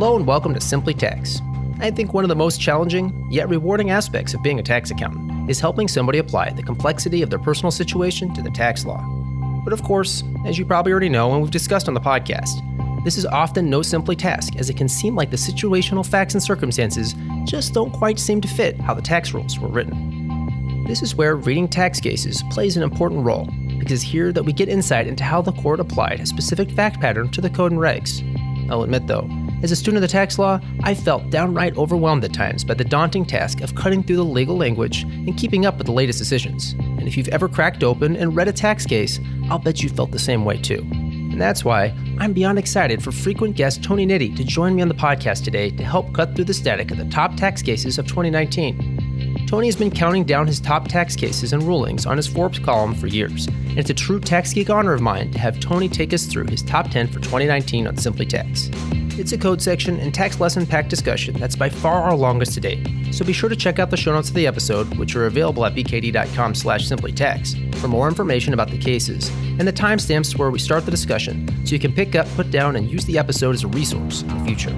Hello and welcome to Simply Tax. I think one of the most challenging, yet rewarding aspects of being a tax accountant is helping somebody apply the complexity of their personal situation to the tax law. But of course, as you probably already know and we've discussed on the podcast, this is often no simply task, as it can seem like the situational facts and circumstances just don't quite seem to fit how the tax rules were written. This is where reading tax cases plays an important role, because it's here that we get insight into how the court applied a specific fact pattern to the code and regs. I'll admit though, as a student of the tax law, I felt downright overwhelmed at times by the daunting task of cutting through the legal language and keeping up with the latest decisions. And if you've ever cracked open and read a tax case, I'll bet you felt the same way too. And that's why I'm beyond excited for frequent guest Tony Nitti to join me on the podcast today to help cut through the static of the top tax cases of 2019. Tony has been counting down his top tax cases and rulings on his Forbes column for years, and it's a true tax geek honor of mine to have Tony take us through his top 10 for 2019 on Simply Tax. It's a code section and tax lesson-packed discussion that's by far our longest to date, so be sure to check out the show notes of the episode, which are available at bkd.com/simplytax, for more information about the cases and the timestamps where we start the discussion, so you can pick up, put down, and use the episode as a resource in the future.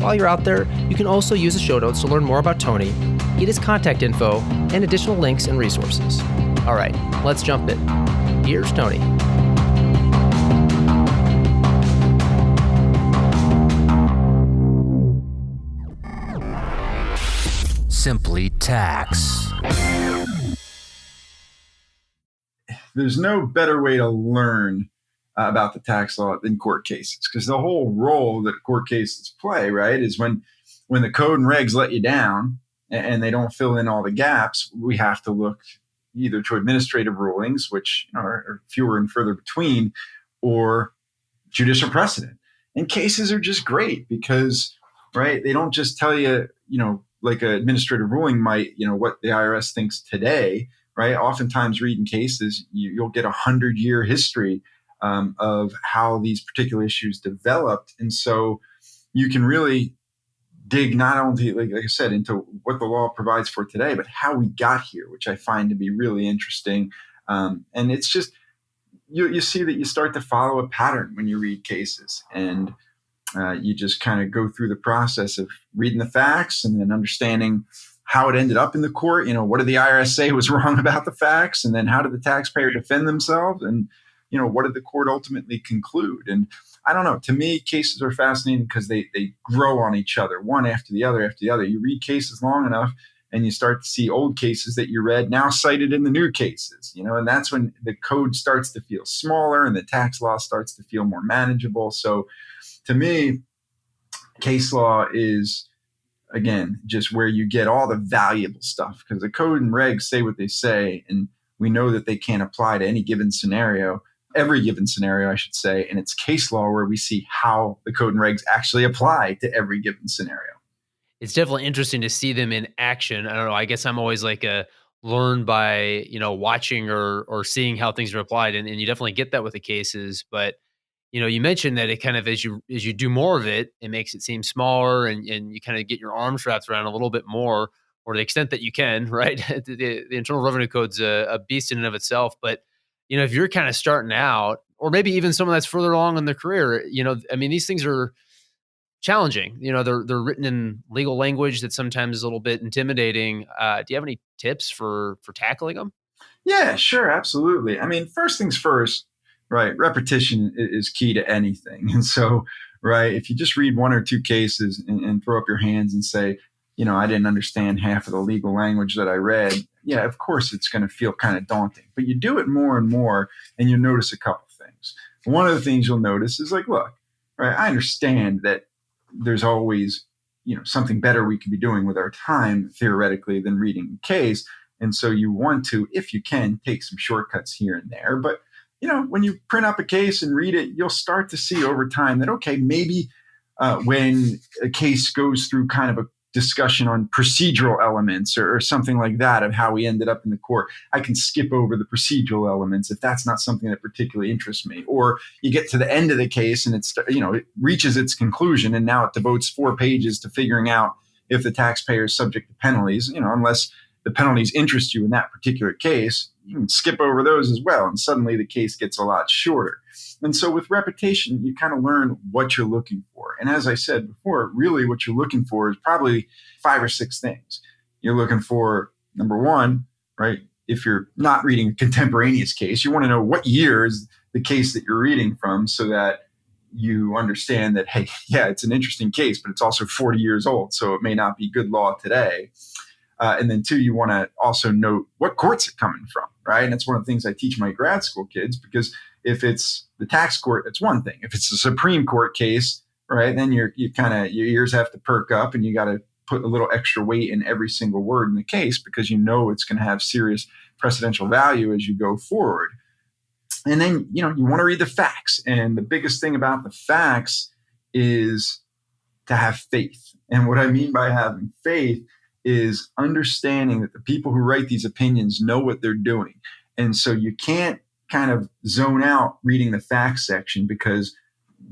While you're out there, you can also use the show notes to learn more about Tony, get his contact info, and additional links and resources. All right, let's jump in. Here's Tony. Simply Tax. There's no better way to learn about the tax law than court cases, because the whole role that court cases play, right, is when the code and regs let you down and they don't fill in all the gaps, we have to look either to administrative rulings, which are fewer and further between, or judicial precedent. And cases are just great because, right, they don't just tell you, like an administrative ruling might, what the IRS thinks today, right? Oftentimes reading cases, you'll get 100-year history of how these particular issues developed. And so you can really dig not only, like I said, into what the law provides for today, but how we got here, which I find to be really interesting. And it's just, you see that you start to follow a pattern when you read cases, and you just kind of go through the process of reading the facts and then understanding how it ended up in the court. What did the IRS say was wrong about the facts? And then how did the taxpayer defend themselves? And, what did the court ultimately conclude? And I don't know, to me, cases are fascinating because they grow on each other, one after the other after the other. You read cases long enough and you start to see old cases that you read now cited in the new cases, and that's when the code starts to feel smaller and the tax law starts to feel more manageable. So to me, case law is, again, just where you get all the valuable stuff, because the code and regs say what they say, and we know that they can't apply to any given scenario, every given scenario, I should say. And it's case law where we see how the code and regs actually apply to every given scenario. It's definitely interesting to see them in action. I don't know. I guess I'm always like learn by, watching or seeing how things are applied. And you definitely get that with the cases. But, you mentioned that it kind of, as you do more of it, it makes it seem smaller and you kind of get your arms wrapped around a little bit more, or to the extent that you can, right? The Internal Revenue Code's a beast in and of itself. But, if you're kind of starting out, or maybe even someone that's further along in their career, these things are challenging. They're written in legal language that sometimes is a little bit intimidating. Do you have any tips for tackling them? Yeah, sure. Absolutely. First things first, right? Repetition is key to anything. And so, right, if you just read one or two cases and throw up your hands and say, I didn't understand half of the legal language that I read, yeah, of course it's going to feel kind of daunting. But you do it more and more, and you notice a couple things. One of the things you'll notice is like, look, right, I understand that there's always, something better we could be doing with our time, theoretically, than reading a case. And so you want to, if you can, take some shortcuts here and there. But, when you print up a case and read it, you'll start to see over time that, okay, maybe when a case goes through kind of a discussion on procedural elements or something like that of how we ended up in the court, I can skip over the procedural elements if that's not something that particularly interests me. Or you get to the end of the case and it reaches its conclusion, and now it devotes 4 pages to figuring out if the taxpayer is subject to penalties, unless the penalties interest you in that particular case, you can skip over those as well. And suddenly the case gets a lot shorter. And so with repetition, you kind of learn what you're looking for. And as I said before, really what you're looking for is probably 5 or 6 things. You're looking for, number one, right? If you're not reading a contemporaneous case, you want to know what year is the case that you're reading from so that you understand that, hey, yeah, it's an interesting case, but it's also 40 years old, so it may not be good law today. And then 2, you want to also note what court's it coming from, right? And that's one of the things I teach my grad school kids, because if it's the tax court, it's one thing. If it's a Supreme Court case, right, then your ears have to perk up, and you got to put a little extra weight in every single word in the case, because you know it's going to have serious precedential value as you go forward. And then, you want to read the facts. And the biggest thing about the facts is to have faith. And what I mean by having faith is understanding that the people who write these opinions know what they're doing. And so you can't kind of zone out reading the facts section because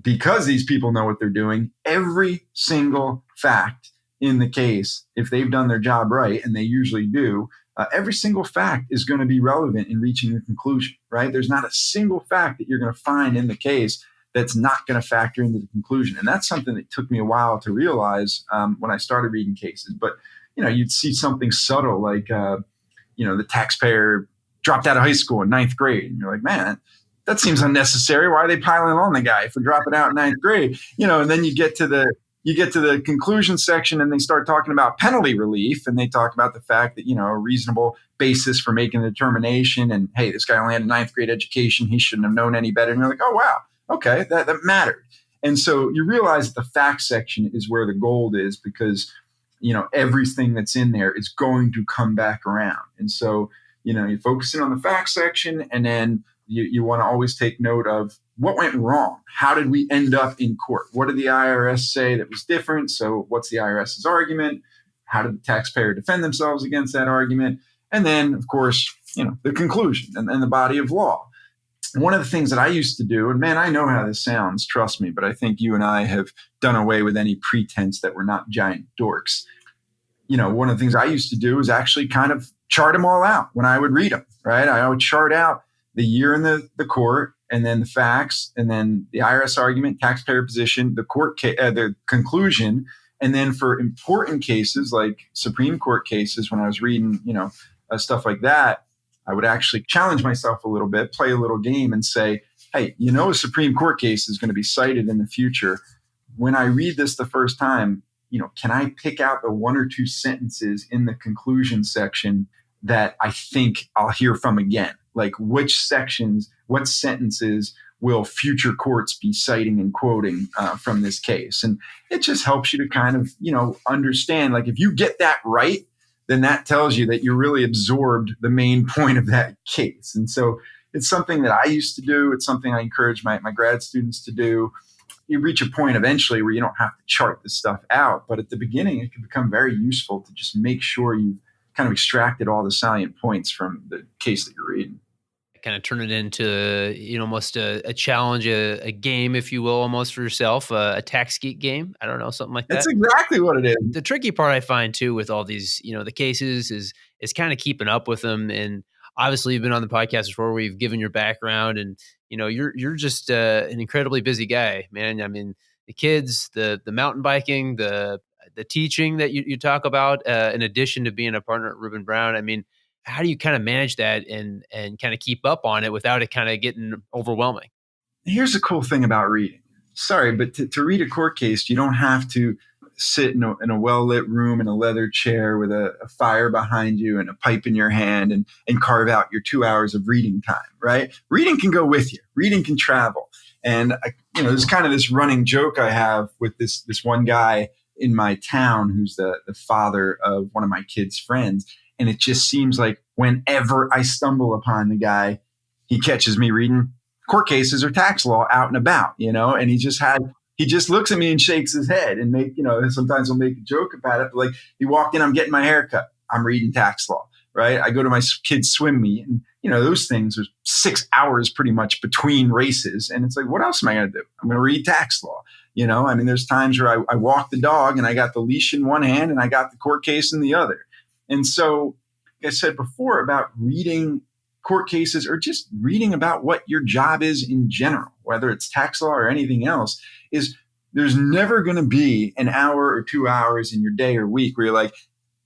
these people know what they're doing. Every single fact in the case, if they've done their job right, and they usually do, every single fact is going to be relevant in reaching the conclusion, right? There's not a single fact that you're going to find in the case that's not going to factor into the conclusion. And that's something that took me a while to realize when I started reading cases. But, you'd see something subtle like, the taxpayer dropped out of high school in 9th grade. And you're like, man, that seems unnecessary. Why are they piling on the guy for dropping out in 9th grade? And then you get to the conclusion section, and they start talking about penalty relief, and they talk about the fact that, a reasonable basis for making the determination, and hey, this guy only had a 9th grade education, he shouldn't have known any better. And you're like, oh, wow, okay, that mattered. And so you realize that the facts section is where the gold is, because, everything that's in there is going to come back around. And so, you're focusing on the facts section, and then you want to always take note of what went wrong. How did we end up in court? What did the IRS say that was different? So what's the IRS's argument? How did the taxpayer defend themselves against that argument? And then, of course, the conclusion and the body of law. One of the things that I used to do, and man, I know how this sounds, trust me, but I think you and I have done away with any pretense that we're not giant dorks. One of the things I used to do is actually kind of chart them all out when I would read them, right? I would chart out the year in the court, and then the facts, and then the IRS argument, taxpayer position, the conclusion. And then for important cases like Supreme Court cases, when I was reading, stuff like that, I would actually challenge myself a little bit, play a little game, and say, hey, a Supreme Court case is going to be cited in the future. When I read this the first time, can I pick out the 1 or 2 sentences in the conclusion section that I think I'll hear from again? Like which sections, what sentences will future courts be citing and quoting from this case? And it just helps you to kind of, understand, like if you get that right, then that tells you that you really absorbed the main point of that case. And so it's something that I used to do. It's something I encourage my grad students to do. You reach a point eventually where you don't have to chart this stuff out. But at the beginning, it can become very useful to just make sure you've kind of extracted all the salient points from the case that you're reading. Kind of turn it into, almost a challenge, a game, if you will, almost for yourself, a tax geek game. I don't know, something like that. That's exactly what it is. The tricky part I find too with all these, the cases is kind of keeping up with them. And obviously you've been on the podcast before where you've given your background, and, you're just an incredibly busy guy, man. I mean, the kids, the mountain biking, the teaching that you talk about, in addition to being a partner at Reuben Brown. I mean, how do you kind of manage that and kind of keep up on it without it kind of getting overwhelming? Here's the cool thing about reading. Sorry, but to read a court case, you don't have to sit in a well-lit room in a leather chair with a fire behind you and a pipe in your hand and carve out your 2 hours of reading time, right? Reading can go with you. Reading can travel. And, there's kind of this running joke I have with this one guy in my town who's the father of one of my kids' friends. And it just seems like whenever I stumble upon the guy, he catches me reading court cases or tax law out and about, and he just looks at me and shakes his head and sometimes he'll make a joke about it. But like he walked in, I'm getting my hair cut, I'm reading tax law, right? I go to my kids' swim meet, and those things are 6 hours pretty much between races. And it's like, what else am I going to do? I'm going to read tax law. There's times where I walk the dog and I got the leash in one hand and I got the court case in the other. And so, like I said before about reading court cases or just reading about what your job is in general, whether it's tax law or anything else, is there's never going to be an hour or 2 hours in your day or week where you're like,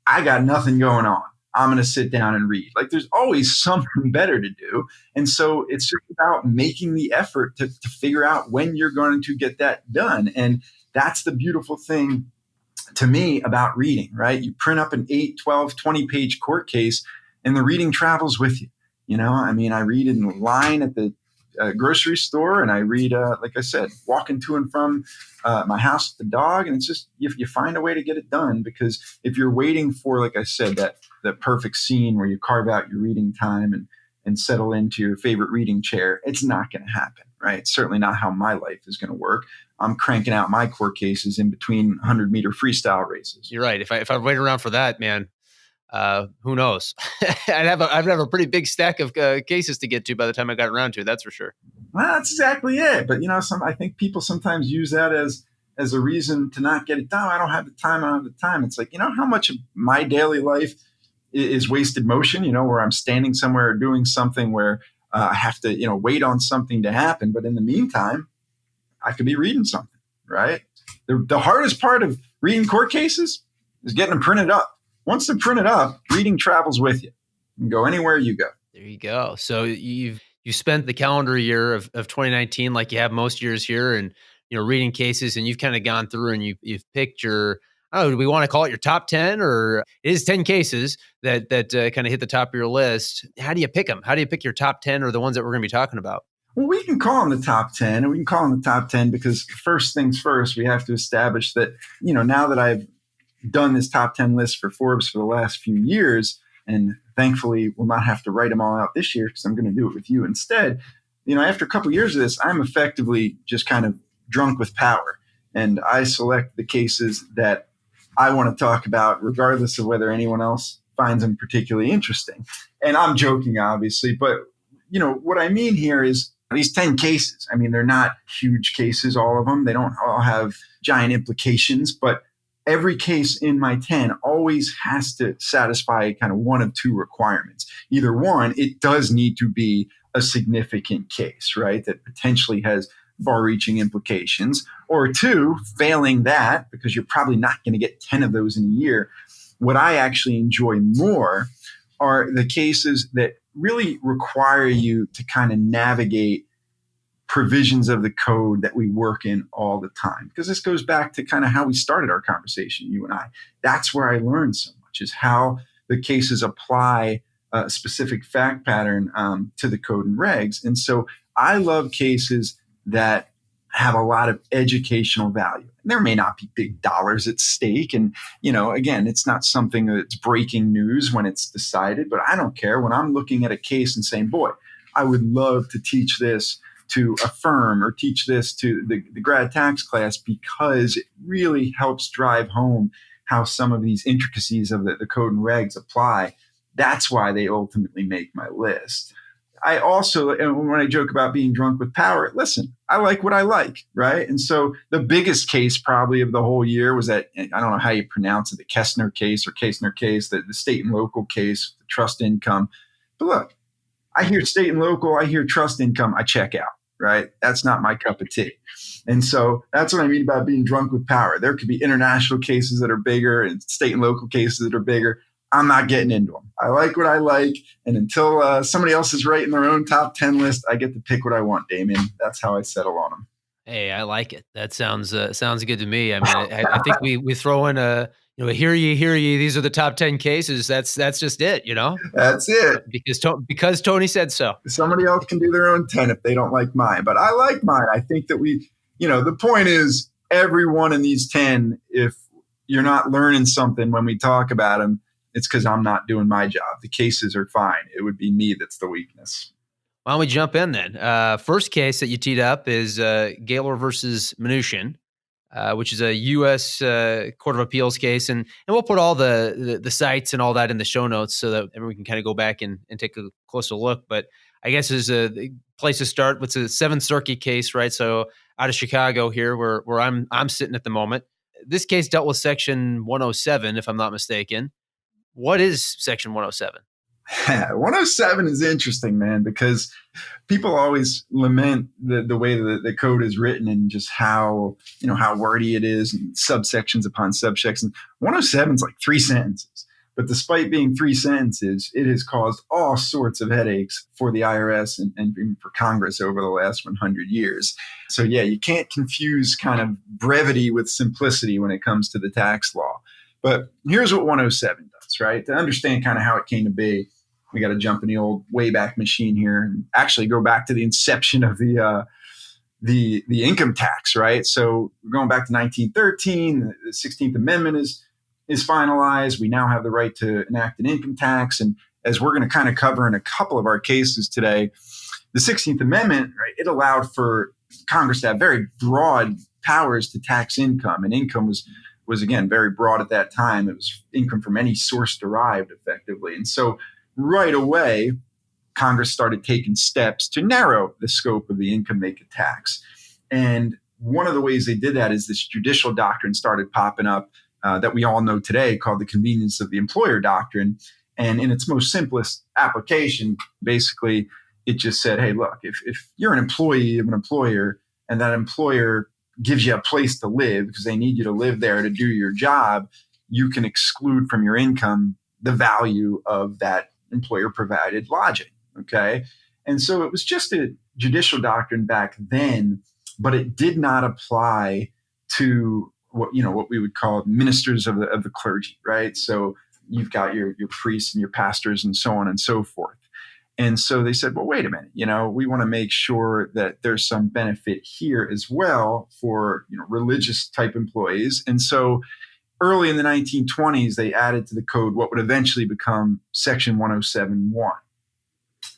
I got nothing going on. I'm going to sit down and read. Like there's always something better to do. And so it's just about making the effort to figure out when you're going to get that done. And that's the beautiful thing to me about reading, right? You print up an 8, 12, 20 page court case and the reading travels with you. I mean, I read in line at the grocery store, and I read, like I said, walking to and from my house with the dog. And it's just, you find a way to get it done, because if you're waiting for, like I said, that perfect scene where you carve out your reading time and settle into your favorite reading chair, it's not going to happen, right? It's certainly not how my life is going to work. I'm cranking out my court cases in between 100-meter freestyle races. You're right. If I wait around for that, man, who knows? I'd have a pretty big stack of cases to get to by the time I got around to it. That's for sure. Well, that's exactly it. But I think people sometimes use that as a reason to not get it done. I don't have the time. I don't have the time. It's like, how much of my daily life is wasted motion, where I'm standing somewhere doing something where I have to, wait on something to happen. But in the meantime, I could be reading something, right? The hardest part of reading court cases is getting them printed up. Once they're printed up, reading travels with you. You can go anywhere you go. There you go. So you spent the calendar year of 2019, like you have most years here, and reading cases, and you've kind of gone through and you've picked your, do we want to call it your top 10, or it is 10 cases that kind of hit the top of your list? How do you pick them? How do you pick your top 10 or the ones that we're going to be talking about? Well, we can call them the top 10, and we can call them the top 10 because first things first, we have to establish that, now that I've done this top 10 list for Forbes for the last few years, and thankfully will not have to write them all out this year because I'm going to do it with you instead. After a couple of years of this, I'm effectively just kind of drunk with power, and I select the cases that I want to talk about regardless of whether anyone else finds them particularly interesting. And I'm joking, obviously, but what I mean here is these 10 cases, I mean, they're not huge cases, all of them. They don't all have giant implications, but every case in my 10 always has to satisfy kind of one of two requirements. Either one, it does need to be a significant case, right, that potentially has far-reaching implications. Or two, failing that, because you're probably not going to get 10 of those in a year, what I actually enjoy more are the cases that really require you to kind of navigate provisions of the code that we work in all the time. Because this goes back to kind of how we started our conversation, you and I. That's where I learned so much, is how the cases apply a specific fact pattern to the code and regs. And so I love cases that have a lot of educational value. And there may not be big dollars at stake. And, again, it's not something that's breaking news when it's decided, but I don't care. When I'm looking at a case and saying, boy, I would love to teach this to a firm or teach this to the grad tax class, because it really helps drive home how some of these intricacies of the code and regs apply. That's why they ultimately make my list. I also, and when I joke about being drunk with power, listen, I like what I like, right? And so the biggest case probably of the whole year was that, I don't know how you pronounce it, the Kessner case, the state and local case, the trust income. But look, I hear state and local, I hear trust income, I check out, right? That's not my cup of tea. And so that's what I mean about being drunk with power. There could be international cases that are bigger and state and local cases that are bigger. I'm not getting into them. I like what I like. And until somebody else is writing their own top 10 list, I get to pick what I want, Damien. That's how I settle on them. Hey, I like it. That sounds good to me. I mean, I think we throw in a hear ye. These are the top 10 cases. That's just it. That's it. Because Tony said so. Somebody else can do their own 10 if they don't like mine, but I like mine. I think that the point is, every one in these 10, if you're not learning something when we talk about them, it's because I'm not doing my job. The cases are fine. It would be me that's the weakness. Why don't we jump in then? First case that you teed up is Gaylor versus Mnuchin, which is a U.S. Court of Appeals case. And we'll put all the sites and all that in the show notes so that everyone can kind of go back and take a closer look. But I guess there's a place to start. It's a Seventh Circuit case, right? So out of Chicago here, where I'm sitting at the moment. This case dealt with Section 107, if I'm not mistaken. What is Section 107? 107 is interesting, man, because people always lament the way that the code is written and just how wordy it is and subsections upon subsections. 107 is like 3 sentences. But despite being 3 sentences, it has caused all sorts of headaches for the IRS and even for Congress over the last 100 years. So yeah, you can't confuse kind of brevity with simplicity when it comes to the tax law. But here's what 107 does, right? To understand kind of how it came to be, we got to jump in the old Wayback Machine here and actually go back to the inception of the income tax, right? So we're going back to 1913. The 16th Amendment is finalized. We now have the right to enact an income tax. And as we're going to kind of cover in a couple of our cases today, the 16th Amendment, right, it allowed for Congress to have very broad powers to tax income. And income was again, very broad at that time. It was income from any source derived effectively. And so right away, Congress started taking steps to narrow the scope of the income they could tax. And one of the ways they did that is this judicial doctrine started popping up that we all know today called the convenience of the employer doctrine. And in its most simplest application, basically, it just said, hey, look, if you're an employee of an employer and that employer gives you a place to live because they need you to live there to do your job, you can exclude from your income the value of that employer provided lodging. Okay. And so it was just a judicial doctrine back then, but it did not apply to what we would call ministers of the clergy, right? So you've got your priests and your pastors and so on and so forth. And so they said, well, wait a minute, we want to make sure that there's some benefit here as well for, religious type employees. And so early in the 1920s, they added to the code what would eventually become Section 107.1.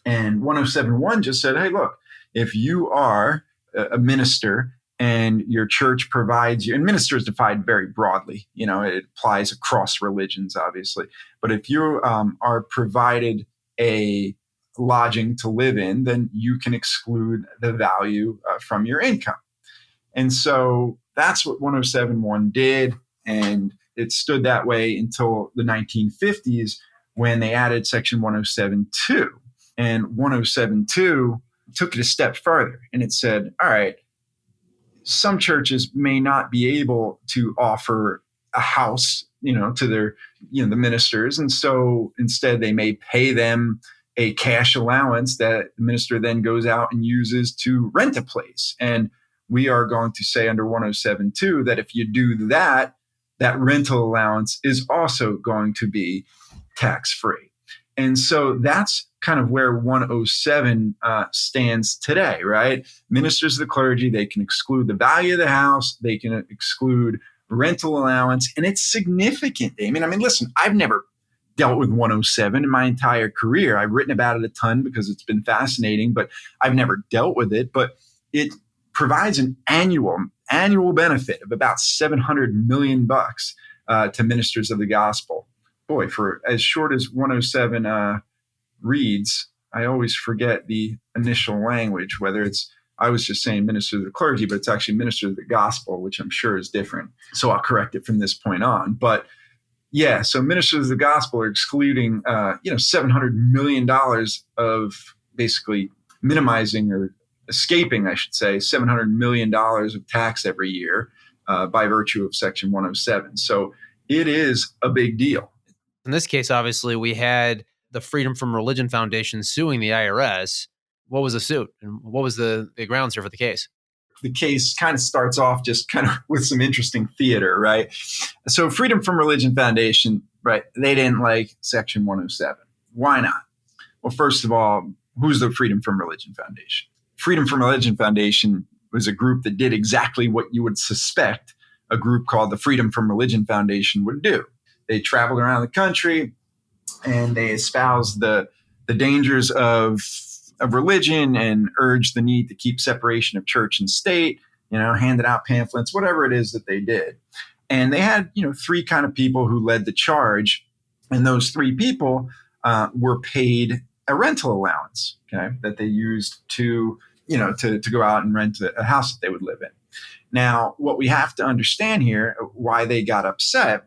And 107.1 just said, hey, look, if you are a minister and your church provides you, and minister is defined very broadly, it applies across religions, obviously. But if you are provided a lodging to live in, then you can exclude the value from your income. And so that's what 107.1 did. And it stood that way until the 1950s when they added Section 107.2. And 107.2 took it a step further. And it said, all right, some churches may not be able to offer a house, to their, the ministers. And so instead they may pay them a cash allowance that the minister then goes out and uses to rent a place. And we are going to say under 107.2 that if you do that, that rental allowance is also going to be tax-free. And so that's kind of where 107 stands today, right? Ministers of the clergy, they can exclude the value of the house, they can exclude rental allowance, and it's significant. I mean, listen, I've never dealt with 107 in my entire career. I've written about it a ton because it's been fascinating, but I've never dealt with it. But it provides an annual benefit of about $700 million to ministers of the gospel. Boy, for as short as 107 reads, I always forget the initial language, whether it's, I was just saying minister of the clergy, but it's actually minister of the gospel, which I'm sure is different. So I'll correct it from this point on. But yeah, so ministers of the gospel are excluding, $700 million of basically minimizing or escaping, I should say, $700 million of tax every year by virtue of Section 107. So it is a big deal. In this case, obviously, we had the Freedom from Religion Foundation suing the IRS. What was the suit and what was the grounds here for the case? The case kind of starts off just kind of with some interesting theater, right? So Freedom from Religion Foundation, right, they didn't like Section 107. Why not? Well, first of all, who's the Freedom from Religion Foundation? Freedom from Religion Foundation was a group that did exactly what you would suspect a group called the Freedom from Religion Foundation would do. They traveled around the country and they espoused the dangers of religion and urged the need to keep separation of church and state, handed out pamphlets, whatever it is that they did. And they had, 3 kind of people who led the charge. And those 3 people were paid a rental allowance, okay, that they used to go out and rent a house that they would live in. Now, what we have to understand here, why they got upset,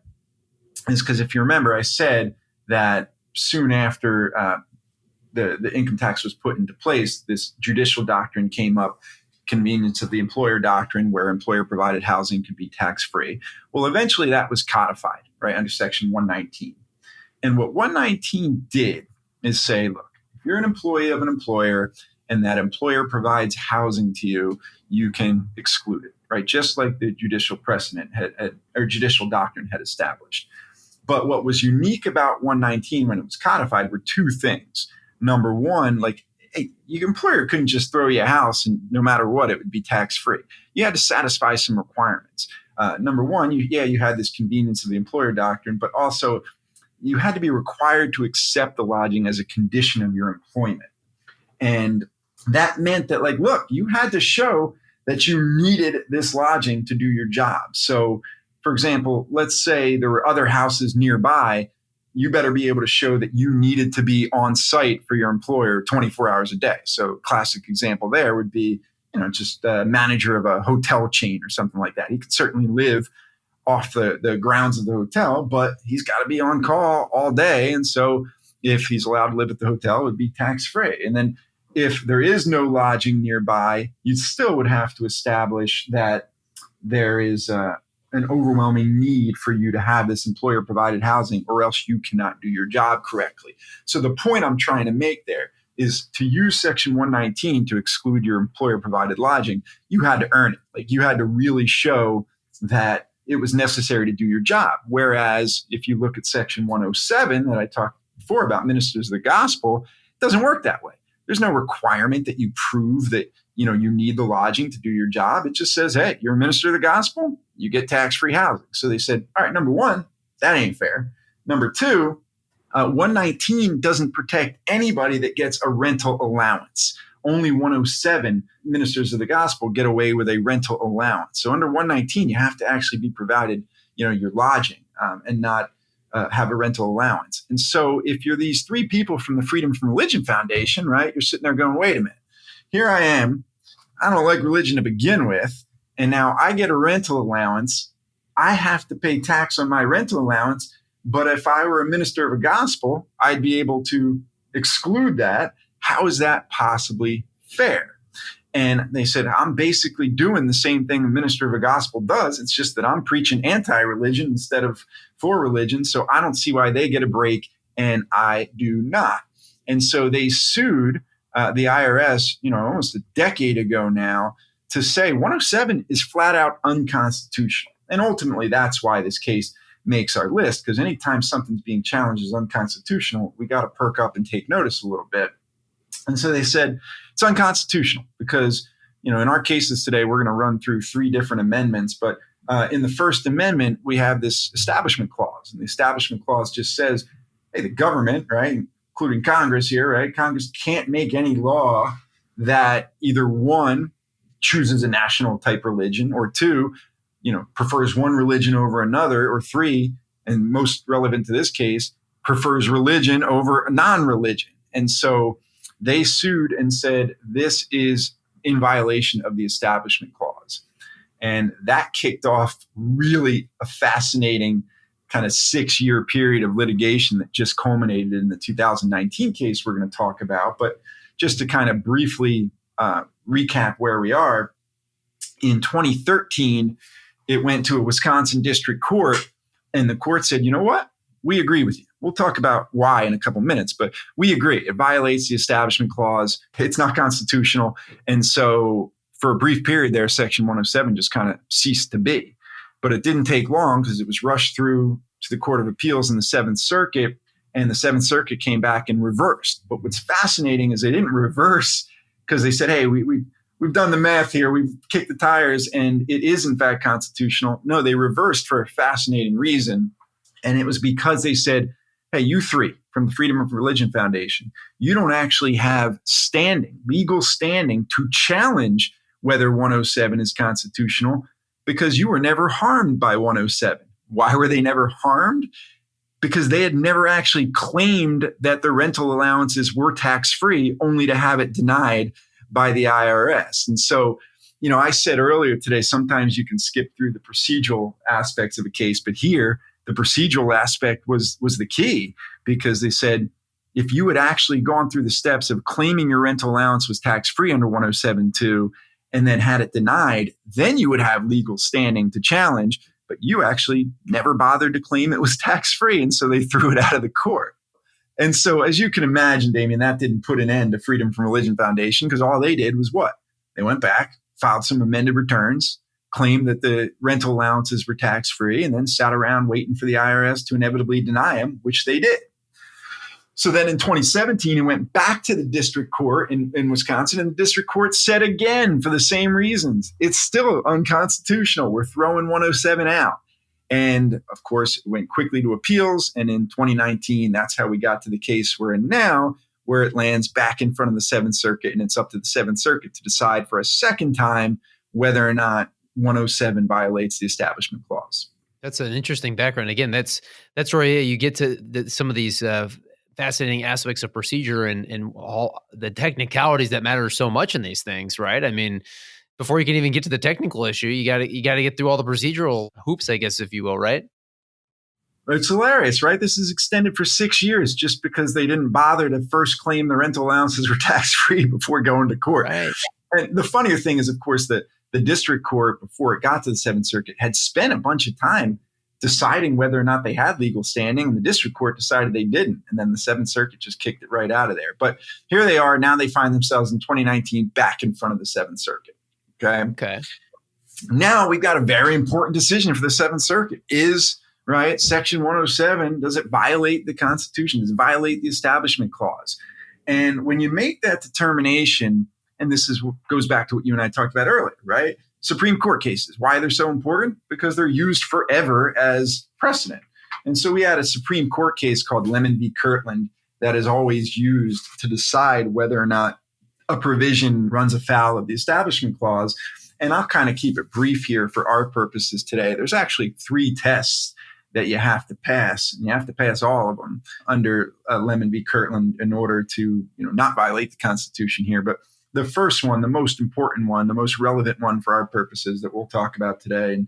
is because if you remember, I said that soon after the income tax was put into place, this judicial doctrine came up, convenience of the employer doctrine, where employer provided housing could be tax-free. Well, eventually that was codified, right, under Section 119. And what 119 did is say, look, if you're an employee of an employer and that employer provides housing to you, you can exclude it, right? Just like the judicial precedent or judicial doctrine had established. But what was unique about 119 when it was codified were two things. Number one, like, hey, your employer couldn't just throw you a house and no matter what, it would be tax-free. You had to satisfy some requirements. Number one, you had this convenience of the employer doctrine, but also you had to be required to accept the lodging as a condition of your employment. And that meant that, like, look, you had to show that you needed this lodging to do your job. So, for example, let's say there were other houses nearby. You better be able to show that you needed to be on site for your employer 24 hours a day. So classic example there would be, just a manager of a hotel chain or something like that. He could certainly live off the grounds of the hotel, but he's got to be on call all day. And so if he's allowed to live at the hotel, it would be tax-free. And then if there is no lodging nearby, you still would have to establish that there is an overwhelming need for you to have this employer provided housing, or else you cannot do your job correctly. So the point I'm trying to make there is to use Section 119 to exclude your employer provided lodging, you had to earn it. Like, you had to really show that it was necessary to do your job. Whereas if you look at Section 107 that I talked before about ministers of the gospel, it doesn't work that way. There's no requirement that you prove that you need the lodging to do your job. It just says, hey, you're a minister of the gospel, you get tax-free housing. So they said, all right, number one, that ain't fair. Number two, 119 doesn't protect anybody that gets a rental allowance. Only 107 ministers of the gospel get away with a rental allowance. So under 119, you have to actually be provided, your lodging and not have a rental allowance. And so if you're these three people from the Freedom from Religion Foundation, right, you're sitting there going, wait a minute. Here I am. I don't like religion to begin with. And now I get a rental allowance. I have to pay tax on my rental allowance. But if I were a minister of a gospel, I'd be able to exclude that. How is that possibly fair? And they said, I'm basically doing the same thing a minister of a gospel does. It's just that I'm preaching anti-religion instead of for religion. So I don't see why they get a break and I do not. And so they sued the IRS, almost a decade ago now, to say 107 is flat out unconstitutional. And ultimately, that's why this case makes our list, because anytime something's being challenged as unconstitutional, we got to perk up and take notice a little bit. And so they said it's unconstitutional because, in our cases today, we're going to run through three different amendments. But in the First Amendment, we have this Establishment Clause. And the Establishment Clause just says, hey, the government, right, including Congress here, right? Congress can't make any law that either one, chooses a national type religion, or two, prefers one religion over another, or three, and most relevant to this case, prefers religion over non-religion. And so they sued and said this is in violation of the Establishment Clause. And that kicked off really a fascinating kind of 6-year period of litigation that just culminated in the 2019 case we're going to talk about. But just to kind of briefly recap where we are, in 2013, it went to a Wisconsin district court, and the court said, you know what? We agree with you. We'll talk about why in a couple minutes, but we agree. It violates the Establishment Clause. It's not constitutional. And so for a brief period there, Section 107 just kind of ceased to be. But it didn't take long because it was rushed through to the Court of Appeals in the Seventh Circuit, and the Seventh Circuit came back and reversed. But what's fascinating is they didn't reverse because they said, hey, we've done the math here. We've kicked the tires, and it is, in fact, constitutional. No, they reversed for a fascinating reason. And it was because they said, hey, you three from the Freedom of Religion Foundation, you don't actually have legal standing to challenge whether 107 is constitutional because you were never harmed by 107. Why were they never harmed? Because they had never actually claimed that the rental allowances were tax-free, only to have it denied by the IRS. And so, I said earlier today, sometimes you can skip through the procedural aspects of a case, but here the procedural aspect was the key, because they said, if you had actually gone through the steps of claiming your rental allowance was tax-free under 107.2 and then had it denied, then you would have legal standing to challenge, but you actually never bothered to claim it was tax-free, and so they threw it out of the court. And so, as you can imagine, Damien, that didn't put an end to Freedom from Religion Foundation, because all they did was what? They went back, filed some amended returns, claimed that the rental allowances were tax-free, and then sat around waiting for the IRS to inevitably deny them, which they did. So then in 2017, it went back to the district court in Wisconsin, and the district court said again, for the same reasons, it's still unconstitutional. We're throwing 107 out. And of course, it went quickly to appeals. And in 2019, that's how we got to the case we're in now, where it lands back in front of the Seventh Circuit. And it's up to the Seventh Circuit to decide for a second time whether or not 107 violates the Establishment Clause. That's an interesting background. Again, that's where you get to some of these fascinating aspects of procedure and all the technicalities that matter so much in these things, right? I mean, before you can even get to the technical issue, you got to get through all the procedural hoops, I guess, if you will, right? It's hilarious, right? This is extended for 6 years just because they didn't bother to first claim the rental allowances were tax-free before going to court. Right. And the funnier thing is, of course, that the district court, before it got to the Seventh Circuit, had spent a bunch of time deciding whether or not they had legal standing, and the district court decided they didn't. And then the Seventh Circuit just kicked it right out of there. But here they are. Now they find themselves in 2019 back in front of the Seventh Circuit. Okay. Now we've got a very important decision for the Seventh Circuit. Is, right, Section 107, does it violate the Constitution? Does it violate the Establishment Clause? And when you make that determination, and this is what goes back to what you and I talked about earlier, right? Supreme Court cases. Why they're so important? Because they're used forever as precedent. And so we had a Supreme Court case called Lemon v. Kirtland that is always used to decide whether or not a provision runs afoul of the Establishment Clause. And I'll kind of keep it brief here for our purposes today. There's actually 3 tests that you have to pass, and you have to pass all of them under Lemon v. Kirtland in order to, not violate the Constitution here. But the first one, the most important one, the most relevant one for our purposes that we'll talk about today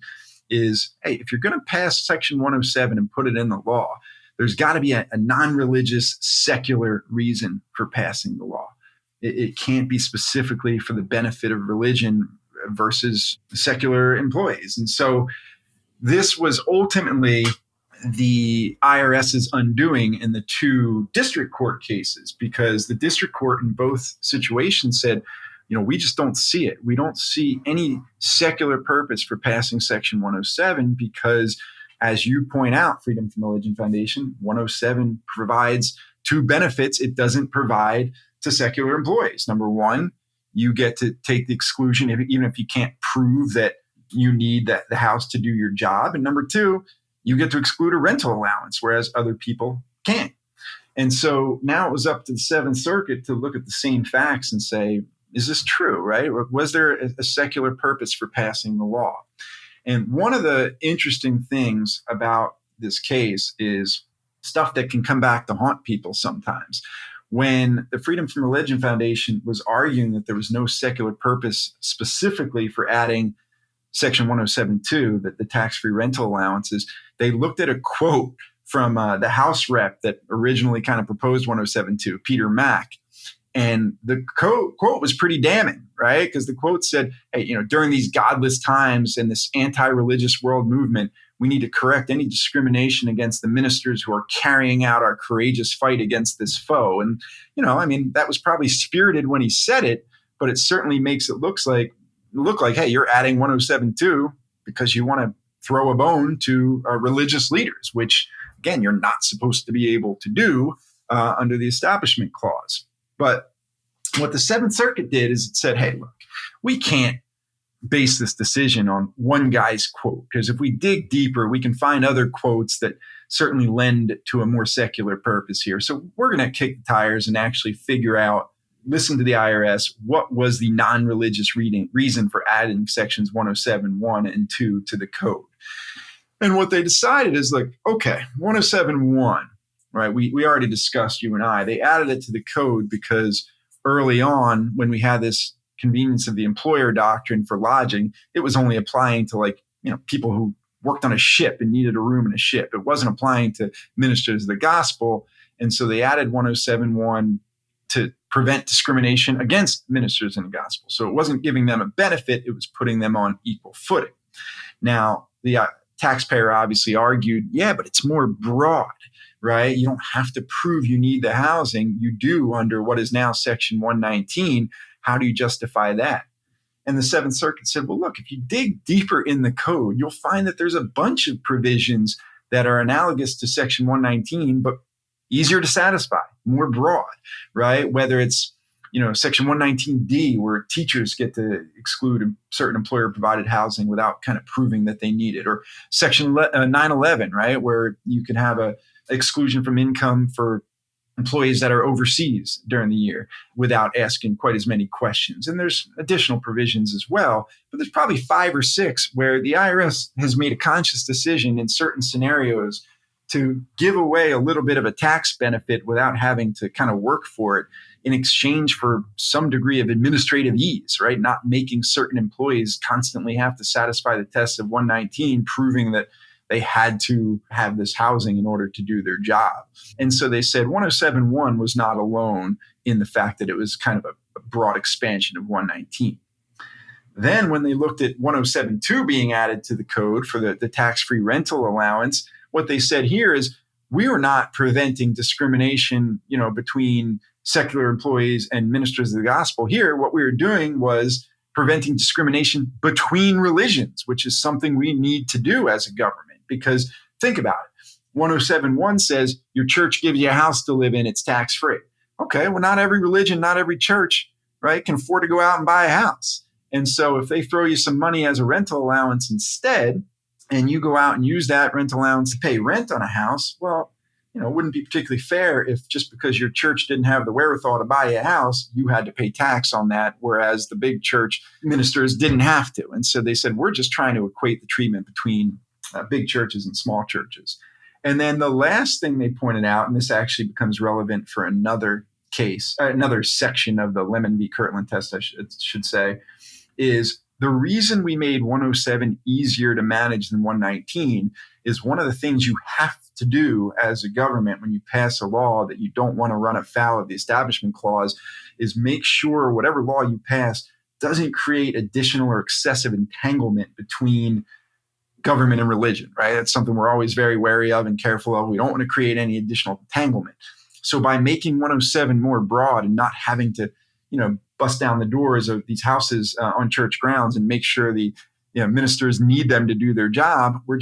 is, hey, if you're going to pass Section 107 and put it in the law, there's got to be a non-religious, secular reason for passing the law. It can't be specifically for the benefit of religion versus secular employees. And so this was ultimately the IRS's undoing in the 2 district court cases, because the district court in both situations said, we just don't see it. We don't see any secular purpose for passing Section 107 because, as you point out, Freedom from Religion Foundation, 107 provides 2 benefits it doesn't provide to secular employees. Number one, you get to take the exclusion even if you can't prove that you need the house to do your job. And number 2, you get to exclude a rental allowance, whereas other people can't. And so now it was up to the Seventh Circuit to look at the same facts and say, is this true, right? Or was there a secular purpose for passing the law? And one of the interesting things about this case is stuff that can come back to haunt people sometimes. When the Freedom from Religion Foundation was arguing that there was no secular purpose specifically for adding Section 107.2, that the tax-free rental allowances, they looked at a quote from the House rep that originally kind of proposed 107.2, Peter Mack. And the quote was pretty damning, right? Because the quote said, hey, during these godless times and this anti-religious world movement, we need to correct any discrimination against the ministers who are carrying out our courageous fight against this foe. And, that was probably spirited when he said it, but it certainly makes it look like, hey, you're adding 107.2 because you want to throw a bone to religious leaders, which, again, you're not supposed to be able to do under the Establishment Clause. But what the Seventh Circuit did is it said, hey, look, we can't base this decision on one guy's quote, because if we dig deeper, we can find other quotes that certainly lend to a more secular purpose here. So we're going to kick the tires and actually figure out, listen to the IRS, what was the non-religious reason for adding sections 107.1 and 2 to the code. And what they decided is okay, 107.1, right? We already discussed, you and I, they added it to the code because early on when we had this convenience of the employer doctrine for lodging, it was only applying to people who worked on a ship and needed a room in a ship. It wasn't applying to ministers of the gospel. And so they added 107.1 to prevent discrimination against ministers in the gospel. So it wasn't giving them a benefit, it was putting them on equal footing. Now, the taxpayer obviously argued, yeah, but it's more broad, right? You don't have to prove you need the housing. You do under what is now Section 119. How do you justify that? And the Seventh Circuit said, well, look, if you dig deeper in the code, you'll find that there's a bunch of provisions that are analogous to Section 119, but easier to satisfy, more broad, right? Whether it's, Section 119D, where teachers get to exclude certain employer-provided housing without kind of proving that they need it, or Section 911, right, where you can have a exclusion from income for employees that are overseas during the year without asking quite as many questions. And there's additional provisions as well, but there's probably 5 or 6 where the IRS has made a conscious decision in certain scenarios to give away a little bit of a tax benefit without having to kind of work for it in exchange for some degree of administrative ease, right? Not making certain employees constantly have to satisfy the test of 119, proving that they had to have this housing in order to do their job. And so they said 107.1 was not alone in the fact that it was kind of a broad expansion of 119. Then when they looked at 107.2 being added to the code for the tax-free rental allowance, what they said here is we were not preventing discrimination, between secular employees and ministers of the gospel. Here, what we were doing was preventing discrimination between religions, which is something we need to do as a government. Because think about it. 107.1 says your church gives you a house to live in, it's tax-free. Okay, well, not every religion, not every church, right, can afford to go out and buy a house. And so if they throw you some money as a rental allowance instead, and you go out and use that rental allowance to pay rent on a house, well, it wouldn't be particularly fair if just because your church didn't have the wherewithal to buy a house, you had to pay tax on that, whereas the big church ministers didn't have to. And so they said, we're just trying to equate the treatment between big churches and small churches. And then the last thing they pointed out, and this actually becomes relevant for another case, another section of the Lemon v. Kirtland test, I should say, is the reason we made 107 easier to manage than 119 is one of the things you have to do as a government when you pass a law that you don't want to run afoul of the Establishment Clause is make sure whatever law you pass doesn't create additional or excessive entanglement between government and religion, right? That's something we're always very wary of and careful of. We don't want to create any additional entanglement. So by making 107 more broad and not having to, bust down the doors of these houses on church grounds and make sure the ministers need them to do their job, we're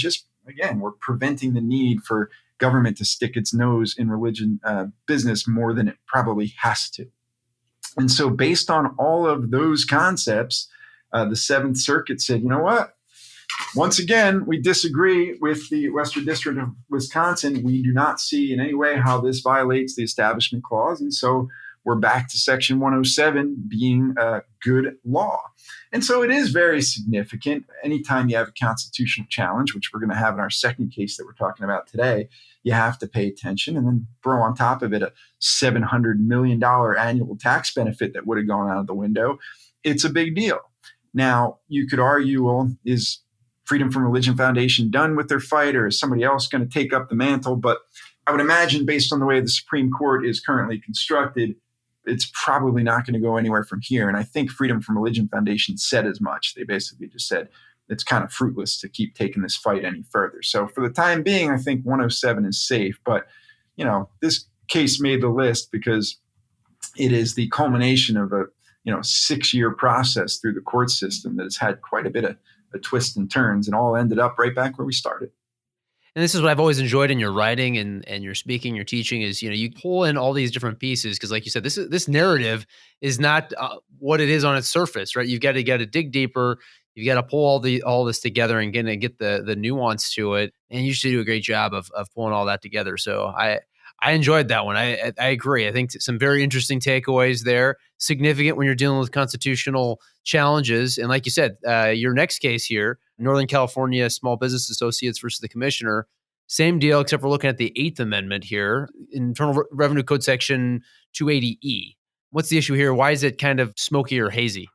preventing the need for government to stick its nose in religion business more than it probably has to. And so based on all of those concepts, the Seventh Circuit said, you know what? Once again, we disagree with the Western District of Wisconsin. We do not see in any way how this violates the Establishment Clause. And so we're back to Section 107 being a good law. And so it is very significant. Anytime you have a constitutional challenge, which we're going to have in our second case that we're talking about today, you have to pay attention and then throw on top of it a $700 million annual tax benefit that would have gone out of the window. It's a big deal. Now, you could argue, well, is Freedom from Religion Foundation done with their fight, or is somebody else going to take up the mantle? But I would imagine, based on the way the Supreme Court is currently constructed, it's probably not going to go anywhere from here. And I think Freedom from Religion Foundation said as much. They basically just said it's kind of fruitless to keep taking this fight any further. So for the time being, I think 107 is safe. But, this case made the list because it is the culmination of a 6-year process through the court system that has had quite a bit of twists and turns, and all ended up right back where we started. And this is what I've always enjoyed in your writing and your speaking, your teaching is, you pull in all these different pieces. Cause like you said, this narrative is not what it is on its surface, right? You've got to dig deeper. You've got to pull all this together and get the nuance to it. And you should do a great job of pulling all that together. So I enjoyed that one. I agree. I think some very interesting takeaways there. Significant when you're dealing with constitutional challenges. And like you said, your next case here, Northern California Small Business Associates versus the Commissioner, same deal, except we're looking at the 8th Amendment here, Internal Revenue Code Section 280E. What's the issue here? Why is it kind of smoky or hazy?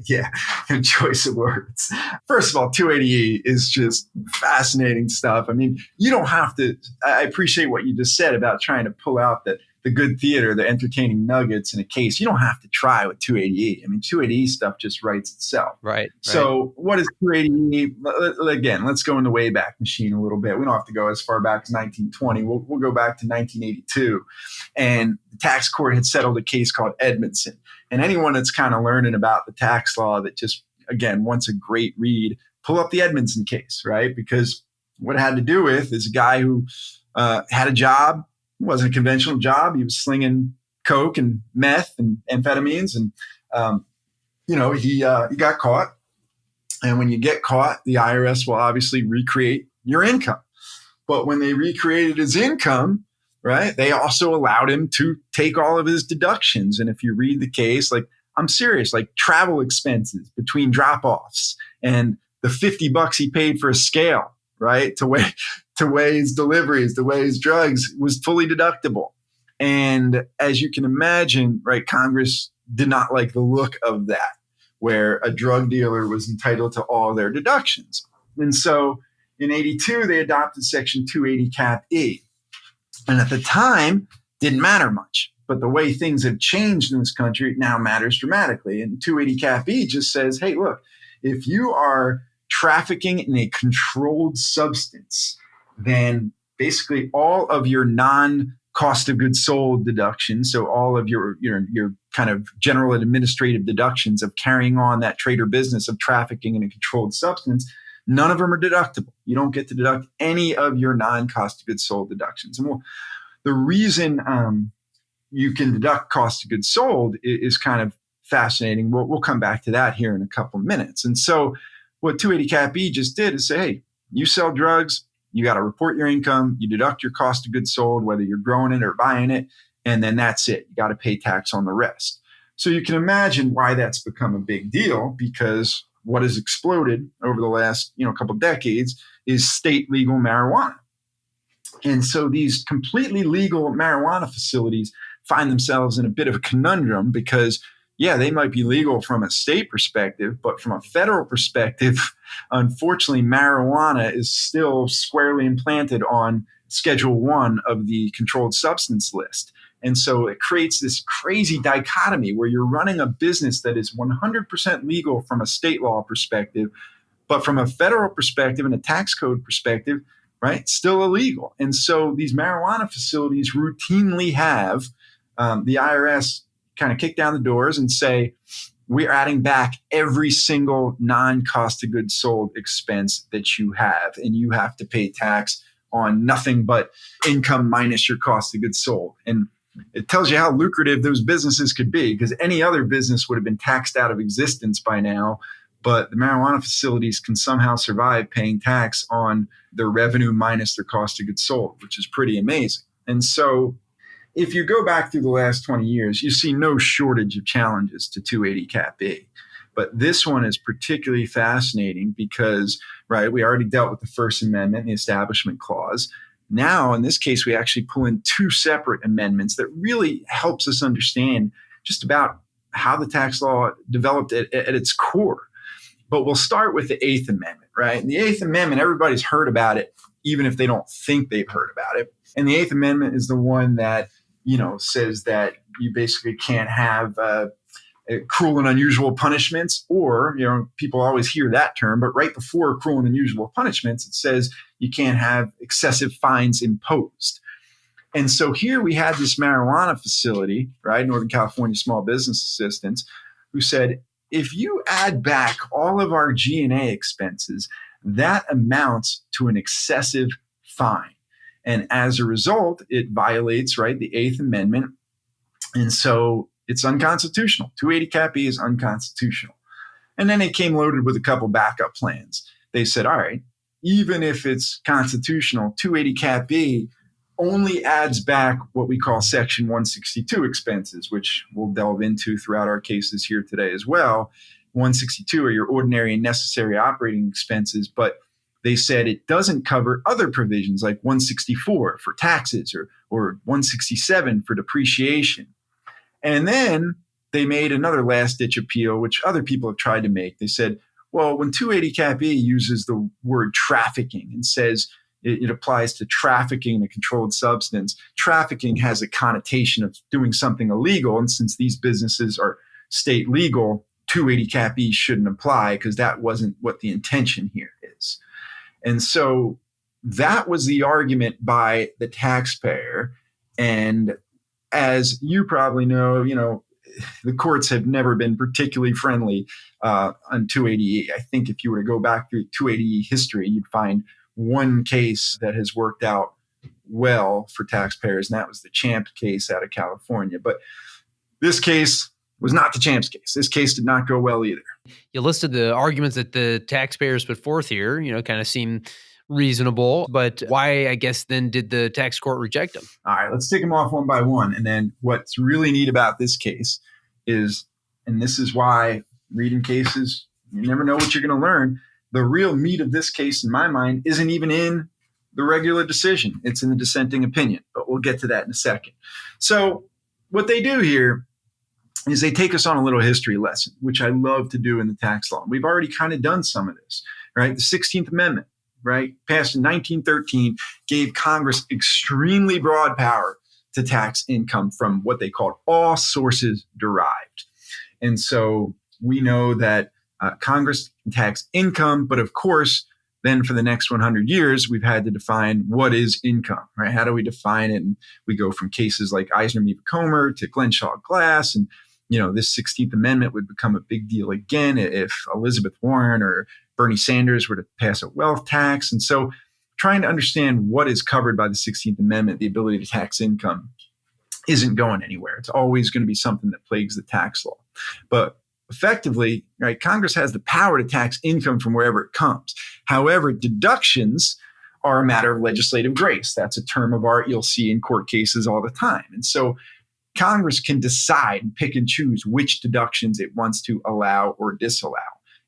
Yeah, good choice of words. First of all, 280E is just fascinating stuff. I mean, you don't have to. I appreciate what you just said about trying to pull out the good theater, the entertaining nuggets in a case. You don't have to try with 280E. I mean, 280E stuff just writes itself. Right. So what is 280E? Again, let's go in the Wayback Machine a little bit. We don't have to go as far back as 1920. We'll go back to 1982. And the tax court had settled a case called Edmondson. And anyone that's kind of learning about the tax law that just, again, wants a great read, pull up the Edmondson case, right? Because what it had to do with is a guy who had a job. It wasn't a conventional job. He was slinging coke and meth and amphetamines. And, he got caught. And when you get caught, the IRS will obviously recreate your income. But when they recreated his income, right, they also allowed him to take all of his deductions. And if you read the case, like, I'm serious, like travel expenses between drop-offs and the $50 he paid for a scale, right, to weigh his deliveries, to weigh his drugs, was fully deductible. And as you can imagine, right, Congress did not like the look of that, where a drug dealer was entitled to all their deductions. And so in 82, they adopted Section 280 Cap E. And at the time, didn't matter much. But the way things have changed in this country, it now matters dramatically. And 280 Cap E just says, hey, look, if you are trafficking in a controlled substance, then basically all of your non-cost of goods sold deductions, so all of your kind of general and administrative deductions of carrying on that trade or business of trafficking in a controlled substance, none of them are deductible. You don't get to deduct any of your non-cost of goods sold deductions. And the reason you can deduct cost of goods sold is kind of fascinating. We'll come back to that here in a couple of minutes. And so what 280 Cap E just did is say, hey, you sell drugs, you got to report your income, you deduct your cost of goods sold, whether you're growing it or buying it, and then that's it. You got to pay tax on the rest. So you can imagine why that's become a big deal, because what has exploded over the last couple of decades is state legal marijuana. And so these completely legal marijuana facilities find themselves in a bit of a conundrum because, yeah, they might be legal from a state perspective, but from a federal perspective, unfortunately, marijuana is still squarely implanted on Schedule 1 of the controlled substance list. And so it creates this crazy dichotomy where you're running a business that is 100% legal from a state law perspective, but from a federal perspective and a tax code perspective, right, still illegal. And so these marijuana facilities routinely have the IRS kind of kick down the doors and say, we're adding back every single non-cost of goods sold expense that you have, and you have to pay tax on nothing but income minus your cost of goods sold. And it tells you how lucrative those businesses could be, because any other business would have been taxed out of existence by now. But the marijuana facilities can somehow survive paying tax on their revenue minus their cost of goods sold, which is pretty amazing. And so if you go back through the last 20 years, you see no shortage of challenges to 280 Cap E. But this one is particularly fascinating because, right, we already dealt with the First Amendment, the Establishment Clause. Now, in this case, we actually pull in two separate amendments that really helps us understand just about how the tax law developed at its core. But we'll start with the Eighth Amendment, right? And the Eighth Amendment, everybody's heard about it, even if they don't think they've heard about it. And the Eighth Amendment is the one that, says that you basically can't have cruel and unusual punishments, or, people always hear that term, but right before cruel and unusual punishments, it says you can't have excessive fines imposed. And so here we had this marijuana facility, right, Northern California Small Business Assistance, who said, if you add back all of our G&A expenses, that amounts to an excessive fine. And as a result, it violates, right, the Eighth Amendment. And so it's unconstitutional. 280 Cap E is unconstitutional. And then it came loaded with a couple backup plans. They said, all right, even if it's constitutional, 280 Cap E only adds back what we call Section 162 expenses, which we'll delve into throughout our cases here today as well. 162 are your ordinary and necessary operating expenses, but they said it doesn't cover other provisions like 164 for taxes or 167 for depreciation. And then they made another last-ditch appeal, which other people have tried to make. They said, well, when 280 Cap E uses the word trafficking and says it applies to trafficking in a controlled substance, trafficking has a connotation of doing something illegal. And since these businesses are state legal, 280 Cap E shouldn't apply because that wasn't what the intention here is. And so that was the argument by the taxpayer. And as you probably know, the courts have never been particularly friendly on 280E. I think if you were to go back through 280E history, you'd find one case that has worked out well for taxpayers, and that was the Champ case out of California. But this case was not the Champ's case. This case did not go well either. You listed the arguments that the taxpayers put forth here, kind of seem reasonable, but why, I guess, then did the tax court reject them? All right, let's take them off one by one. And then what's really neat about this case is, and this is why reading cases, you never know what you're going to learn. The real meat of this case, in my mind, isn't even in the regular decision. It's in the dissenting opinion, but we'll get to that in a second. So what they do here is they take us on a little history lesson, which I love to do in the tax law. We've already kind of done some of this, right? The 16th Amendment, right, passed in 1913, gave Congress extremely broad power to tax income from what they called all sources derived. And so we know that Congress can tax income, but of course, then for the next 100 years, we've had to define what is income, right? How do we define it? And we go from cases like Eisner v. Comer to Glenshaw Glass. And, this 16th Amendment would become a big deal again if Elizabeth Warren or Bernie Sanders were to pass a wealth tax. And so trying to understand what is covered by the 16th Amendment, the ability to tax income, isn't going anywhere. It's always going to be something that plagues the tax law. But effectively, right, Congress has the power to tax income from wherever it comes. However, deductions are a matter of legislative grace. That's a term of art you'll see in court cases all the time. And so Congress can decide and pick and choose which deductions it wants to allow or disallow.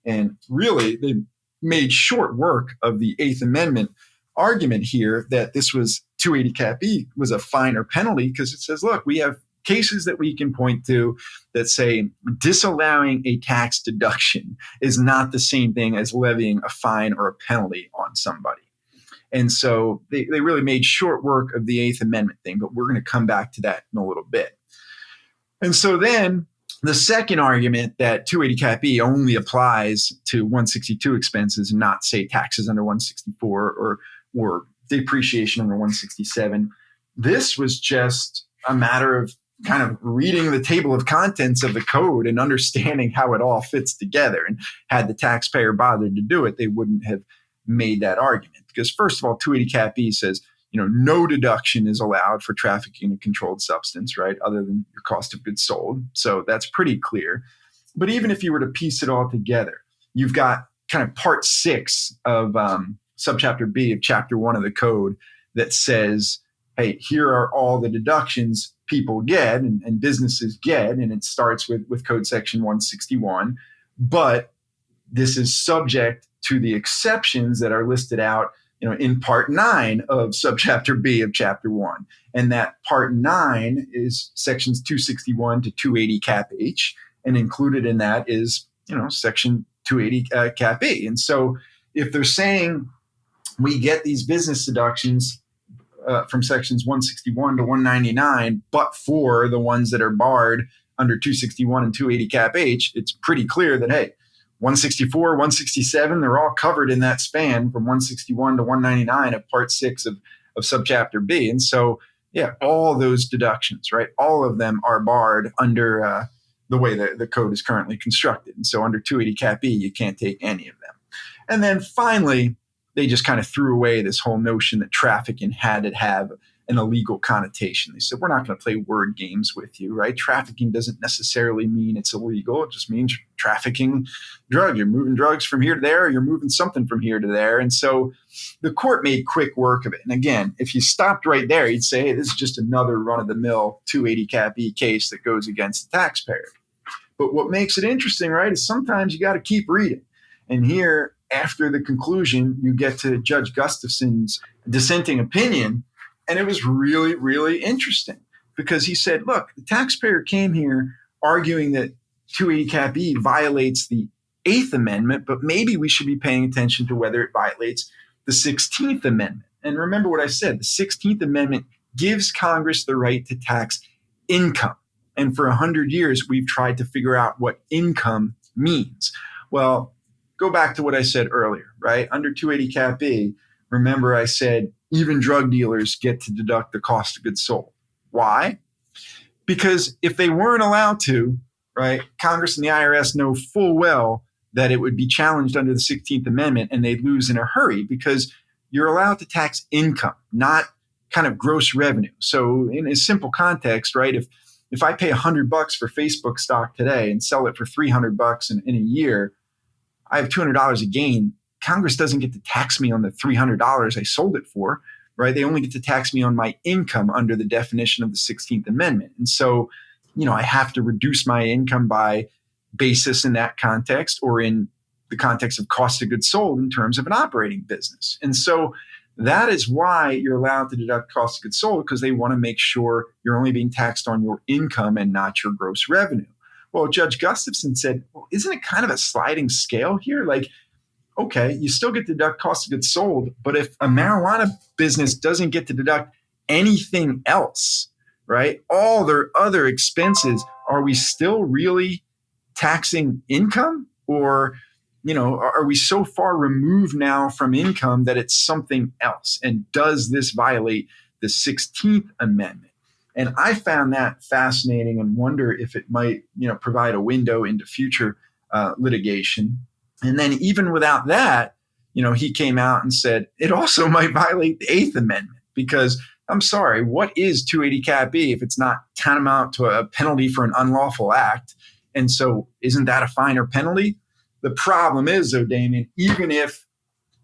And really, they made short work of the Eighth Amendment argument here that this was 280 Cap E was a fine or penalty, because it says, look, we have cases that we can point to that say disallowing a tax deduction is not the same thing as levying a fine or a penalty on somebody. And so they really made short work of the Eighth Amendment thing, but we're going to come back to that in a little bit. And so then the second argument that 280 Cap E only applies to 162 expenses and not, say, taxes under 164 or depreciation under 167, this was just a matter of kind of reading the table of contents of the code and understanding how it all fits together. And had the taxpayer bothered to do it, they wouldn't have made that argument. Because first of all, 280 Cap E says, no deduction is allowed for trafficking a controlled substance, right, other than your cost of goods sold. So that's pretty clear. But even if you were to piece it all together, you've got kind of part 6 of subchapter B of chapter 1 of the code that says, hey, here are all the deductions people get and businesses get. And it starts with code section 161. But this is subject to the exceptions that are listed out in part 9 of subchapter B of chapter 1. And that part 9 is sections 261 to 280 Cap H. And included in that is, section 280 Cap E. And so if they're saying we get these business deductions from sections 161 to 199, but for the ones that are barred under 261 and 280 Cap H, it's pretty clear that, hey, 164, 167, they're all covered in that span from 161 to 199 of part 6 of subchapter B. And so, yeah, all those deductions, right, all of them are barred under the way that the code is currently constructed. And so under 280 Cap E, you can't take any of them. And then finally, they just kind of threw away this whole notion that trafficking had to have an illegal connotation. They said, we're not going to play word games with you, right? Trafficking doesn't necessarily mean it's illegal. It just means you're trafficking drugs. You're moving drugs from here to there, or you're moving something from here to there. And so the court made quick work of it. And again, if you stopped right there, you'd say, hey, this is just another run-of-the-mill 280 Cap E case that goes against the taxpayer. But what makes it interesting, right, is sometimes you got to keep reading. And here, after the conclusion, you get to Judge Gustafson's dissenting opinion. And it was really, really interesting because he said, look, the taxpayer came here arguing that 280 Cap E violates the 8th Amendment, but maybe we should be paying attention to whether it violates the 16th Amendment. And remember what I said, the 16th Amendment gives Congress the right to tax income. And for 100 years, we've tried to figure out what income means. Well, go back to what I said earlier, right? Under 280 Cap E, remember I said even drug dealers get to deduct the cost of goods sold. Why? Because if they weren't allowed to, right, Congress and the IRS know full well that it would be challenged under the 16th Amendment and they'd lose in a hurry because you're allowed to tax income, not kind of gross revenue. So in a simple context, right, if I pay $100 for Facebook stock today and sell it for $300 in a year, I have $200 a gain. Congress doesn't get to tax me on the $300 I sold it for, right? They only get to tax me on my income under the definition of the 16th Amendment. And so, I have to reduce my income by basis in that context or in the context of cost of goods sold in terms of an operating business. And so that is why you're allowed to deduct cost of goods sold, because they want to make sure you're only being taxed on your income and not your gross revenue. Well, Judge Gustafson said, well, isn't it kind of a sliding scale here? Like, okay, you still get to deduct cost of goods sold, but if a marijuana business doesn't get to deduct anything else, right, all their other expenses, are we still really taxing income? Or, are we so far removed now from income that it's something else? And does this violate the 16th Amendment? And I found that fascinating and wonder if it might, provide a window into future litigation. And then even without that, he came out and said it also might violate the 8th Amendment, because I'm sorry, what is 280 Cap E if it's not tantamount to a penalty for an unlawful act? And so isn't that a fine or penalty? The problem is, though, Damien, even if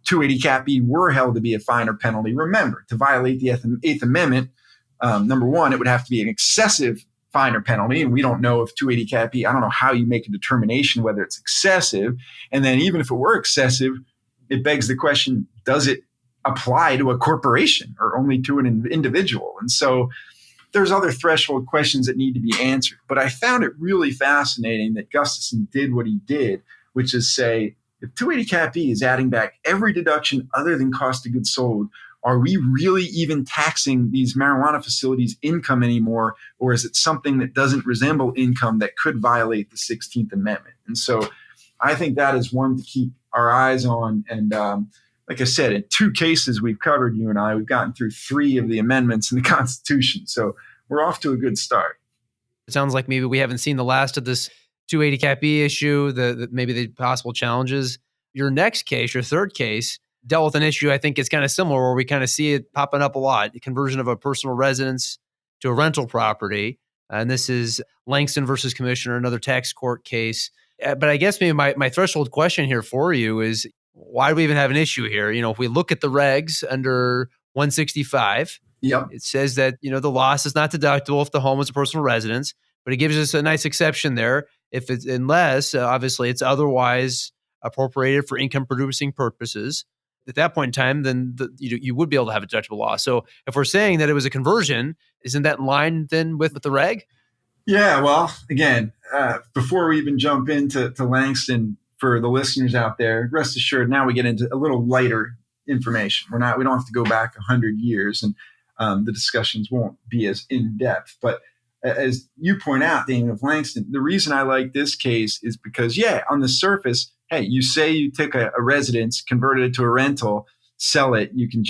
280 Cap E were held to be a fine or penalty, remember, to violate the 8th Amendment, number one, it would have to be an excessive fine or penalty. And we don't know if 280 Cap E, I don't know how you make a determination whether it's excessive. And then even if it were excessive, it begs the question, does it apply to a corporation or only to an individual? And so there's other threshold questions that need to be answered. But I found it really fascinating that Gustafson did what he did, which is say, if 280 Cap E is adding back every deduction other than cost of goods sold, are we really even taxing these marijuana facilities' income anymore? Or is it something that doesn't resemble income that could violate the 16th Amendment? And so I think that is one to keep our eyes on. And like I said, in 2 cases we've covered, you and I, we've gotten through 3 of the amendments in the Constitution. So we're off to a good start. It sounds like maybe we haven't seen the last of this 280 Cap E issue, maybe the possible challenges. Your next case, your third case, dealt with an issue I think is kind of similar, where we kind of see it popping up a lot, the conversion of a personal residence to a rental property. And this is Langston versus Commissioner, another tax court case. But I guess maybe my threshold question here for you is, why do we even have an issue here? If we look at the regs under 165, Yep. It says that, the loss is not deductible if the home is a personal residence, but it gives us a nice exception there unless obviously it's otherwise appropriated for income producing purposes. At that point in time, then you would be able to have a deductible loss. So if we're saying that it was a conversion, isn't that in line then with the reg? Yeah, well, again, before we even jump into Langston, for the listeners out there, rest assured, now we get into a little lighter information. We don't have to go back 100 years, and the discussions won't be as in depth. But as you point out, Damien, of Langston, the reason I like this case is because, on the surface, hey, you say you took a residence, converted it to a rental, sell it, you can,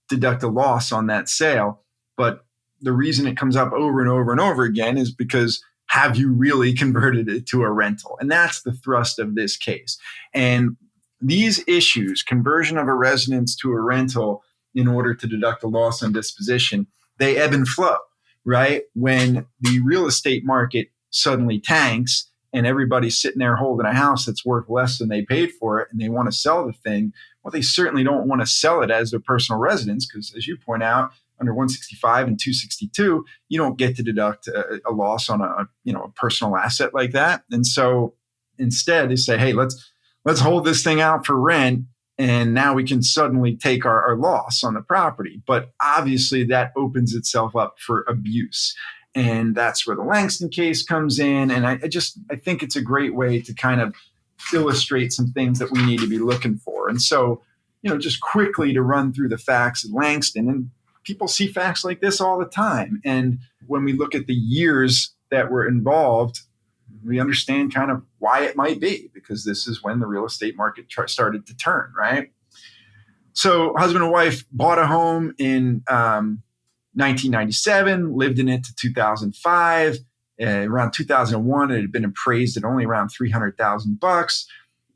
deduct a loss on that sale. But the reason it comes up over and over and over again is because, have you really converted it to a rental? And that's the thrust of this case. And these issues, conversion of a residence to a rental in order to deduct a loss on disposition, they ebb and flow, right? When the real estate market suddenly tanks and everybody's sitting there holding a house that's worth less than they paid for it and they want to sell the thing, well, they certainly don't want to sell it as their personal residence because, as you point out, under 165 and 262, you don't get to deduct a loss on a personal asset like that. And so instead they say, hey, let's hold this thing out for rent. And now we can suddenly take our loss on the property. But obviously that opens itself up for abuse. And that's where the Langston case comes in. And I think it's a great way to kind of illustrate some things that we need to be looking for. And so, just quickly to run through the facts of Langston, and people see facts like this all the time. And when we look at the years that were involved, we understand kind of why it might be, because this is when the real estate market started to turn, right? So husband and wife bought a home in 1997, lived in it to 2005. Around 2001, it had been appraised at only around $300,000.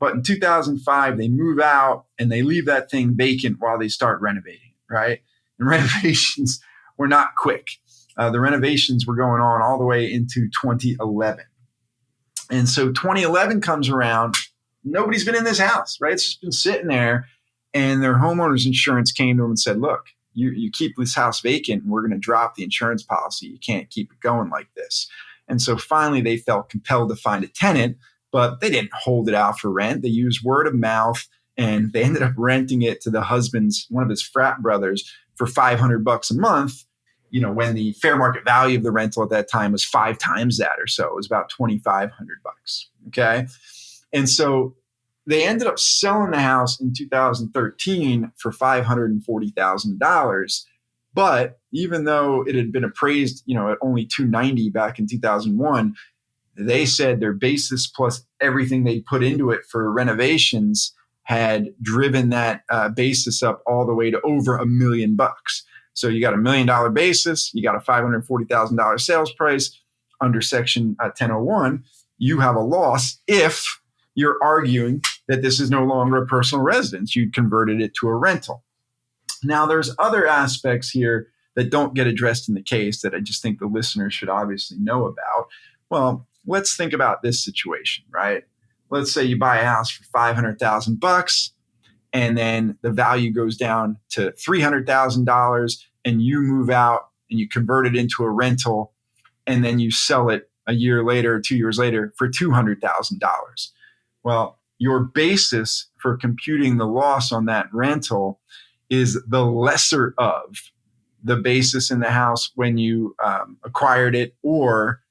But in 2005, they move out and they leave that thing vacant while they start renovating, right? And renovations were not quick. The renovations were going on all the way into 2011. And so 2011 comes around, nobody's been in this house, right? It's just been sitting there. And their homeowner's insurance came to them and said, look, you keep this house vacant and we're going to drop the insurance policy. You can't keep it going like this. And so finally they felt compelled to find a tenant, but they didn't hold it out for rent. They used word of mouth, and they ended up renting it to the one of his frat brothers, for $500 a month, when the fair market value of the rental at that time was 5 times that or so. It was about $2,500. Okay. And so they ended up selling the house in 2013 for $540,000. But even though it had been appraised, at only $290 back in 2001, they said their basis plus everything they put into it for renovations had driven that basis up all the way to over $1 million. So you got $1 million basis, you got a $540,000 sales price. Under Section 1001, you have a loss if you're arguing that this is no longer a personal residence. You converted it to a rental. Now, there's other aspects here that don't get addressed in the case that I just think the listener should obviously know about. Well, let's think about this situation, right? Let's say you buy a house for $500,000 and then the value goes down to $300,000 and you move out and you convert it into a rental and then you sell it a year later or 2 years later for $200,000. Well, your basis for computing the loss on that rental is the lesser of the basis in the house when you acquired it or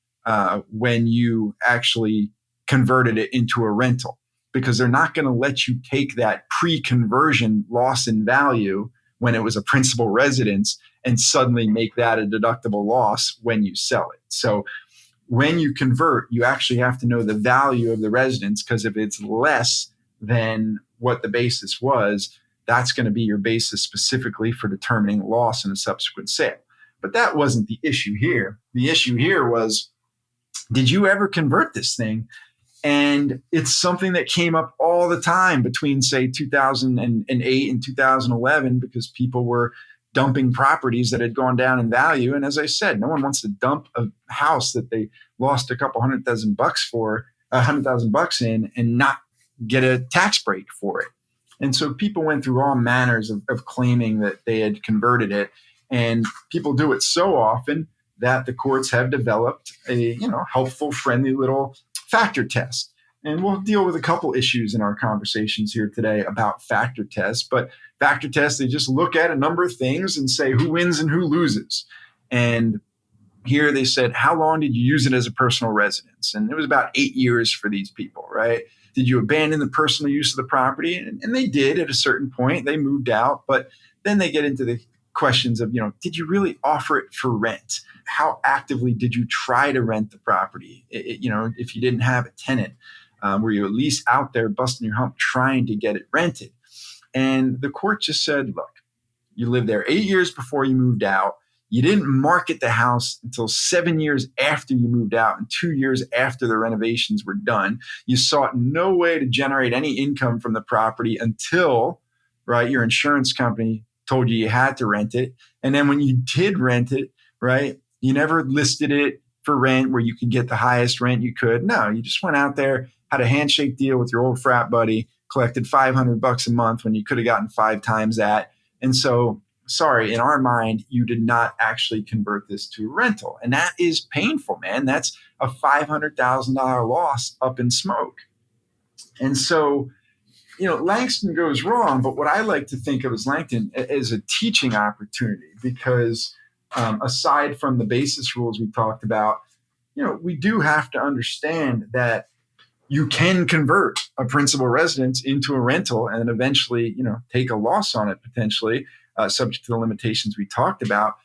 when you actually converted it into a rental, because they're not going to let you take that pre-conversion loss in value when it was a principal residence and suddenly make that a deductible loss when you sell it. So when you convert, you actually have to know the value of the residence, because if it's less than what the basis was, that's going to be your basis specifically for determining loss in a subsequent sale. But that wasn't the issue here. The issue here was, did you ever convert this thing? And it's something that came up all the time between, say, 2008 and 2011, because people were dumping properties that had gone down in value. And as I said, no one wants to dump a house that they lost a couple $100,000 in and not get a tax break for it. And so people went through all manners of claiming that they had converted it. And people do it so often that the courts have developed a helpful, friendly little factor test. And we'll deal with a couple issues in our conversations here today about factor tests. But factor tests, they just look at a number of things and say who wins and who loses. And here they said, how long did you use it as a personal residence? And it was about 8 years for these people, right? Did you abandon the personal use of the property? And they did at a certain point. They moved out. But then they get into the questions of, did you really offer it for rent? How actively did you try to rent the property? If you didn't have a tenant, were you at least out there busting your hump trying to get it rented? And the court just said, look, you lived there 8 years before you moved out. You didn't market the house until 7 years after you moved out and 2 years after the renovations were done. You sought no way to generate any income from the property until, right, your insurance company told you had to rent it. And then when you did rent it, right, you never listed it for rent where you could get the highest rent you could. No, you just went out there, had a handshake deal with your old frat buddy, collected $500 a month when you could have gotten 5 times that. And so, sorry, in our mind, you did not actually convert this to a rental. And that is painful, man. That's a $500,000 loss up in smoke. And so, Langston goes wrong, but what I like to think of as Langston as a teaching opportunity, because aside from the basis rules we talked about, we do have to understand that you can convert a principal residence into a rental and eventually, take a loss on it potentially, subject to the limitations we talked about.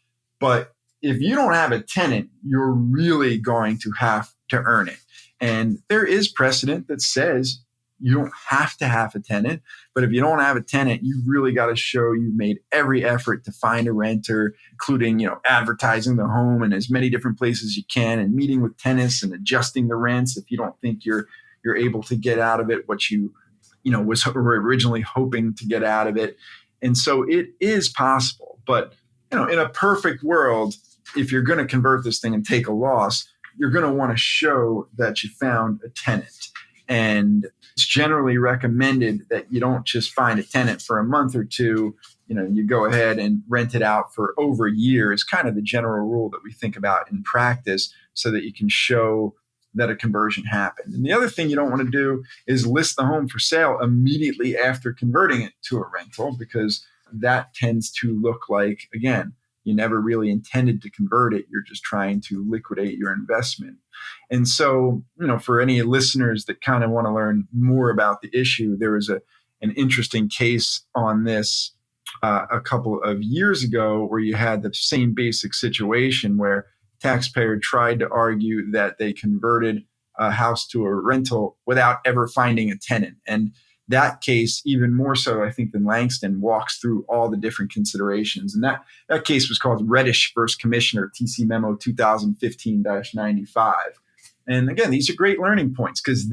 But if you don't have a tenant, you're really going to have to earn it. And there is precedent that says you don't have to have a tenant, but if you don't have a tenant, you really got to show you made every effort to find a renter, including, advertising the home in as many different places as you can and meeting with tenants and adjusting the rents if you don't think you're able to get out of it what you were originally hoping to get out of it. And so it is possible. But, in a perfect world, if you're going to convert this thing and take a loss, you're going to want to show that you found a tenant. And it's generally recommended that you don't just find a tenant for a month or two. You go ahead and rent it out for over a year is kind of the general rule that we think about in practice so that you can show that a conversion happened. And the other thing you don't want to do is list the home for sale immediately after converting it to a rental, because that tends to look like, again, you never really intended to convert it. You're just trying to liquidate your investment. And so, for any listeners that kind of want to learn more about the issue, there was an interesting case on this a couple of years ago where you had the same basic situation where taxpayer tried to argue that they converted a house to a rental without ever finding a tenant. And that case, even more so, I think, than Langston, walks through all the different considerations. And that case was called Reddish versus Commissioner, TC Memo 2015-95. And again, these are great learning points because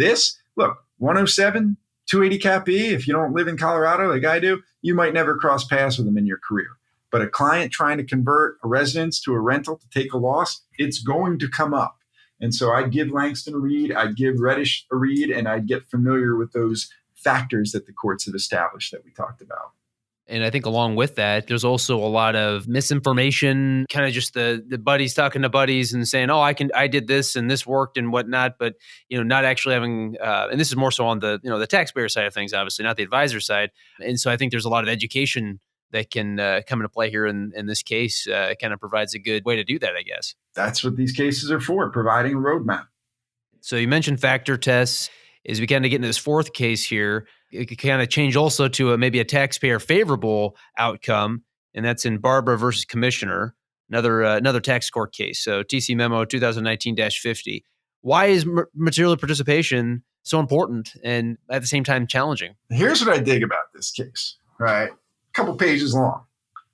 107, 280 Cap E, if you don't live in Colorado like I do, you might never cross paths with them in your career. But a client trying to convert a residence to a rental to take a loss, it's going to come up. And so I'd give Langston a read, I'd give Reddish a read, and I'd get familiar with those factors that the courts have established that we talked about. And I think along with that, there's also a lot of misinformation, kind of just the buddies talking to buddies and saying, oh, I did this and this worked and whatnot, but, not actually having, and this is more so on the, the taxpayer side of things, obviously, not the advisor side. And so I think there's a lot of education that can come into play here in this case. Kind of provides a good way to do that, I guess. That's what these cases are for, providing a roadmap. So you mentioned factor tests. As we kind of get into this fourth case here, it could kind of change also to maybe a taxpayer favorable outcome, and that's in Barbara versus Commissioner, another tax court case. So TC Memo 2019-50. Why is material participation so important and at the same time challenging? Here's what I dig about this case, right? A couple pages long.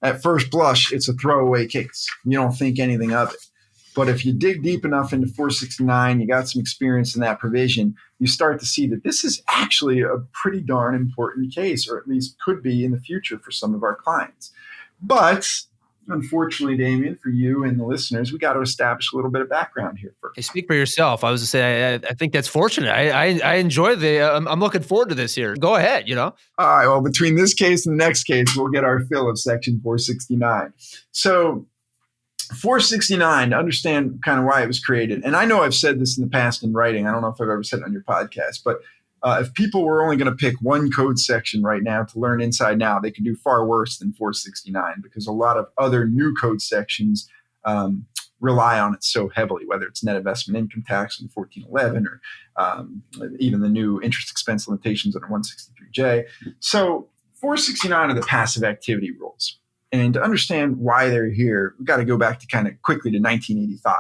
At first blush, it's a throwaway case. You don't think anything of it. But if you dig deep enough into 469, you got some experience in that provision, you start to see that this is actually a pretty darn important case, or at least could be in the future for some of our clients. But unfortunately, Damien, for you and the listeners, we got to establish a little bit of background here first. Hey, speak for yourself. I was to say, I think that's fortunate. I enjoy I'm looking forward to this here. Go ahead, All right. Well, between this case and the next case, we'll get our fill of Section 469. So 469, to understand kind of why it was created. And I know I've said this in the past in writing. I don't know if I've ever said it on your podcast, but if people were only going to pick one code section right now to learn inside now, they could do far worse than 469 because a lot of other new code sections rely on it so heavily, whether it's net investment income tax under 1411 or even the new interest expense limitations under 163J. So 469 are the passive activity rules. And to understand why they're here, we've got to go back to kind of quickly to 1985.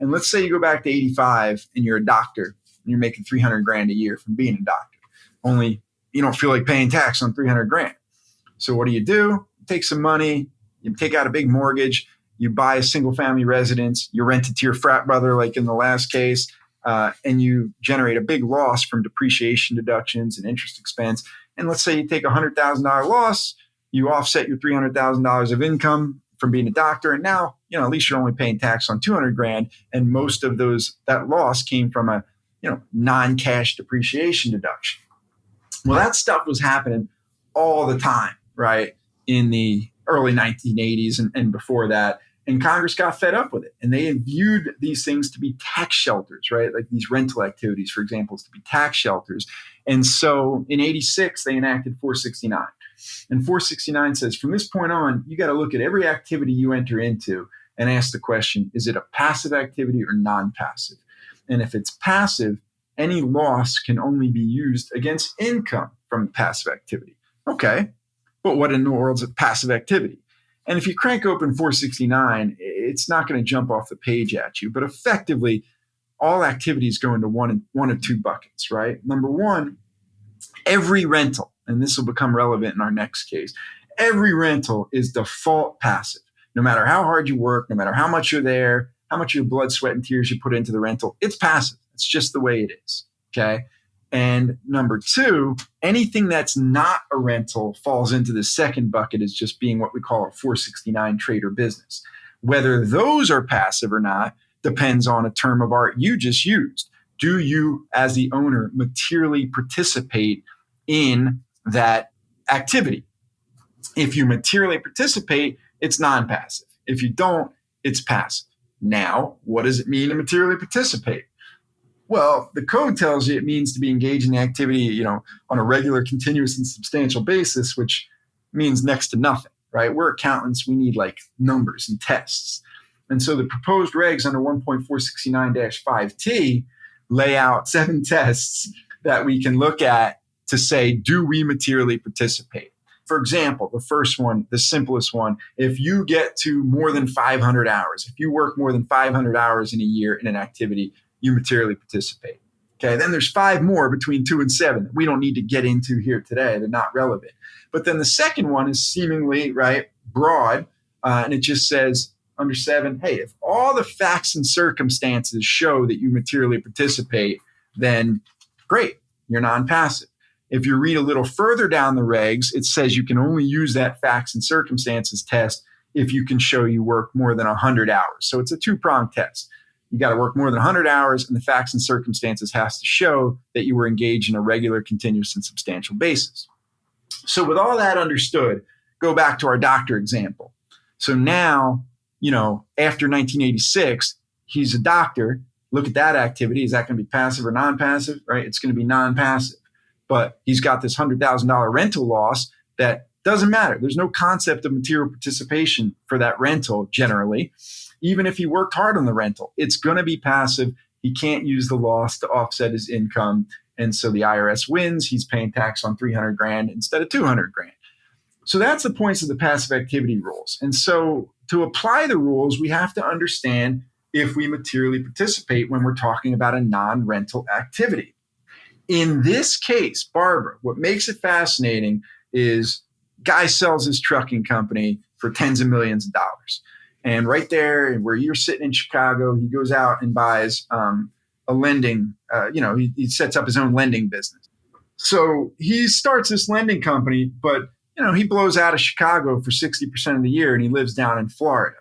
And let's say you go back to 85 and you're a doctor and you're making $300,000 a year from being a doctor. Only you don't feel like paying tax on $300,000. So what do? You take some money, you take out a big mortgage, you buy a single family residence, you rent it to your frat brother, like in the last case, and you generate a big loss from depreciation deductions and interest expense. And let's say you take a $100,000 loss, you offset your $300,000 of income from being a doctor. And now, at least you're only paying tax on $200,000. And most of that loss came from a, non-cash depreciation deduction. Well, that stuff was happening all the time, right? In the early 1980s and before that. And Congress got fed up with it. And they viewed these things to be tax shelters, right? Like these rental activities, for example, to be tax shelters. And so in 86, they enacted 469. And 469 says, from this point on, you got to look at every activity you enter into and ask the question, is it a passive activity or non-passive? And if it's passive, any loss can only be used against income from passive activity. Okay, but what in the world's a passive activity? And if you crank open 469, it's not going to jump off the page at you, but effectively, all activities go into one of two buckets, right? Number one, every rental, and this will become relevant in our next case, every rental is default passive. No matter how hard you work, no matter how much you're there, how much of your blood, sweat, and tears you put into the rental, it's passive. It's just the way it is, okay? And number two, anything that's not a rental falls into the second bucket as just being what we call a 469 trade or business. Whether those are passive or not depends on a term of art you just used. Do you, as the owner, materially participate in that activity? If you materially participate, it's non-passive. If you don't, it's passive. Now, what does it mean to materially participate? Well, the code tells you it means to be engaged in the activity, on a regular, continuous, and substantial basis, which means next to nothing, right? We're accountants. We need like numbers and tests. And so the proposed regs under 1.469-5T lay out 7 tests that we can look at to say, do we materially participate? For example, the first one, the simplest one, if you get to more than 500 hours, if you work more than 500 hours in a year in an activity, you materially participate. Okay, then there's 5 more between 2 and 7 that we don't need to get into here today. They're not relevant. But then the second one is seemingly, right, broad, and it just says under 7, hey, if all the facts and circumstances show that you materially participate, then great, you're non-passive. If you read a little further down the regs, it says you can only use that facts and circumstances test if you can show you work more than 100 hours. So it's a 2-pronged test. You got to work more than 100 hours, and the facts and circumstances has to show that you were engaged in a regular, continuous, and substantial basis. So with all that understood, go back to our doctor example. So now, after 1986, he's a doctor. Look at that activity. Is that going to be passive or non-passive, right? It's going to be non-passive. But he's got this $100,000 rental loss that doesn't matter. There's no concept of material participation for that rental generally. Even if he worked hard on the rental, it's going to be passive. He can't use the loss to offset his income. And so the IRS wins. He's paying tax on $300,000 instead of $200,000. So that's the points of the passive activity rules. And so to apply the rules, we have to understand if we materially participate when we're talking about a non-rental activity. In this case, Barbara, what makes it fascinating is guy sells his trucking company for tens of millions of dollars. And right there where you're sitting in Chicago, he goes out and buys a lending, he sets up his own lending business. So he starts this lending company, but, he blows out of Chicago for 60% of the year and he lives down in Florida.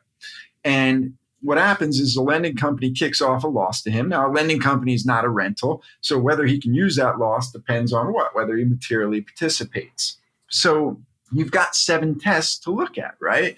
And what happens is the lending company kicks off a loss to him. Now, a lending company is not a rental. So whether he can use that loss depends on whether he materially participates. So you've got 7 tests to look at, right?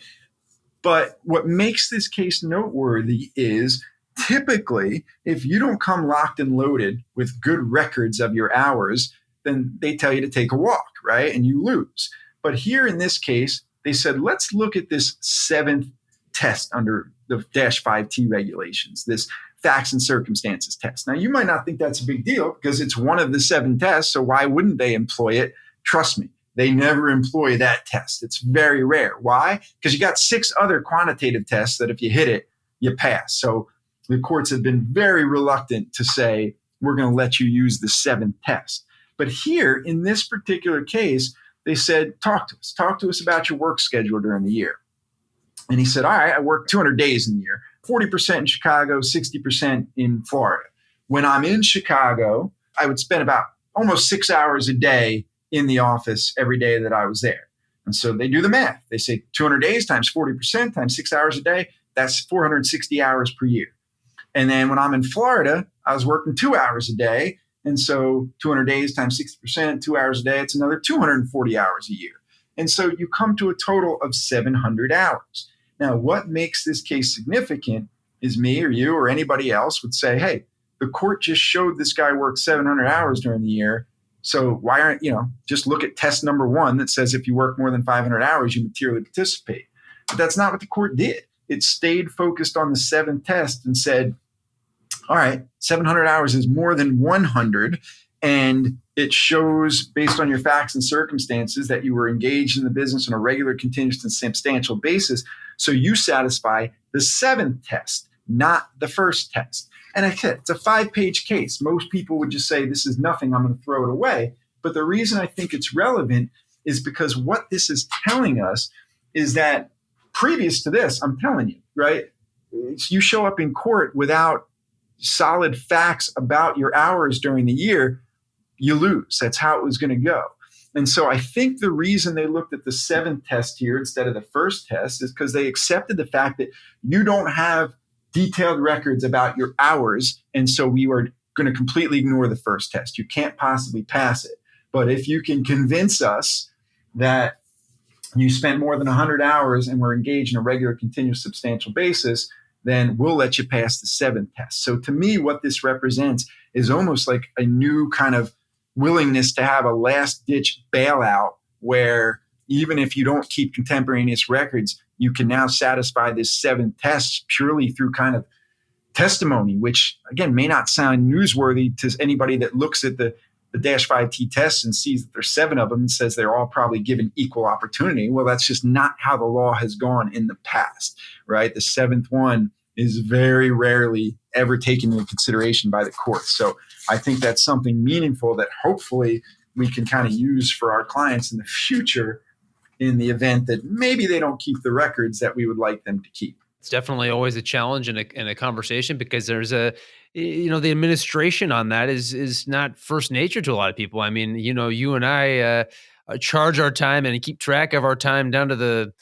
But what makes this case noteworthy is typically, if you don't come locked and loaded with good records of your hours, then they tell you to take a walk, right? And you lose. But here in this case, they said, let's look at this 7th test under the -5T regulations, this facts and circumstances test. Now, you might not think that's a big deal because it's one of the 7 tests, so why wouldn't they employ it? Trust me, they never employ that test. It's very rare. Why? Because you got 6 other quantitative tests that if you hit it, you pass. So the courts have been very reluctant to say, we're going to let you use the 7th test. But here, in this particular case, they said, talk to us about your work schedule during the year. And he said, all right, I work 200 days in the year, 40% in Chicago, 60% in Florida. When I'm in Chicago, I would spend about almost 6 hours a day in the office every day that I was there. And so they do the math. They say 200 days times 40% times 6 hours a day, that's 460 hours per year. And then when I'm in Florida, I was working 2 hours a day. And so 200 days times 60%, 2 hours a day, it's another 240 hours a year. And so you come to a total of 700 hours. Now, what makes this case significant is me or you or anybody else would say, hey, the court just showed this guy worked 700 hours during the year. So why aren't, just look at test number 1 that says if you work more than 500 hours, you materially participate. But that's not what the court did. it stayed focused on the seventh test and said, all right, 700 hours is more than 100. And it shows, based on your facts and circumstances, that you were engaged in the business on a regular, continuous, and substantial basis. So you satisfy the seventh test, not the first test. And I said, it's a 5-page case. Most people would just say, this is nothing, I'm going to throw it away. But the reason I think it's relevant is because what this is telling us is that previous to this, I'm telling you, right, you show up in court without solid facts about your hours during the year, you lose. That's how it was going to go. And so I think the reason they looked at the seventh test here instead of the first test is because they accepted the fact that you don't have detailed records about your hours. And so we are going to completely ignore the first test. You can't possibly pass it. But if you can convince us that you spent more than 100 hours and were engaged in a regular, continuous, substantial basis, then we'll let you pass the seventh test. So to me, what this represents is almost like a new kind of willingness to have a last-ditch bailout where even if you don't keep contemporaneous records, you can now satisfy this seventh test purely through kind of testimony, which, again, may not sound newsworthy to anybody that looks at the -5T tests and sees that there's 7 of them and says they're all probably given equal opportunity. Well, that's just not how the law has gone in the past, right? The 7th one is very rarely ever taken into consideration by the courts. So I think that's something meaningful that hopefully we can kind of use for our clients in the future in the event that maybe they don't keep the records that we would like them to keep. It's definitely always a challenge in a conversation because there's the administration on that is not first nature to a lot of people. I mean, you and I charge our time and keep track of our time down to the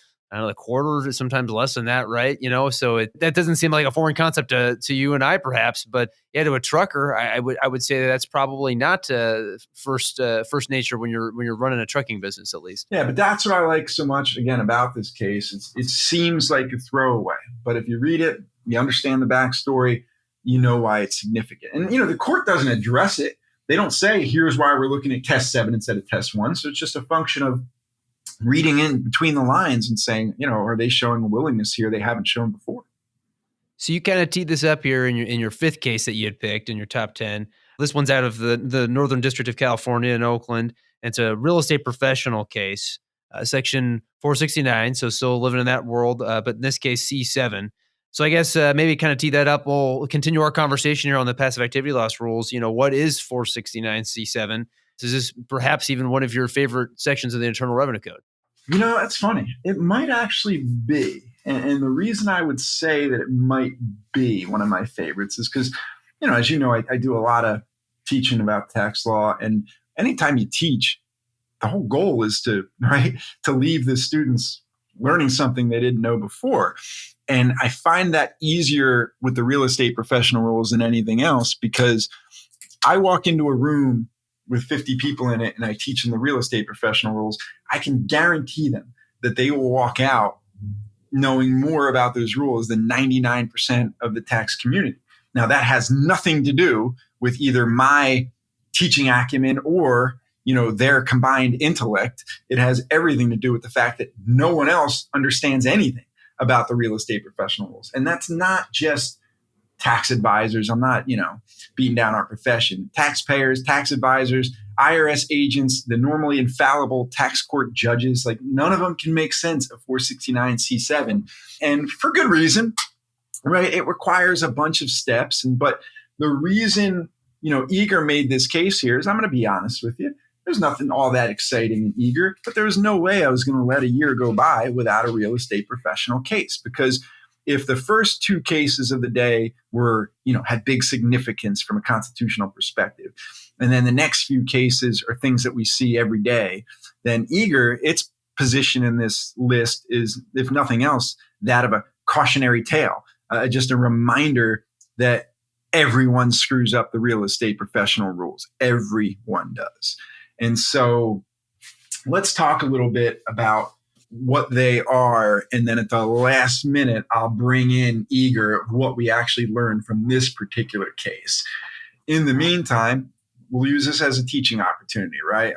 quarter, sometimes less than that, right? So that doesn't seem like a foreign concept to you and I, perhaps, but yeah, to a trucker, I would say that's probably not first nature when you're running a trucking business, at least. Yeah, but that's what I like so much again about this case. It seems like a throwaway, but if you read it, you understand the backstory, you know why it's significant. And the court doesn't address it. They don't say here's why we're looking at test 7 instead of test 1. So it's just a function of reading in between the lines and saying, are they showing a willingness here they haven't shown before? So you kind of teed this up here in your 5th case that you had picked in your top 10. This one's out of the Northern District of California in Oakland. It's a real estate professional case, section 469. So still living in that world, but in this case, C7. So I guess maybe kind of tee that up. We'll continue our conversation here on the passive activity loss rules. What is 469 C7? Is this perhaps even one of your favorite sections of the Internal Revenue Code? That's funny. It might actually be. And the reason I would say that it might be one of my favorites is because, as you know, I do a lot of teaching about tax law. And anytime you teach, the whole goal is to leave the students learning something they didn't know before. And I find that easier with the real estate professional rules than anything else because I walk into a room with 50 people in it and I teach them the real estate professional rules, I can guarantee them that they will walk out knowing more about those rules than 99% of the tax community. Now, that has nothing to do with either my teaching acumen or, their combined intellect. It has everything to do with the fact that no one else understands anything about the real estate professional rules. And that's not just tax advisors. I'm not, beating down our profession. Taxpayers, tax advisors, IRS agents, the normally infallible tax court judges, none of them can make sense of 469 C7. And for good reason, right? It requires a bunch of steps. But the reason, Eger made this case here is, I'm going to be honest with you, there's nothing all that exciting in Eger, but there was no way I was going to let a year go by without a real estate professional case because if the first 2 cases of the day were, had big significance from a constitutional perspective, and then the next few cases are things that we see every day, then Eger, its position in this list is, if nothing else, that of a cautionary tale, just a reminder that everyone screws up the real estate professional rules. Everyone does. And so let's talk a little bit about what they are. And then at the last minute, I'll bring in Eger of what we actually learned from this particular case. In the meantime, we'll use this as a teaching opportunity, right?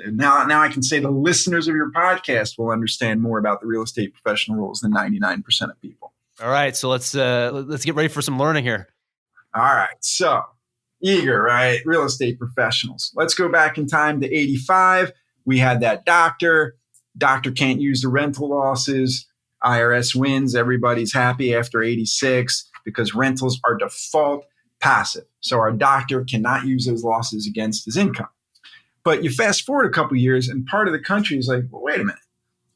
Now I can say the listeners of your podcast will understand more about the real estate professional rules than 99% of people. All right, so let's get ready for some learning here. All right, so Eger, right? Real estate professionals. Let's go back in time to 85. We had that doctor. Doctor can't use the rental losses. IRS wins. Everybody's happy after 86 because rentals are default passive. So our doctor cannot use those losses against his income. But you fast forward a couple of years and part of the country is like, well, wait a minute,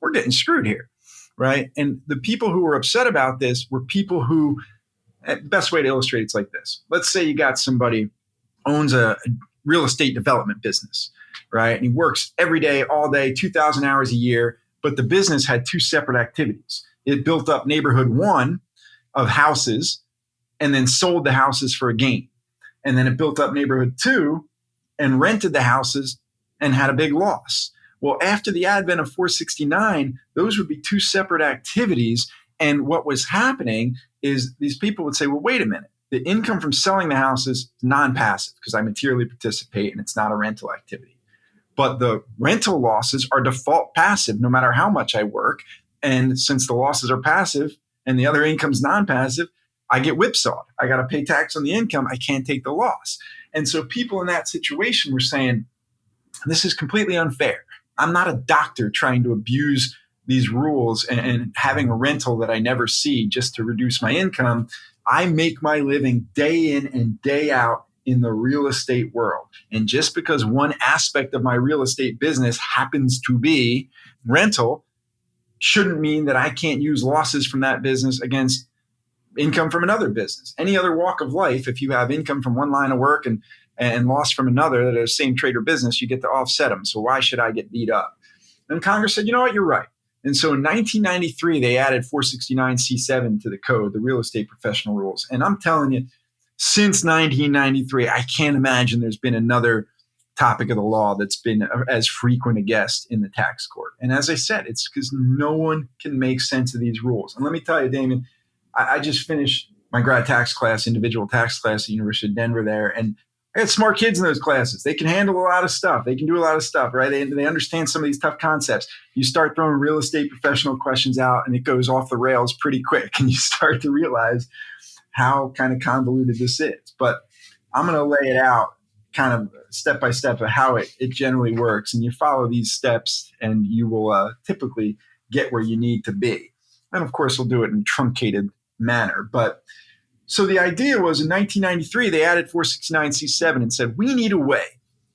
we're getting screwed here, right? And the people who were upset about this were people who, best way to illustrate it's like this. Let's say you got somebody owns a real estate development business, right? And he works every day, all day, 2,000 hours a year, but the business had two separate activities. It built up neighborhood one of houses and then sold the houses for a gain. And then it built up neighborhood two and rented the houses and had a big loss. Well, after the advent of 469, those would be two separate activities. And what was happening is these people would say, well, wait a minute. The income from selling the houses is non-passive because I materially participate and it's not a rental activity. But the rental losses are default passive no matter how much I work. And since the losses are passive and the other income's non-passive, I get whipsawed. I got to pay tax on the income. I can't take the loss. And so people in that situation were saying, this is completely unfair. I'm not a doctor trying to abuse these rules and having a rental that I never see just to reduce my income. I make my living day in and day out in the real estate world. And just because one aspect of my real estate business happens to be rental shouldn't mean that I can't use losses from that business against income from another business. Any other walk of life, if you have income from one line of work and loss from another that are the same trade or business, you get to offset them. So why should I get beat up? And Congress said, you know what, you're right. And so in 1993, they added 469C7 to the code, the real estate professional rules. And I'm telling you, since 1993, I can't imagine there's been another topic of the law that's been as frequent a guest in the tax court. And as I said, it's because no one can make sense of these rules. And let me tell you, Damien, I just finished my grad tax class, individual tax class at the University of Denver there. And I had smart kids in those classes. They can handle a lot of stuff. They can do a lot of stuff, right? They understand some of these tough concepts. You start throwing real estate professional questions out and it goes off the rails pretty quick. And you start to realize how kind of convoluted this is. But I'm going to lay it out kind of step by step of how it generally works. And you follow these steps and you will typically get where you need to be. And of course, we'll do it in a truncated manner. But so the idea was in 1993, they added 469C7 and said, we need a way.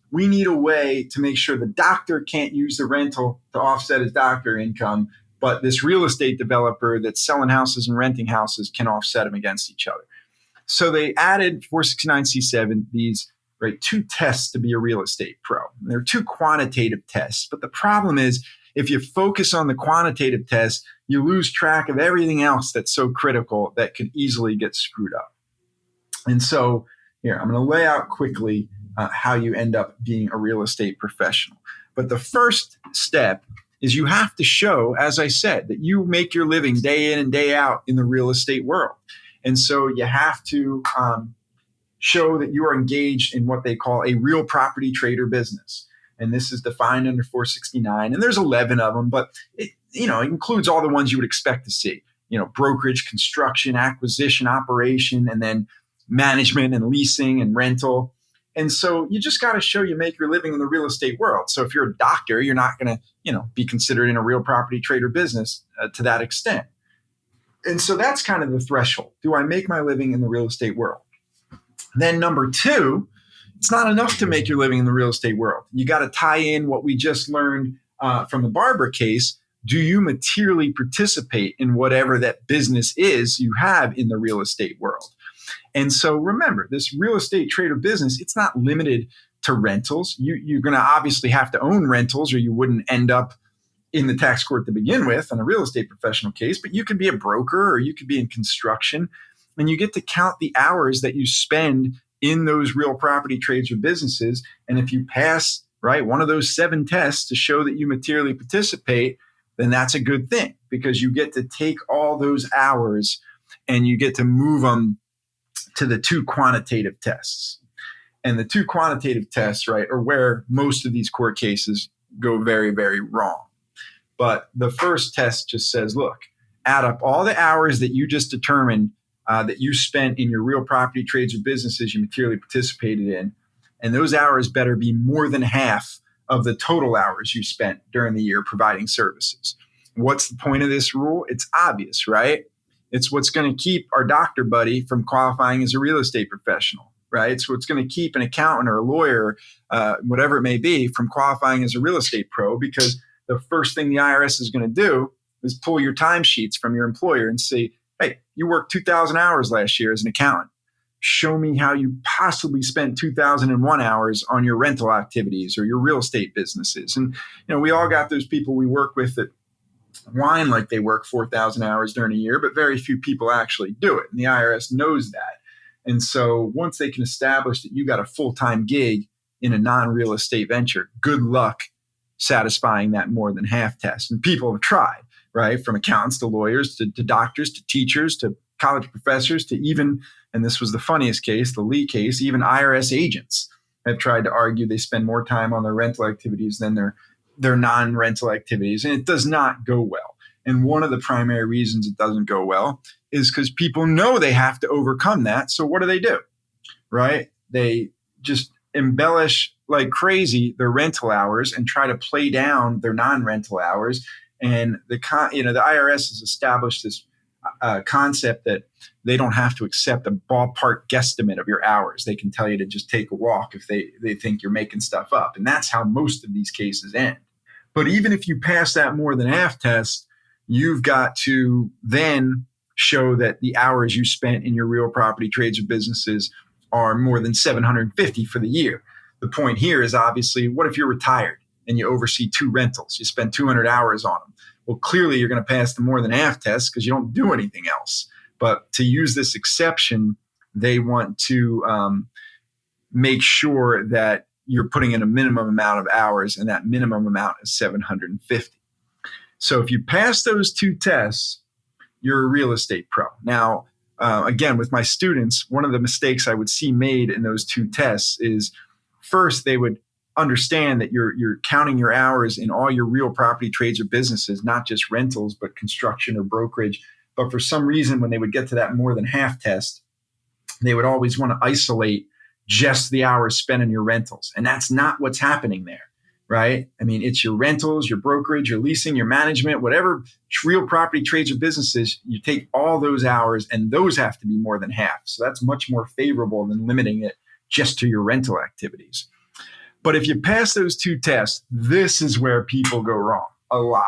We need a way to make sure the doctor can't use the rental to offset his doctor income, but this real estate developer that's selling houses and renting houses can offset them against each other. So they added 469C7, these two tests to be a real estate pro. And they're two quantitative tests. But the problem is, if you focus on the quantitative test, you lose track of everything else that's so critical that could easily get screwed up. And so here, I'm going to lay out quickly how you end up being a real estate professional. But the first step is you have to show, as I said, that you make your living day in and day out in the real estate world. And so you have to show that you are engaged in what they call a real property trader business. And this is defined under 469. And there's 11 of them, but it includes all the ones you would expect to see. Brokerage, construction, acquisition, operation, and then management and leasing and rental. And so you just got to show you make your living in the real estate world. So if you're a doctor, you're not going to, be considered in a real property trader business to that extent. And so that's kind of the threshold. Do I make my living in the real estate world? Then number two, it's not enough to make your living in the real estate world. You got to tie in what we just learned from the Barber case. Do you materially participate in whatever that business is you have in the real estate world? And so remember, this real estate trader business, it's not limited to rentals. You're going to obviously have to own rentals or you wouldn't end up in the tax court to begin with on a real estate professional case, but you could be a broker or you could be in construction and you get to count the hours that you spend in those real property trades or businesses. And if you pass, one of those 7 tests to show that you materially participate, then that's a good thing because you get to take all those hours and you get to move them to the 2 quantitative tests. And the 2 quantitative tests, are where most of these court cases go very, very wrong. But the first test just says, look, add up all the hours that you just determined that you spent in your real property trades or businesses you materially participated in. And those hours better be more than half of the total hours you spent during the year providing services. What's the point of this rule? It's obvious, right? It's what's going to keep our doctor buddy from qualifying as a real estate professional, right? It's what's going to keep an accountant or a lawyer, whatever it may be, from qualifying as a real estate pro, because the first thing the IRS is going to do is pull your timesheets from your employer and say, hey, you worked 2,000 hours last year as an accountant. Show me how you possibly spent 2,001 hours on your rental activities or your real estate businesses. And, we all got those people we work with that whine like they work 4,000 hours during a year, but very few people actually do it. And the IRS knows that. And so once they can establish that you got a full-time gig in a non-real estate venture, good luck satisfying that more than half test. And people have tried, right? From accountants to lawyers to doctors to teachers to college professors to even, and this was the funniest case, the Lee case, even IRS agents have tried to argue they spend more time on their rental activities than their non-rental activities. And it does not go well. And one of the primary reasons it doesn't go well is because people know they have to overcome that. So what do? Right? They just embellish like crazy their rental hours and try to play down their non-rental hours. And the IRS has established this concept that they don't have to accept a ballpark guesstimate of your hours. They can tell you to just take a walk if they think you're making stuff up. And that's how most of these cases end. But even if you pass that more than half test, you've got to then show that the hours you spent in your real property trades or businesses are more than 750 for the year. The point here is obviously, what if you're retired and you oversee 2 rentals? You spend 200 hours on them. Well, clearly you're going to pass the more than half test because you don't do anything else. But to use this exception, they want to make sure that you're putting in a minimum amount of hours, and that minimum amount is 750. So if you pass those 2 tests, you're a real estate pro. Now, again, with my students, one of the mistakes I would see made in those 2 tests is, first, they would understand that you're counting your hours in all your real property trades or businesses, not just rentals, but construction or brokerage. But for some reason, when they would get to that more than half test, they would always want to isolate just the hours spent in your rentals. And that's not what's happening there, right? I mean, it's your rentals, your brokerage, your leasing, your management, whatever real property trades or businesses, you take all those hours and those have to be more than half. So that's much more favorable than limiting it just to your rental activities. But if you pass those 2 tests, this is where people go wrong a lot.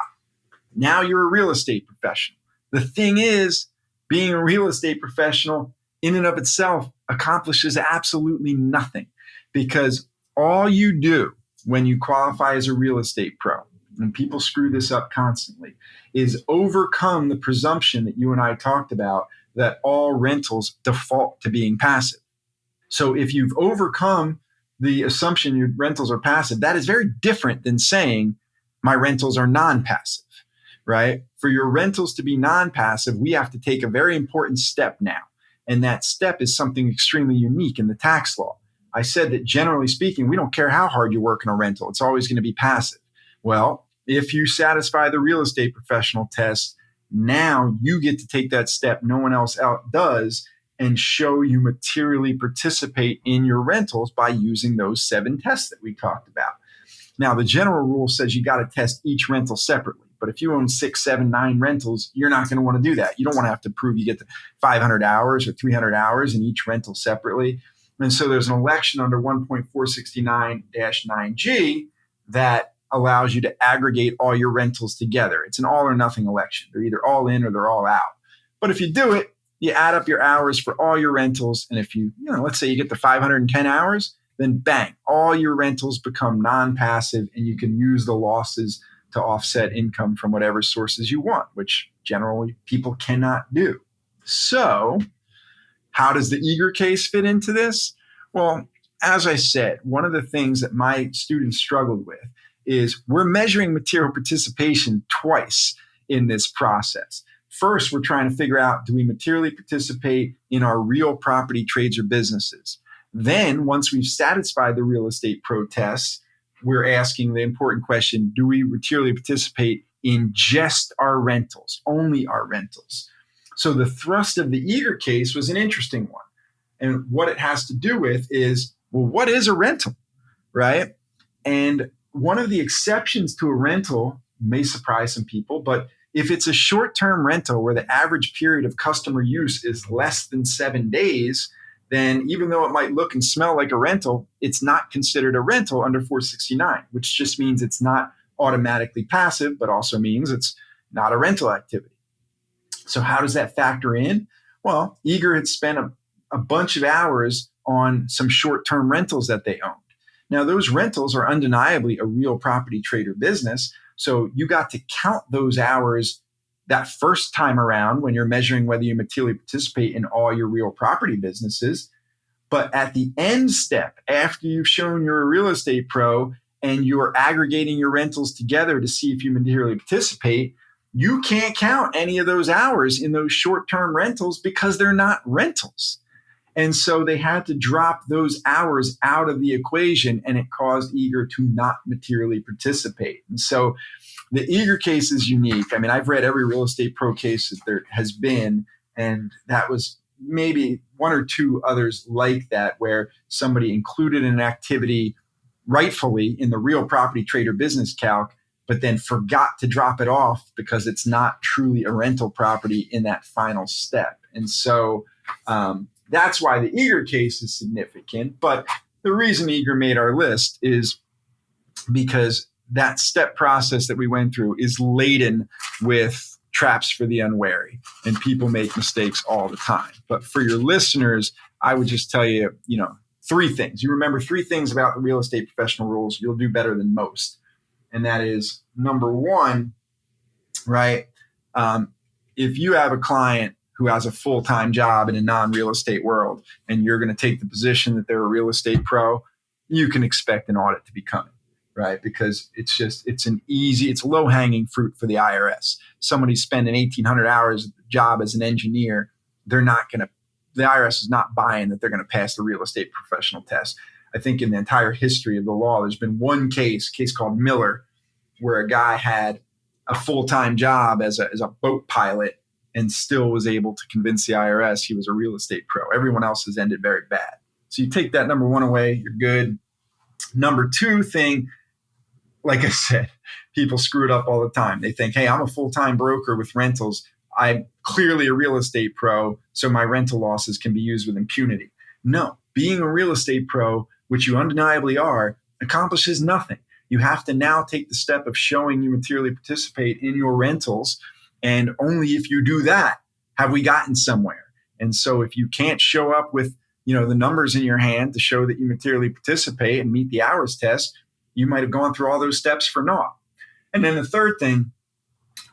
Now you're a real estate professional. The thing is, being a real estate professional in and of itself accomplishes absolutely nothing, because all you do when you qualify as a real estate pro, and people screw this up constantly, is overcome the presumption that you and I talked about that all rentals default to being passive. So if you've overcome the assumption your rentals are passive, that is very different than saying my rentals are non-passive, right? For your rentals to be non-passive, we have to take a very important step now. And that step is something extremely unique in the tax law. I said that generally speaking, we don't care how hard you work in a rental. It's always going to be passive. Well, if you satisfy the real estate professional test, now you get to take that step no one else out does and show you materially participate in your rentals by using those 7 tests that we talked about. Now, the general rule says you got to test each rental separately. But if you own 6, 7, 9 rentals, you're not going to want to do that. You don't want to have to prove you get to 500 hours or 300 hours in each rental separately. And so there's an election under 1.469-9G that allows you to aggregate all your rentals together. It's an all or nothing election. They're either all in or they're all out. But if you do it, you add up your hours for all your rentals. And if you let's say you get to 510 hours, then bang, all your rentals become non-passive and you can use the losses to offset income from whatever sources you want, which generally people cannot do. So how does the Eger case fit into this? Well, as I said, one of the things that my students struggled with is we're measuring material participation twice in this process. First, we're trying to figure out, do we materially participate in our real property trades or businesses? Then, once we've satisfied the real estate pro tests, we're asking the important question, do we materially participate in just our rentals, only our rentals. So the thrust of the Eger case was an interesting one. And what it has to do with is, well, what is a rental, right? And one of the exceptions to a rental may surprise some people, but if it's a short-term rental where the average period of customer use is less than 7 days, then even though it might look and smell like a rental, it's not considered a rental under 469, which just means it's not automatically passive, but also means it's not a rental activity. So how does that factor in? Well, Eger had spent a bunch of hours on some short-term rentals that they owned. Now, those rentals are undeniably a real property trader business. So you got to count those hours that first time around when you're measuring whether you materially participate in all your real property businesses. But at the end step, after you've shown you're a real estate pro and you're aggregating your rentals together to see if you materially participate, you can't count any of those hours in those short-term rentals because they're not rentals. And so they had to drop those hours out of the equation, and it caused Eger to not materially participate. And so the Eger case is unique. I mean, I've read every real estate pro case that there has been, and that was maybe one or two others like that, where somebody included an activity rightfully in the real property trader business calc, but then forgot to drop it off because it's not truly a rental property in that final step. And so that's why the Eger case is significant. But the reason Eger made our list is because that step process that we went through is laden with traps for the unwary, and people make mistakes all the time. But for your listeners, I would just tell you, three things. You remember three things about the real estate professional rules, you'll do better than most. And that is, number one, right? If you have a client who has a full-time job in a non-real estate world, and you're going to take the position that they're a real estate pro, you can expect an audit to be coming, right? Because it's low-hanging fruit for the IRS. Somebody spending 1,800 hours at the job as an engineer, the IRS is not buying that they're going to pass the real estate professional test. I think in the entire history of the law, there's been one case called Miller, where a guy had a full-time job as a boat pilot and still was able to convince the IRS he was a real estate pro. Everyone else has ended very bad. So you take that number one away, you're good. Number two thing, like I said, people screw it up all the time. They think, hey, I'm a full-time broker with rentals. I'm clearly a real estate pro, so my rental losses can be used with impunity. No, being a real estate pro, which you undeniably are, accomplishes nothing. You have to now take the step of showing you materially participate in your rentals. And only if you do that have we gotten somewhere. And so if you can't show up with, the numbers in your hand to show that you materially participate and meet the hours test, you might have gone through all those steps for naught. And then the third thing,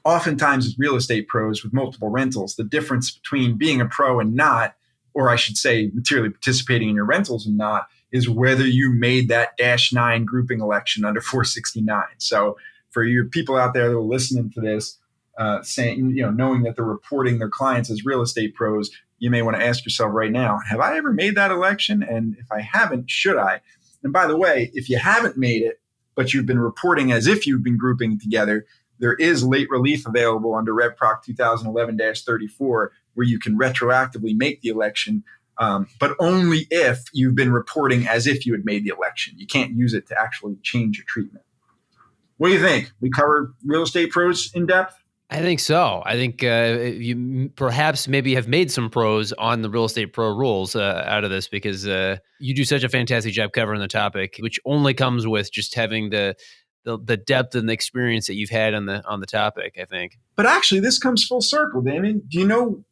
oftentimes with real estate pros with multiple rentals, the difference between being a pro and not, or I should say materially participating in your rentals and not, is whether you made that -9 grouping election under 469. So for your people out there that are listening to this, saying, knowing that they're reporting their clients as real estate pros, you may want to ask yourself right now, have I ever made that election? And if I haven't, should I? And by the way, if you haven't made it, but you've been reporting as if you've been grouping together, there is late relief available under Rev Proc 2011-34, where you can retroactively make the election, but only if you've been reporting as if you had made the election. You can't use it to actually change your treatment. What do you think? We covered real estate pros in depth? I think so. I think you perhaps maybe have made some pros on the real estate pro rules out of this, because you do such a fantastic job covering the topic, which only comes with just having the depth and the experience that you've had on the topic, I think. But actually, this comes full circle, Damien. Do you know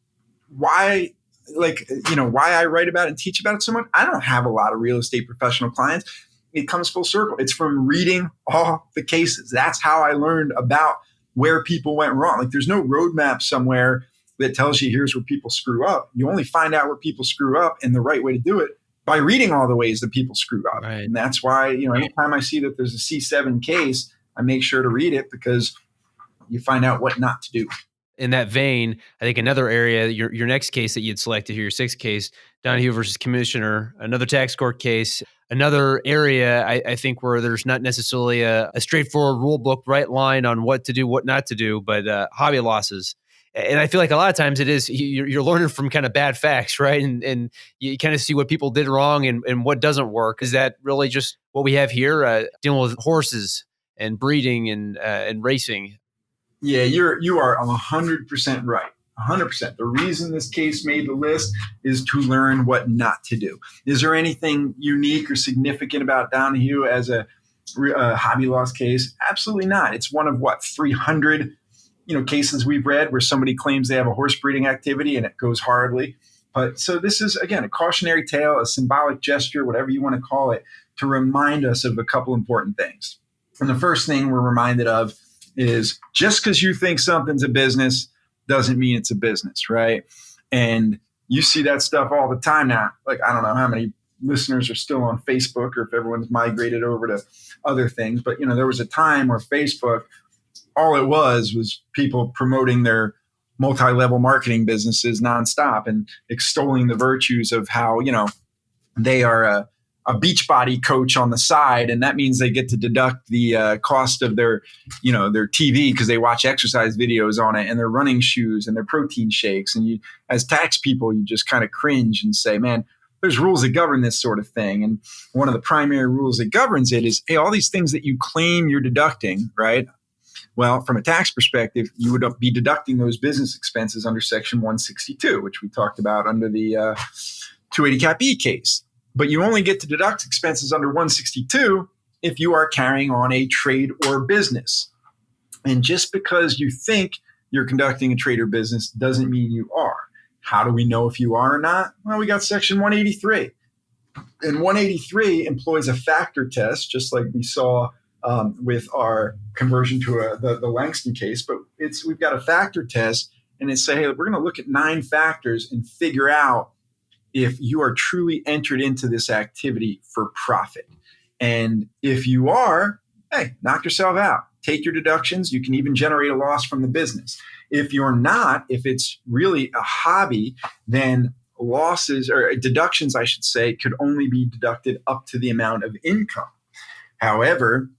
why I write about it and teach about it so much? I don't have a lot of real estate professional clients. It comes full circle. It's from reading all the cases. That's how I learned about where people went wrong. Like, there's no roadmap somewhere that tells you here's where people screw up. You only find out where people screw up and the right way to do it by reading all the ways that people screwed up. Right. And that's why, anytime I see that there's a C7 case, I make sure to read it, because you find out what not to do. In that vein, I think another area, your next case that you'd selected here, your sixth case, Donoghue versus Commissioner, another tax court case, another area I think where there's not necessarily a straightforward rule book, right line on what to do, what not to do, but hobby losses. And I feel like a lot of times it is, you're learning from kind of bad facts, right? And you kind of see what people did wrong and what doesn't work. Is that really just what we have here, dealing with horses and breeding and racing? Yeah, you are 100% right. 100%. The reason this case made the list is to learn what not to do. Is there anything unique or significant about Donoghue as a hobby loss case? Absolutely not. It's one of 300 cases we've read where somebody claims they have a horse breeding activity and it goes horribly. But so this is, again, a cautionary tale, a symbolic gesture, whatever you want to call it, to remind us of a couple important things. And the first thing we're reminded of is just because you think something's a business doesn't mean it's a business, right? And you see that stuff all the time now. Like, I don't know how many listeners are still on Facebook or if everyone's migrated over to other things. But, there was a time where Facebook, all it was people promoting their multi-level marketing businesses nonstop and extolling the virtues of how, they are a Beachbody coach on the side, and that means they get to deduct the cost of their TV because they watch exercise videos on it, and their running shoes and their protein shakes. And you, as tax people, you just kind of cringe and say, man, there's rules that govern this sort of thing. And one of the primary rules that governs it is, hey, all these things that you claim you're deducting, right? Well, from a tax perspective, you would be deducting those business expenses under Section 162, which we talked about under the 280 Cap E case. But you only get to deduct expenses under 162 if you are carrying on a trade or business. And just because you think you're conducting a trade or business doesn't mean you are. How do we know if you are or not? Well, we got Section 183. And 183 employs a factor test, just like we saw with our conversion to the Langston case. But we've got a factor test, and it's say, hey, we're going to look at 9 factors and figure out if you are truly entered into this activity for profit. And if you are, hey, knock yourself out. Take your deductions. You can even generate a loss from the business. If you're not, if it's really a hobby, then losses or deductions, I should say, could only be deducted up to the amount of income. However,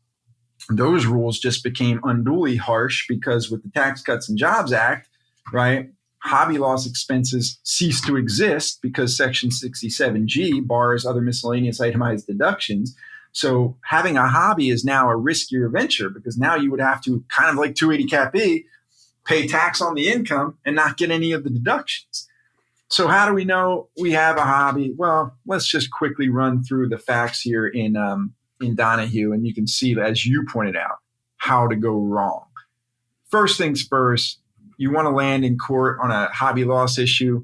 those rules just became unduly harsh because with the Tax Cuts and Jobs Act, right, hobby loss expenses cease to exist because Section 67G bars other miscellaneous itemized deductions. So having a hobby is now a riskier venture because now you would have to, kind of like 280 Cap E, pay tax on the income and not get any of the deductions. So how do we know we have a hobby? Well, let's just quickly run through the facts here in Donoghue, and you can see, as you pointed out, how to go wrong. First things first, you want to land in court on a hobby loss issue,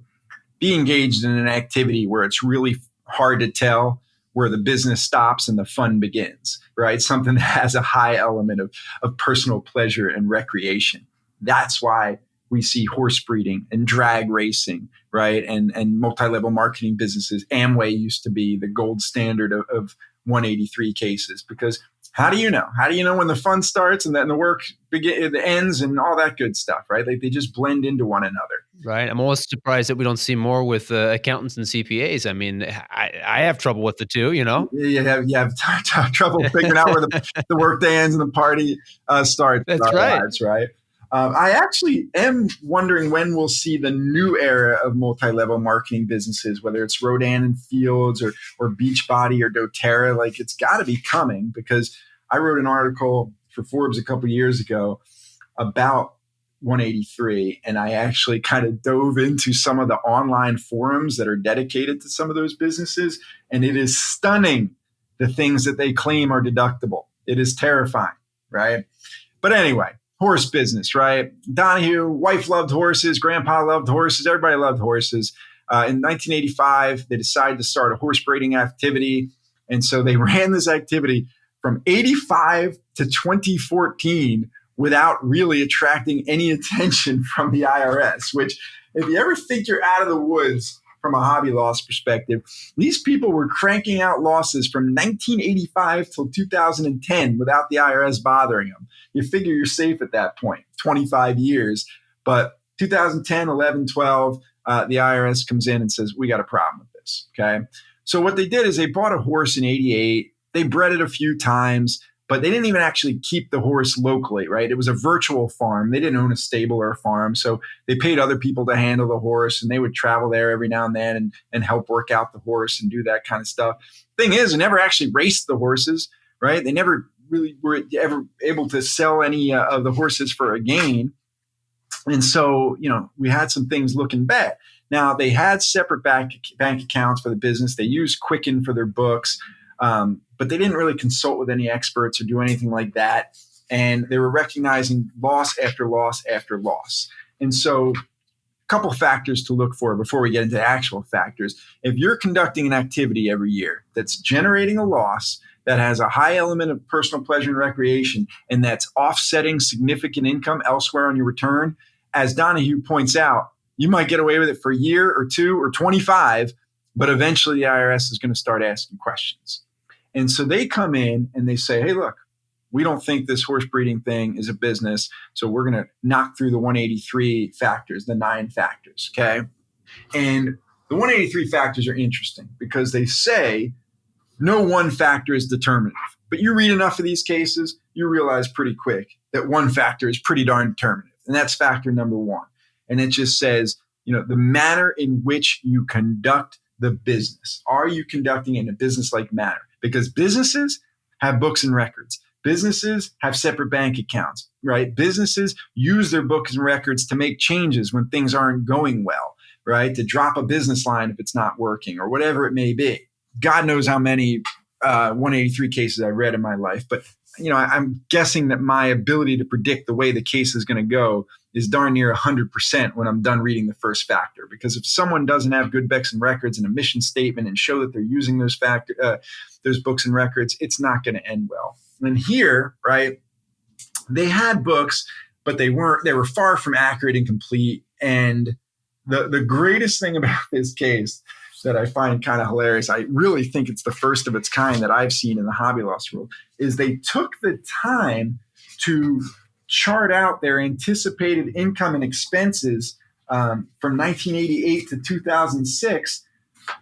be engaged in an activity where it's really hard to tell where the business stops and the fun begins, right? Something that has a high element of personal pleasure and recreation. That's why we see horse breeding and drag racing, right? And multi-level marketing businesses. Amway used to be the gold standard of 183 cases, because how do you know? How do you know when the fun starts and then the work ends and all that good stuff, right? Like they just blend into one another. Right. I'm almost surprised that we don't see more with accountants and CPAs. I mean, I have trouble with the two, You have trouble figuring out where the work day ends and the party starts. That's right. Lives, right? I actually am wondering when we'll see the new era of multi-level marketing businesses, whether it's Rodan and Fields or Beachbody or doTERRA. Like it's got to be coming, because I wrote an article for Forbes a couple of years ago about 183, and I actually kind of dove into some of the online forums that are dedicated to some of those businesses, and it is stunning the things that they claim are deductible. It is terrifying, right? But anyway, horse business, right? Donoghue, wife loved horses, grandpa loved horses, everybody loved horses. In 1985, they decided to start a horse breeding activity, and so they ran this activity from 85 to 2014 without really attracting any attention from the IRS, which, if you ever think you're out of the woods from a hobby loss perspective, these people were cranking out losses from 1985 till 2010 without the IRS bothering them. You figure you're safe at that point, 25 years. But 2010, 11, 12, the IRS comes in and says, we got a problem with this, okay? So what they did is they bought a horse in 88. They bred it a few times, but they didn't even actually keep the horse locally, right? It was a virtual farm. They didn't own a stable or a farm. So they paid other people to handle the horse, and they would travel there every now and then and help work out the horse and do that kind of stuff. Thing is, they never actually raced the horses, right? They never really were ever able to sell any of the horses for a gain. And so, we had some things looking bad. Now, they had separate bank accounts for the business. They used Quicken for their books, but they didn't really consult with any experts or do anything like that. And they were recognizing loss after loss after loss. And so a couple factors to look for before we get into actual factors. If you're conducting an activity every year that's generating a loss, that has a high element of personal pleasure and recreation, and that's offsetting significant income elsewhere on your return, as Donoghue points out, you might get away with it for a year or two or 25, but eventually the IRS is going to start asking questions. And so they come in and they say, hey, look, we don't think this horse breeding thing is a business, so we're going to knock through the 183 factors, the 9 factors, okay? And the 183 factors are interesting because they say no one factor is determinative. But you read enough of these cases, you realize pretty quick that one factor is pretty darn determinative. And that's factor number 1. And it just says, the manner in which you conduct the business. Are you conducting it in a business-like manner? Because businesses have books and records. Businesses have separate bank accounts, right? Businesses use their books and records to make changes when things aren't going well, right? To drop a business line if it's not working or whatever it may be. God knows how many 183 cases I've read in my life, but I'm guessing that my ability to predict the way the case is going to go is darn near 100% when I'm done reading the first factor. Because if someone doesn't have good books and records and a mission statement and show that they're using those books and records, it's not going to end well. And here, right, they had books, but they were far from accurate and complete. And the greatest thing about this case that I find kind of hilarious, I really think it's the first of its kind that I've seen in the hobby loss world, is they took the time to chart out their anticipated income and expenses from 1988 to 2006,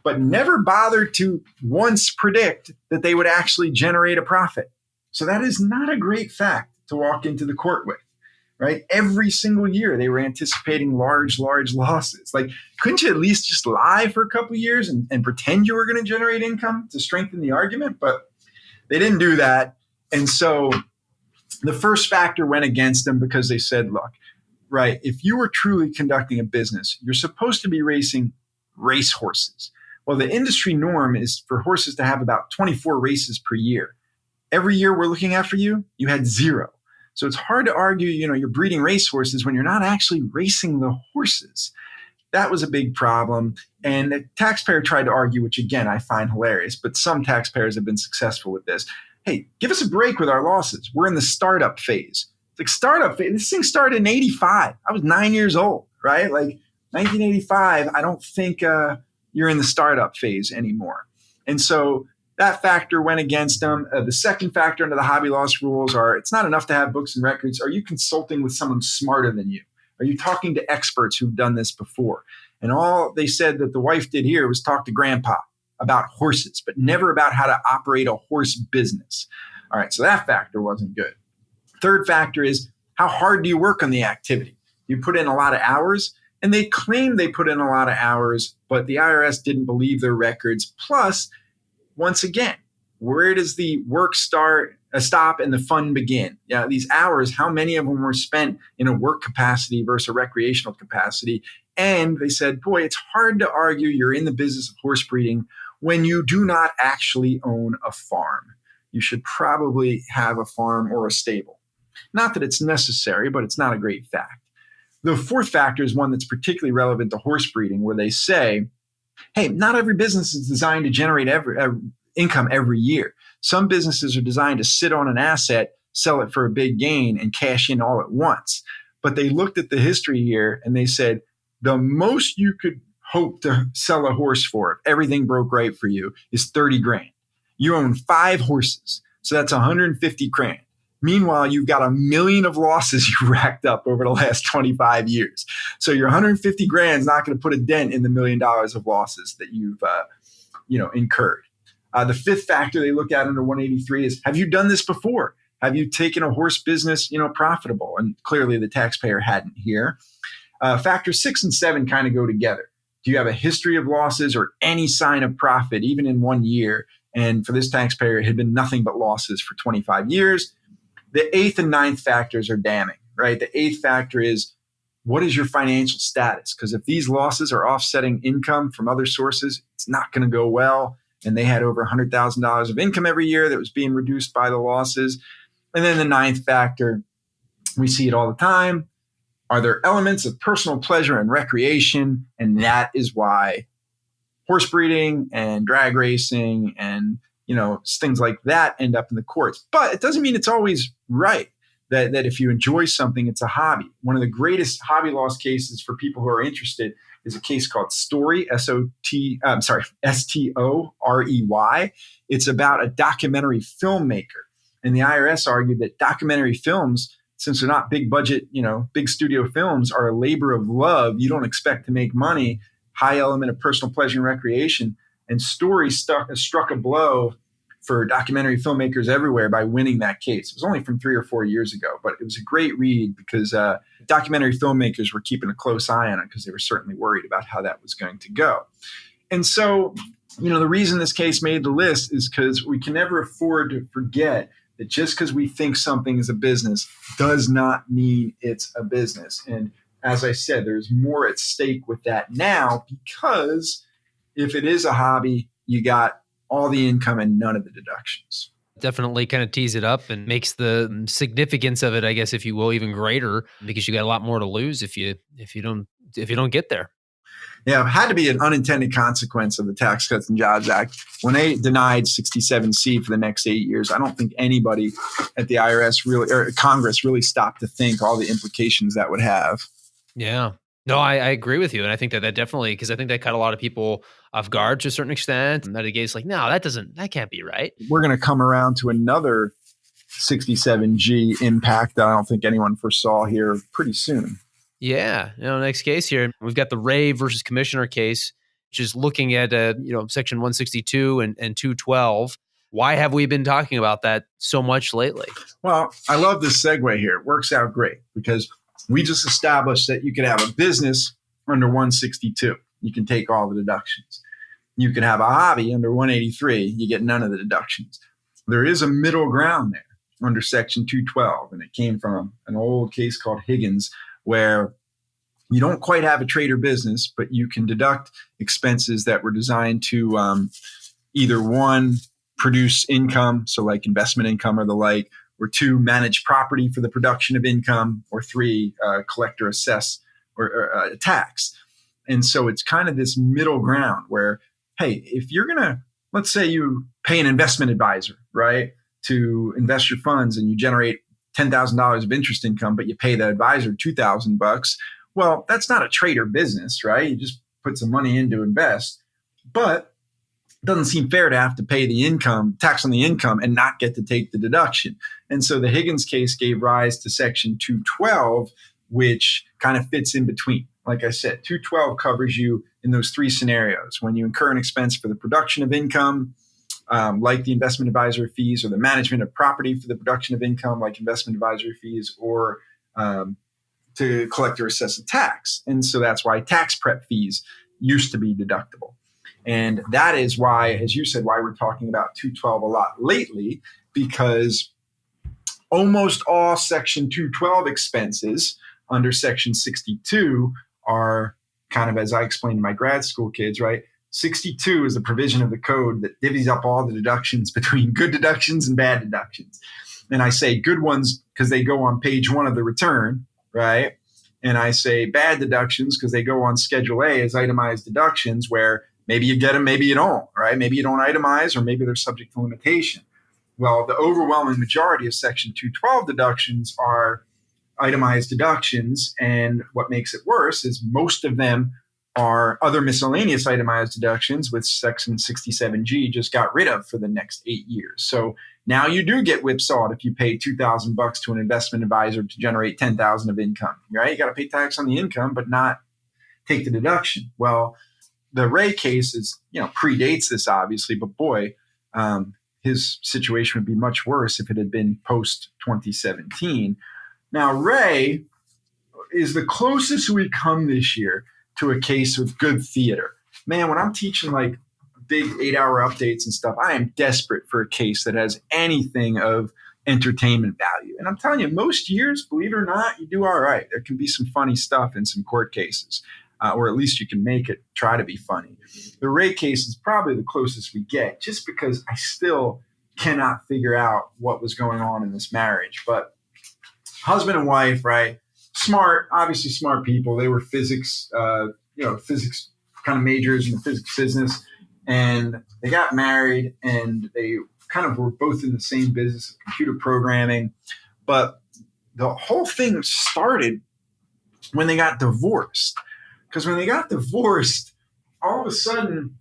but never bothered to once predict that they would actually generate a profit. So that is not a great fact to walk into the court with. Right? Every single year, they were anticipating large losses. Like, couldn't you at least just lie for a couple of years and pretend you were going to generate income to strengthen the argument? But they didn't do that. And so the first factor went against them because they said, look, right, if you were truly conducting a business, you're supposed to be racing race horses. Well, the industry norm is for horses to have about 24 races per year. Every year we're looking at for you, you had 0. So it's hard to argue, you're breeding race horses when you're not actually racing the horses. That was a big problem. And the taxpayer tried to argue, which again, I find hilarious, but some taxpayers have been successful with this. Hey, give us a break with our losses. We're in the startup phase. It's like startup phase. This thing started in 85. I was 9 years old, right? Like 1985, I don't think you're in the startup phase anymore. And so that factor went against them. The second factor under the hobby loss rules are, it's not enough to have books and records. Are you consulting with someone smarter than you? Are you talking to experts who've done this before? And all they said that the wife did here was talk to grandpa about horses, but never about how to operate a horse business. All right, so that factor wasn't good. Third factor is, how hard do you work on the activity? You put in a lot of hours, and they claim they put in a lot of hours, but the IRS didn't believe their records. Plus, once again, where does the work stop and the fun begin? Yeah, these hours, how many of them were spent in a work capacity versus a recreational capacity? And they said, boy, it's hard to argue you're in the business of horse breeding when you do not actually own a farm. You should probably have a farm or a stable. Not that it's necessary, but it's not a great fact. The fourth factor is one that's particularly relevant to horse breeding, where they say, hey, not every business is designed to generate income every year. Some businesses are designed to sit on an asset, sell it for a big gain, and cash in all at once. But they looked at the history here and they said, the most you could hope to sell a horse for, if everything broke right for you, is 30 grand. You own 5 horses, so that's 150 grand. Meanwhile, you've got 1 million of losses you racked up over the last 25 years. So your 150 grand is not going to put a dent in the $1 million of losses that you've incurred. The fifth factor they look at under 183 is, have you done this before? Have you taken a horse business, profitable? And clearly the taxpayer hadn't here. Factors 6 and 7 kind of go together. Do you have a history of losses or any sign of profit, even in 1 year? And for this taxpayer, it had been nothing but losses for 25 years. The 8th and 9th factors are damning, right? The 8th factor is, what is your financial status? Because if these losses are offsetting income from other sources, it's not going to go well. And they had over $100,000 of income every year that was being reduced by the losses. And then the 9th factor, we see it all the time. Are there elements of personal pleasure and recreation? And that is why horse breeding and drag racing and things like that end up in the courts. But it doesn't mean it's always right that if you enjoy something, it's a hobby. One of the greatest hobby loss cases for people who are interested is a case called Story, S-T-O-R-E-Y. It's about a documentary filmmaker. And the IRS argued that documentary films, since they're not big budget, big studio films, are a labor of love. You don't expect to make money, high element of personal pleasure and recreation. And Story struck a blow for documentary filmmakers everywhere by winning that case. It was only from 3 or 4 years ago, but it was a great read because documentary filmmakers were keeping a close eye on it because they were certainly worried about how that was going to go. And so, the reason this case made the list is because we can never afford to forget that just because we think something is a business does not mean it's a business. And as I said, there's more at stake with that now, because if it is a hobby, you got all the income and none of the deductions. Definitely kind of tease it up and makes the significance of it, I guess, if you will, even greater, because you got a lot more to lose if you don't get there. Yeah, it had to be an unintended consequence of the Tax Cuts and Jobs Act. When they denied 67C for the next 8 years, I don't think anybody at the IRS or Congress really stopped to think all the implications that would have. Yeah. No, I agree with you. And I think that definitely, because I think that caught a lot of people off guard to a certain extent. And that again's like, no, that can't be right. We're going to come around to another 67G impact that I don't think anyone foresaw here pretty soon. Yeah. Next case here, we've got the Ray versus Commissioner case, which is looking at, section 162 and 212. Why have we been talking about that so much lately? Well, I love this segue here. It works out great because we just established that you could have a business under 162. You can take all the deductions. You can have a hobby under 183. You get none of the deductions. There is a middle ground there under section 212, and it came from an old case called Higgins, where you don't quite have a trade or business, but you can deduct expenses that were designed to either one, produce income, so like investment income or the like, or 2, manage property for the production of income, or 3, collect or assess or tax. And so it's kind of this middle ground where, hey, if you're going to, let's say you pay an investment advisor, right, to invest your funds and you generate $10,000 of interest income, but you pay the advisor $2,000. Well, that's not a trade or business, right? You just put some money in to invest, but it doesn't seem fair to have to pay the income tax on the income and not get to take the deduction. And so the Higgins case gave rise to section 212, which kind of fits in between. Like I said, 212 covers you in those 3 scenarios: when you incur an expense for the production of income, like the investment advisory fees, or the management of property for the production of income, like investment advisory fees, or to collect or assess a tax. And so that's why tax prep fees used to be deductible. And that is why, as you said, why we're talking about 212 a lot lately, because almost all section 212 expenses under section 62 are kind of, as I explained to my grad school kids, right? 62 is the provision of the code that divvies up all the deductions between good deductions and bad deductions. And I say good ones because they go on page 1 of the return, right? And I say bad deductions because they go on Schedule A as itemized deductions, where maybe you get them, maybe you don't, right? Maybe you don't itemize, or maybe they're subject to limitation. Well, the overwhelming majority of section 212 deductions are itemized deductions. And what makes it worse is most of them are other miscellaneous itemized deductions, with Section 67G just got rid of for the next 8 years. So now you do get whipsawed if you pay $2,000 to an investment advisor to generate $10,000 of income, right? You got to pay tax on the income, but not take the deduction. Well, the Ray case is, predates this obviously, but boy, his situation would be much worse if it had been post 2017. Now, Ray is the closest we come this year to a case with good theater. Man, when I'm teaching like big 8-hour updates and stuff, I am desperate for a case that has anything of entertainment value. And I'm telling you, most years, believe it or not, you do all right. There can be some funny stuff in some court cases, or at least you can make it try to be funny. The Ray case is probably the closest we get, just because I still cannot figure out what was going on in this marriage. But husband and wife, right? Smart, obviously smart people. They were physics, physics kind of majors in the physics business. And they got married, and they kind of were both in the same business of computer programming. But the whole thing started when they got divorced. Because when they got divorced, all of a sudden,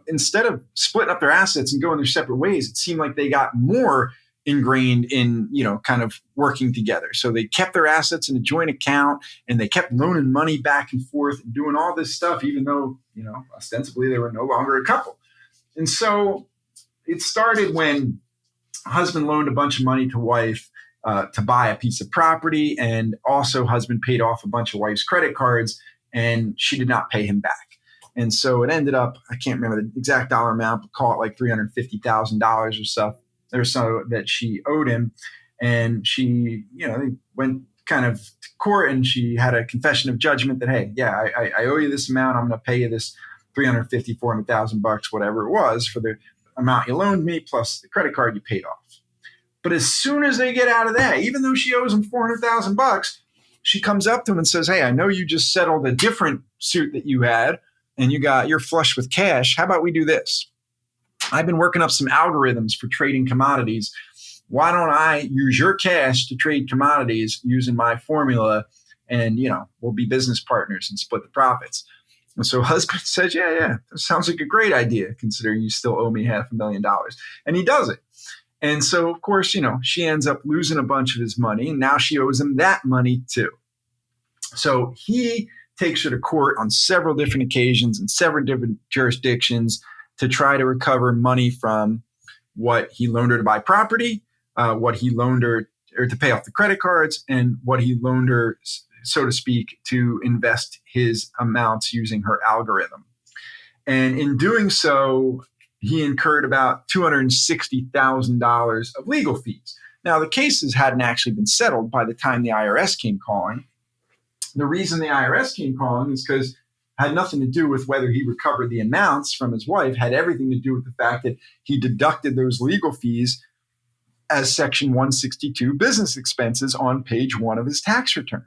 instead of splitting up their assets and going their separate ways, it seemed like they got more ingrained in, kind of working together. So they kept their assets in a joint account, and they kept loaning money back and forth and doing all this stuff, even though, ostensibly they were no longer a couple. And so it started when husband loaned a bunch of money to wife to buy a piece of property, and also husband paid off a bunch of wife's credit cards, and she did not pay him back. And so it ended up, I can't remember the exact dollar amount, but call it like $350,000 or so that she owed him. And she, they went kind of to court, and she had a confession of judgment that, hey, yeah, I owe you this amount. I'm going to pay you this $350,000, $400,000, whatever it was, for the amount you loaned me plus the credit card you paid off. But as soon as they get out of that, even though she owes him $400,000, she comes up to him and says, hey, I know you just settled a different suit that you had, and you're flush with cash. How about we do this? I've been working up some algorithms for trading commodities. Why don't I use your cash to trade commodities using my formula, and, we'll be business partners and split the profits. And so husband says, yeah, that sounds like a great idea, considering you still owe me $500,000. And he does it. And so, of course, she ends up losing a bunch of his money, and now she owes him that money too. So he takes her to court on several different occasions in several different jurisdictions to try to recover money from what he loaned her to buy property, what he loaned her or to pay off the credit cards, and what he loaned her, so to speak, to invest his amounts using her algorithm. And in doing so, he incurred about $260,000 of legal fees. Now, the cases hadn't actually been settled by the time the IRS came calling. The reason the IRS came calling is because it had nothing to do with whether he recovered the amounts from his wife, had everything to do with the fact that he deducted those legal fees as Section 162 business expenses on page 1 of his tax return.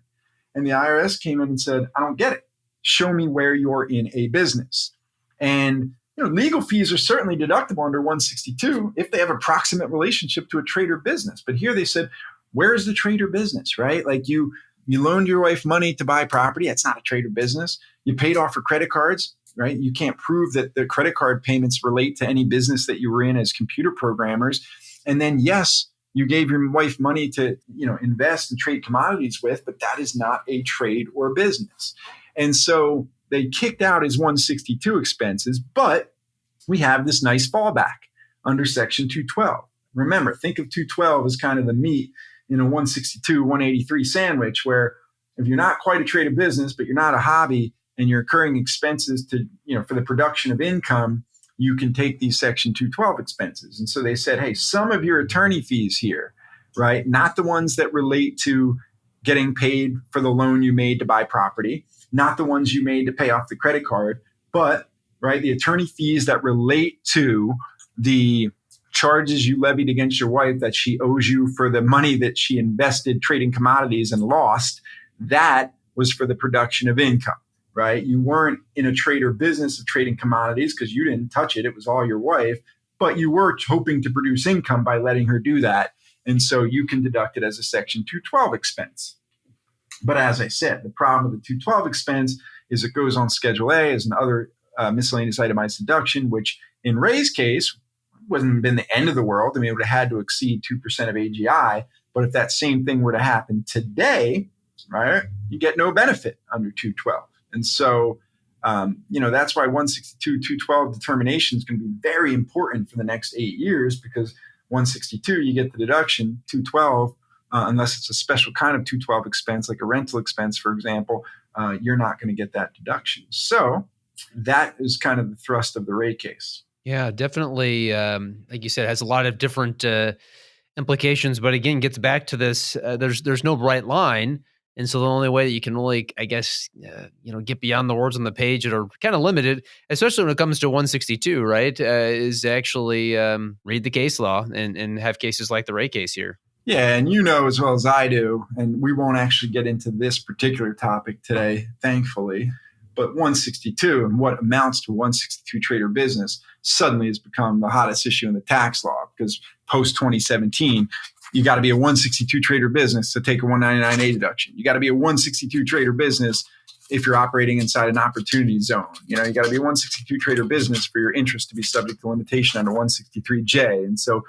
And the IRS came in and said, I don't get it. Show me where you're in a business. And legal fees are certainly deductible under 162 if they have a proximate relationship to a trade or business. But here they said, where's the trade or business, right? Like you loaned your wife money to buy property. That's not a trade or business. You paid off her credit cards, right? You can't prove that the credit card payments relate to any business that you were in as computer programmers. And then, yes, you gave your wife money to, invest and trade commodities with, but that is not a trade or business. And so they kicked out his 162 expenses, but we have this nice fallback under Section 212. Remember, think of 212 as kind of the meat in a 162, 183 sandwich, where if you're not quite a trade or business, but you're not a hobby, and you're incurring expenses to, for the production of income, you can take these Section 212 expenses. And so they said, hey, some of your attorney fees here, right? Not the ones that relate to getting paid for the loan you made to buy property, not the ones you made to pay off the credit card, but, right, the attorney fees that relate to the charges you levied against your wife that she owes you for the money that she invested trading commodities and lost, that was for the production of income, right? You weren't in a trade or business of trading commodities because you didn't touch it. It was all your wife, but you were hoping to produce income by letting her do that. And so you can deduct it as a Section 212 expense. But as I said, the problem with the 212 expense is it goes on Schedule A as another miscellaneous itemized deduction, which in Ray's case wouldn't been the end of the world. I mean, it would have had to exceed 2% of AGI. But if that same thing were to happen today, right, you get no benefit under 212. And so, that's why 162, 212 determination is going to be very important for the next 8 years, because 162, you get the deduction. 212, unless it's a special kind of 212 expense, like a rental expense, for example, you're not going to get that deduction. So that is kind of the thrust of the Ray case. Yeah, definitely. Like you said, it has a lot of different implications, but again, gets back to this. There's no bright line, and so the only way that you can really, I guess, get beyond the words on the page that are kind of limited, especially when it comes to 162, right, is actually read the case law and have cases like the Ray case here. Yeah, and as well as I do, and we won't actually get into this particular topic today, thankfully, but 162 and what amounts to 162 trader business suddenly has become the hottest issue in the tax law, because post 2017, you got to be a 162 trader business to take a 199A deduction. You got to be a 162 trader business if you're operating inside an opportunity zone. You got to be a 162 trader business for your interest to be subject to limitation under 163J. And so,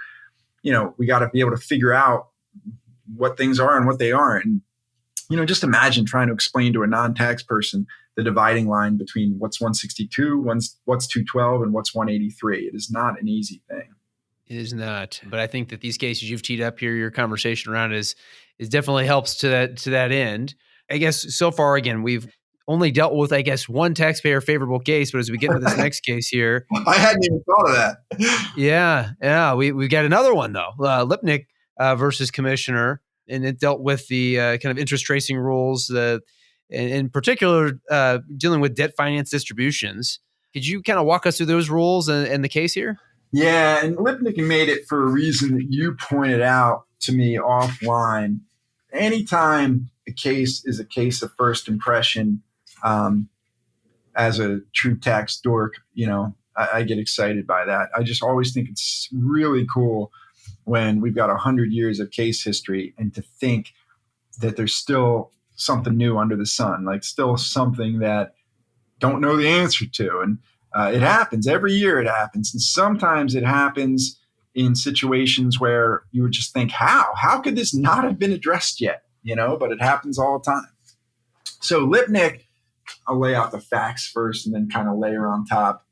we got to be able to figure out what things are and what they aren't. And, just imagine trying to explain to a non-tax person the dividing line between what's 162, what's 212, and what's 183. It is not an easy thing. It is not. But I think that these cases you've teed up here, your conversation around is definitely helps to that end. I guess so far, again, we've only dealt with, I guess, one taxpayer favorable case, but as we get to this next case here, I hadn't even thought of that. Yeah. We've got another one though, Lipnick versus Commissioner, and it dealt with the kind of interest tracing rules, in particular, dealing with debt finance distributions. Could you kind of walk us through those rules and the case here? Yeah, and Lipnick made it for a reason that you pointed out to me offline. Anytime a case is a case of first impression, as a true tax dork, I get excited by that. I just always think it's really cool when we've got 100 years of case history, and to think that there's still something new under the sun, like still something that don't know the answer to. And it happens every year. It happens. And sometimes it happens in situations where you would just think, how could this not have been addressed yet? But it happens all the time. So Lipnick, I'll lay out the facts first and then kind of layer on top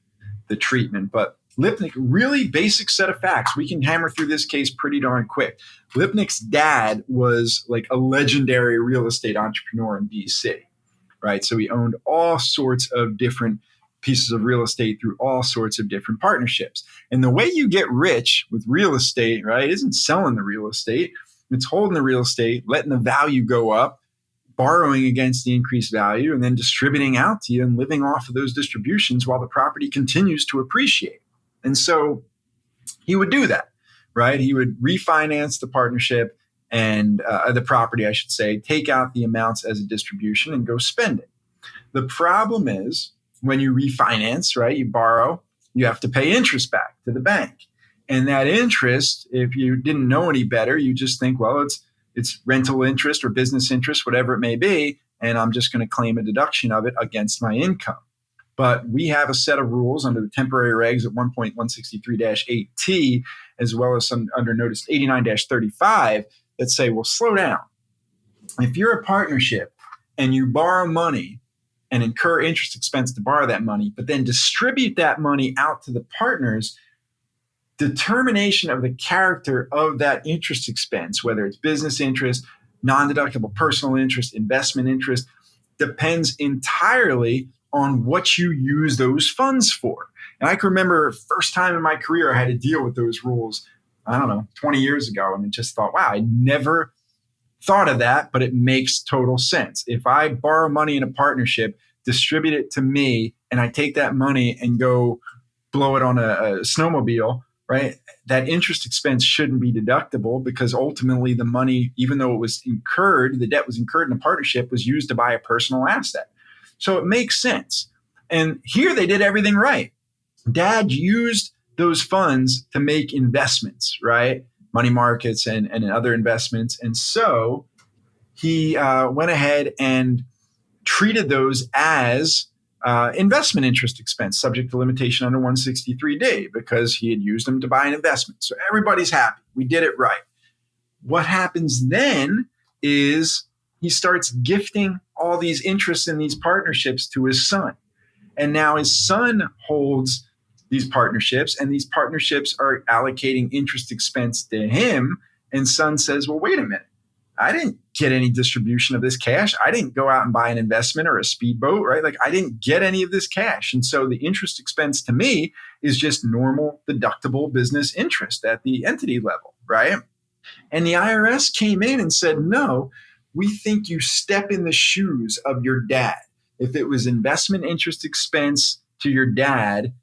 the treatment. But Lipnick, really basic set of facts. We can hammer through this case pretty darn quick. Lipnick's dad was like a legendary real estate entrepreneur in BC, right? So he owned all sorts of different pieces of real estate through all sorts of different partnerships. And the way you get rich with real estate, right, isn't selling the real estate. It's holding the real estate, letting the value go up, borrowing against the increased value, and then distributing out to you and living off of those distributions while the property continues to appreciate. And so he would do that, right? He would refinance the partnership and the property, I should say, take out the amounts as a distribution and go spend it. The problem is when you refinance, right, you borrow, you have to pay interest back to the bank. And that interest, if you didn't know any better, you just think, well, it's rental interest or business interest, whatever it may be, and I'm just going to claim a deduction of it against my income. But we have a set of rules under the temporary regs at 1.163-8T, as well as some under notice 89-35 that say, well, slow down. If you're a partnership and you borrow money and incur interest expense to borrow that money, but then distribute that money out to the partners, determination of the character of that interest expense, whether it's business interest, non-deductible personal interest, investment interest, depends entirely on what you use those funds for. And I can remember first time in my career I had to deal with those rules, 20 years ago, and I just thought, wow, I never thought of that, but it makes total sense. If I borrow money in a partnership, distribute it to me, and I take that money and go blow it on a snowmobile, right? That interest expense shouldn't be deductible, because ultimately the money, even though it was incurred, the debt was incurred in a partnership, was used to buy a personal asset. So it makes sense. And here they did everything right. Dad used those funds to make investments, right? Money markets and other investments. And so he went ahead and treated those as investment interest expense subject to limitation under 163D because he had used them to buy an investment. So everybody's happy. We did it right. What happens then is he starts gifting all these interests in these partnerships to his son. And now his son holds these partnerships, and these partnerships are allocating interest expense to him. And son says, well, wait a minute. I didn't get any distribution of this cash. I didn't go out and buy an investment or a speedboat, right? Like I didn't get any of this cash. And so the interest expense to me is just normal deductible business interest at the entity level, right? And the IRS came in and said, no, we think you step in the shoes of your dad. If it was investment interest expense to your dad,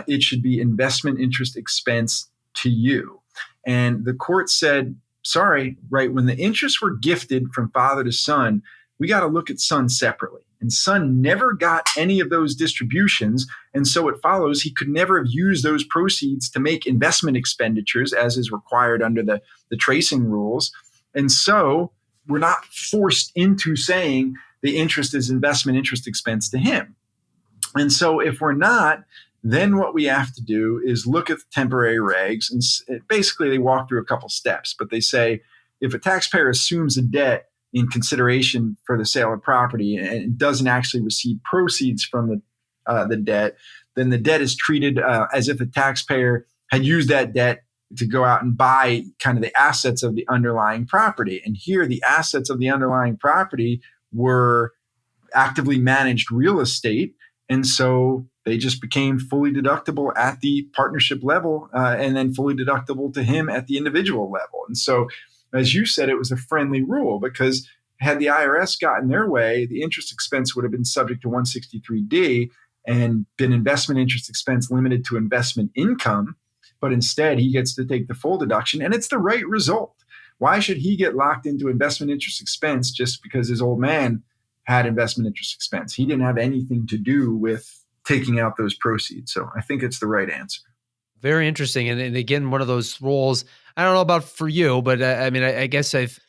it should be investment interest expense to you. And the court said, sorry, right, when the interests were gifted from father to son, we got to look at son separately. And son never got any of those distributions. And so it follows he could never have used those proceeds to make investment expenditures as is required under the tracing rules. And so we're not forced into saying the interest is investment interest expense to him. And so if we're not, then what we have to do is look at the temporary regs. And basically, they walk through a couple steps. But they say if a taxpayer assumes a debt in consideration for the sale of property and doesn't actually receive proceeds from the debt, then the debt is treated as if the taxpayer had used that debt to go out and buy kind of the assets of the underlying property. And here, the assets of the underlying property were actively managed real estate. And so they just became fully deductible at the partnership level and then fully deductible to him at the individual level. And so, as you said, it was a friendly rule because had the IRS gotten their way, the interest expense would have been subject to 163D and been investment interest expense limited to investment income. But instead, he gets to take the full deduction, and it's the right result. Why should he get locked into investment interest expense just because his old man had investment interest expense? He didn't have anything to do with taking out those proceeds. So I think it's the right answer. Very interesting. And again, one of those rules, I don't know about for you, but I mean, I guess I've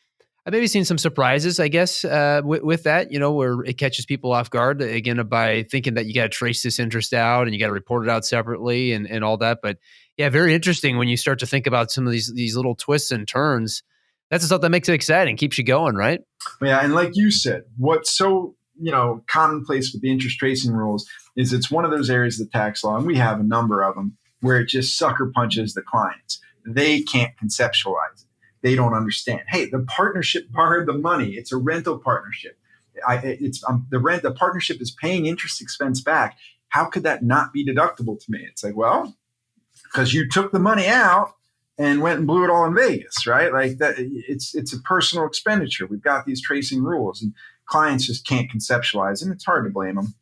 maybe seen some surprises, I guess, with that, where it catches people off guard, again, by thinking that you got to trace this interest out and you got to report it out separately and all that. But yeah, very interesting when you start to think about some of these little twists and turns. That's the stuff that makes it exciting, keeps you going, right? Yeah, and like you said, what's so commonplace with the interest tracing rules is it's one of those areas of the tax law, and we have a number of them, where it just sucker punches the clients. They can't conceptualize it. They don't understand. Hey, the partnership borrowed the money. It's a rental partnership. The partnership is paying interest expense back. How could that not be deductible to me? It's like, well, because you took the money out and went and blew it all in Vegas, right? Like that, it's a personal expenditure. We've got these tracing rules, and clients just can't conceptualize, and it's hard to blame them.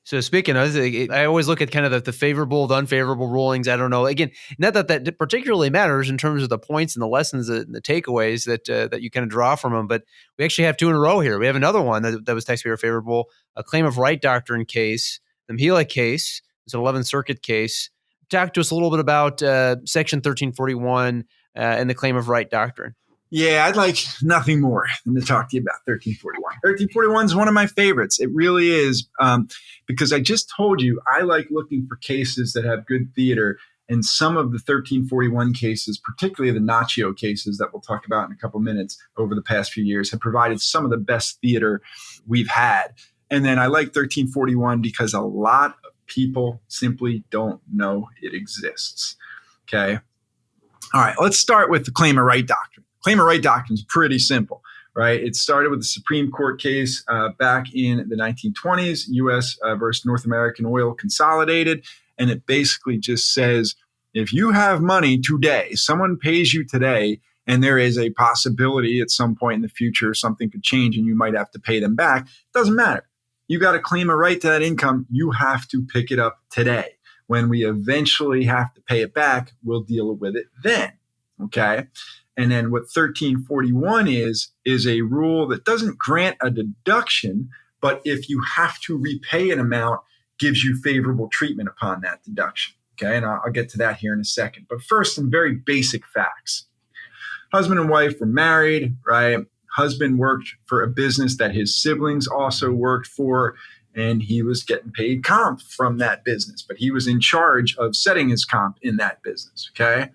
So speaking of, I always look at kind of the favorable, the unfavorable rulings. I don't know. Again, not that particularly matters in terms of the points and the lessons and the takeaways that you kind of draw from them. But we actually have two in a row here. We have another one that was taxpayer favorable, a claim of right doctrine case, the Mihelick case. It's an 11th Circuit case. Talk to us a little bit about Section 1341 and the claim of right doctrine. Yeah, I'd like nothing more than to talk to you about 1341. 1341 is one of my favorites. It really is, because I just told you I like looking for cases that have good theater. And some of the 1341 cases, particularly the Nacho cases that we'll talk about in a couple minutes over the past few years, have provided some of the best theater we've had. And then I like 1341 because a lot of people simply don't know it exists. Okay. All right, let's start with the claim of right doctrine. Claim of right doctrine is pretty simple, right? It started with a Supreme Court case back in the 1920s, U.S. Versus North American Oil Consolidated. And it basically just says, if you have money today, someone pays you today, and there is a possibility at some point in the future something could change and you might have to pay them back, it doesn't matter. You got to claim a right to that income. You have to pick it up today. When we eventually have to pay it back, we'll deal with it then, okay? And then what 1341 is a rule that doesn't grant a deduction, but if you have to repay an amount, gives you favorable treatment upon that deduction. Okay, and I'll get to that here in a second. But first, some very basic facts. Husband and wife were married, right? husband worked for a business that his siblings also worked for, and he was getting paid comp from that business, but he was in charge of setting his comp in that business, okay?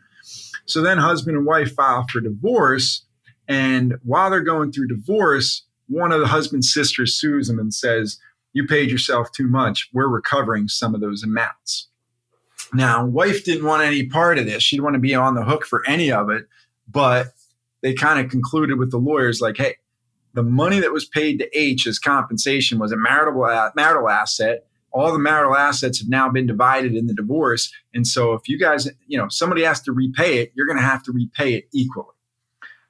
So then husband and wife file for divorce, and while they're going through divorce, one of the husband's sisters sues him and says, you paid yourself too much. We're recovering some of those amounts. Now, wife didn't want any part of this. She didn't want to be on the hook for any of it, but they kind of concluded with the lawyers like, hey, the money that was paid to H as compensation was a marital asset. All the marital assets have now been divided in the divorce. And so if you guys, somebody has to repay it, you're going to have to repay it equally.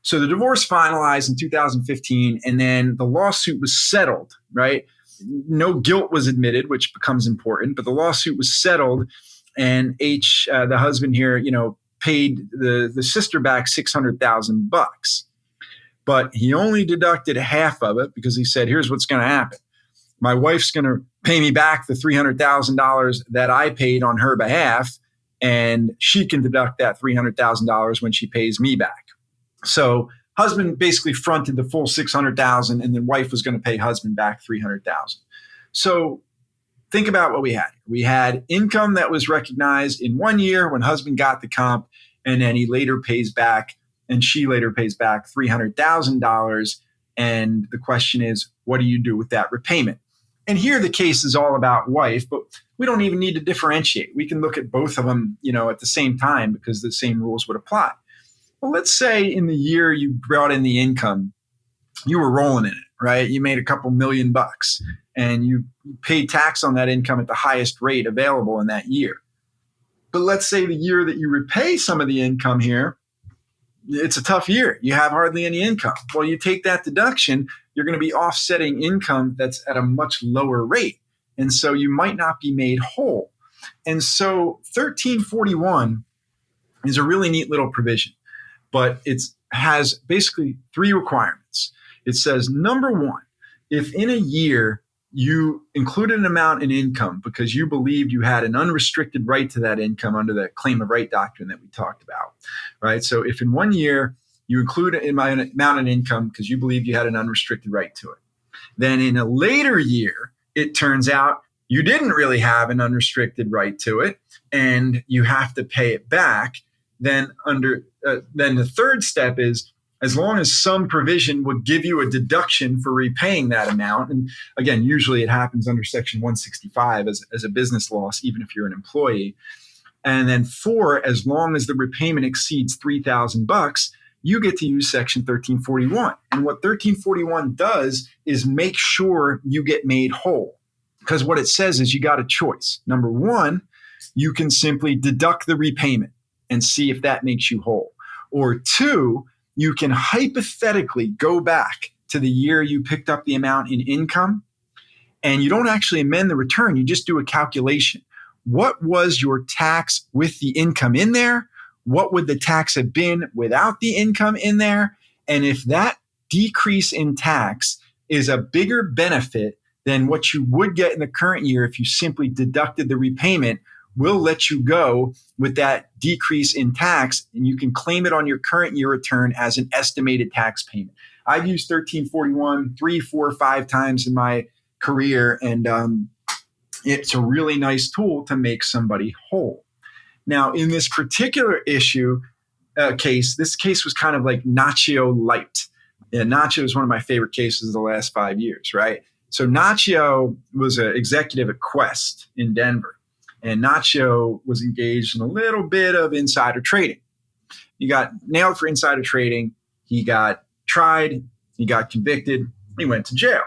So the divorce finalized in 2015, and then the lawsuit was settled, right? No guilt was admitted, which becomes important, but the lawsuit was settled, and H, the husband here, paid the sister back $600,000. But he only deducted half of it because he said, here's what's going to happen. My wife's going to pay me back the $300,000 that I paid on her behalf, and she can deduct that $300,000 when she pays me back. So husband basically fronted the full $600,000, and then wife was going to pay husband back $300,000. So think about what we had. We had income that was recognized in 1 year when husband got the comp, and then he later pays back, and she later pays back $300,000. And the question is, what do you do with that repayment? And here the case is all about wife, but we don't even need to differentiate. We can look at both of them, at the same time because the same rules would apply. Well, let's say in the year you brought in the income, you were rolling in it, right? You made a couple $1,000,000 and you paid tax on that income at the highest rate available in that year. But let's say the year that you repay some of the income here, it's a tough year. You have hardly any income. Well, you take that deduction, you're going to be offsetting income that's at a much lower rate. And so you might not be made whole. And so 1341 is a really neat little provision, but it has basically 3 requirements. It says, number 1, if in a year you included an amount in income because you believed you had an unrestricted right to that income under the claim of right doctrine that we talked about, right? So if in 1 year you include an amount in income because you believed you had an unrestricted right to it, then in a later year, it turns out you didn't really have an unrestricted right to it and you have to pay it back. Then the third step is, as long as some provision would give you a deduction for repaying that amount. And again, usually it happens under Section 165 as a business loss, even if you're an employee. And then 4, as long as the repayment exceeds $3,000, you get to use Section 1341. And what 1341 does is make sure you get made whole. Because what it says is you got a choice. Number 1, you can simply deduct the repayment and see if that makes you whole. Or 2, you can hypothetically go back to the year you picked up the amount in income, and you don't actually amend the return. You just do a calculation. What was your tax with the income in there? What would the tax have been without the income in there? And if that decrease in tax is a bigger benefit than what you would get in the current year if you simply deducted the repayment, we'll let you go with that decrease in tax, and you can claim it on your current year return as an estimated tax payment. I've used 1341 3, 4, 5 times in my career, and it's a really nice tool to make somebody whole. Now, in this particular case, this case was kind of like Nacho light. And Nacho is one of my favorite cases of the last 5 years, right? So Nacho was an executive at Quest in Denver. And Nacho was engaged in a little bit of insider trading. He got nailed for insider trading. He got tried. He got convicted. He went to jail.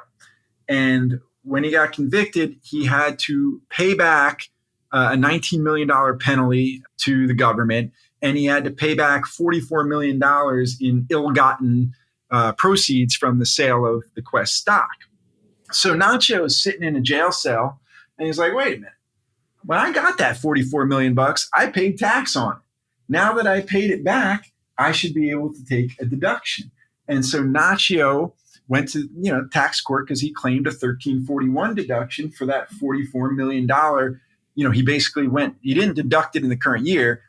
And when he got convicted, he had to pay back a $19 million penalty to the government. And he had to pay back $44 million in ill-gotten proceeds from the sale of the Quest stock. So Nacho is sitting in a jail cell, and he's like, wait a minute. When I got that $44 million, I paid tax on it. Now that I paid it back, I should be able to take a deduction. And so Nacho went to tax court because he claimed a 1341 deduction for that $44 million. He didn't deduct it in the current year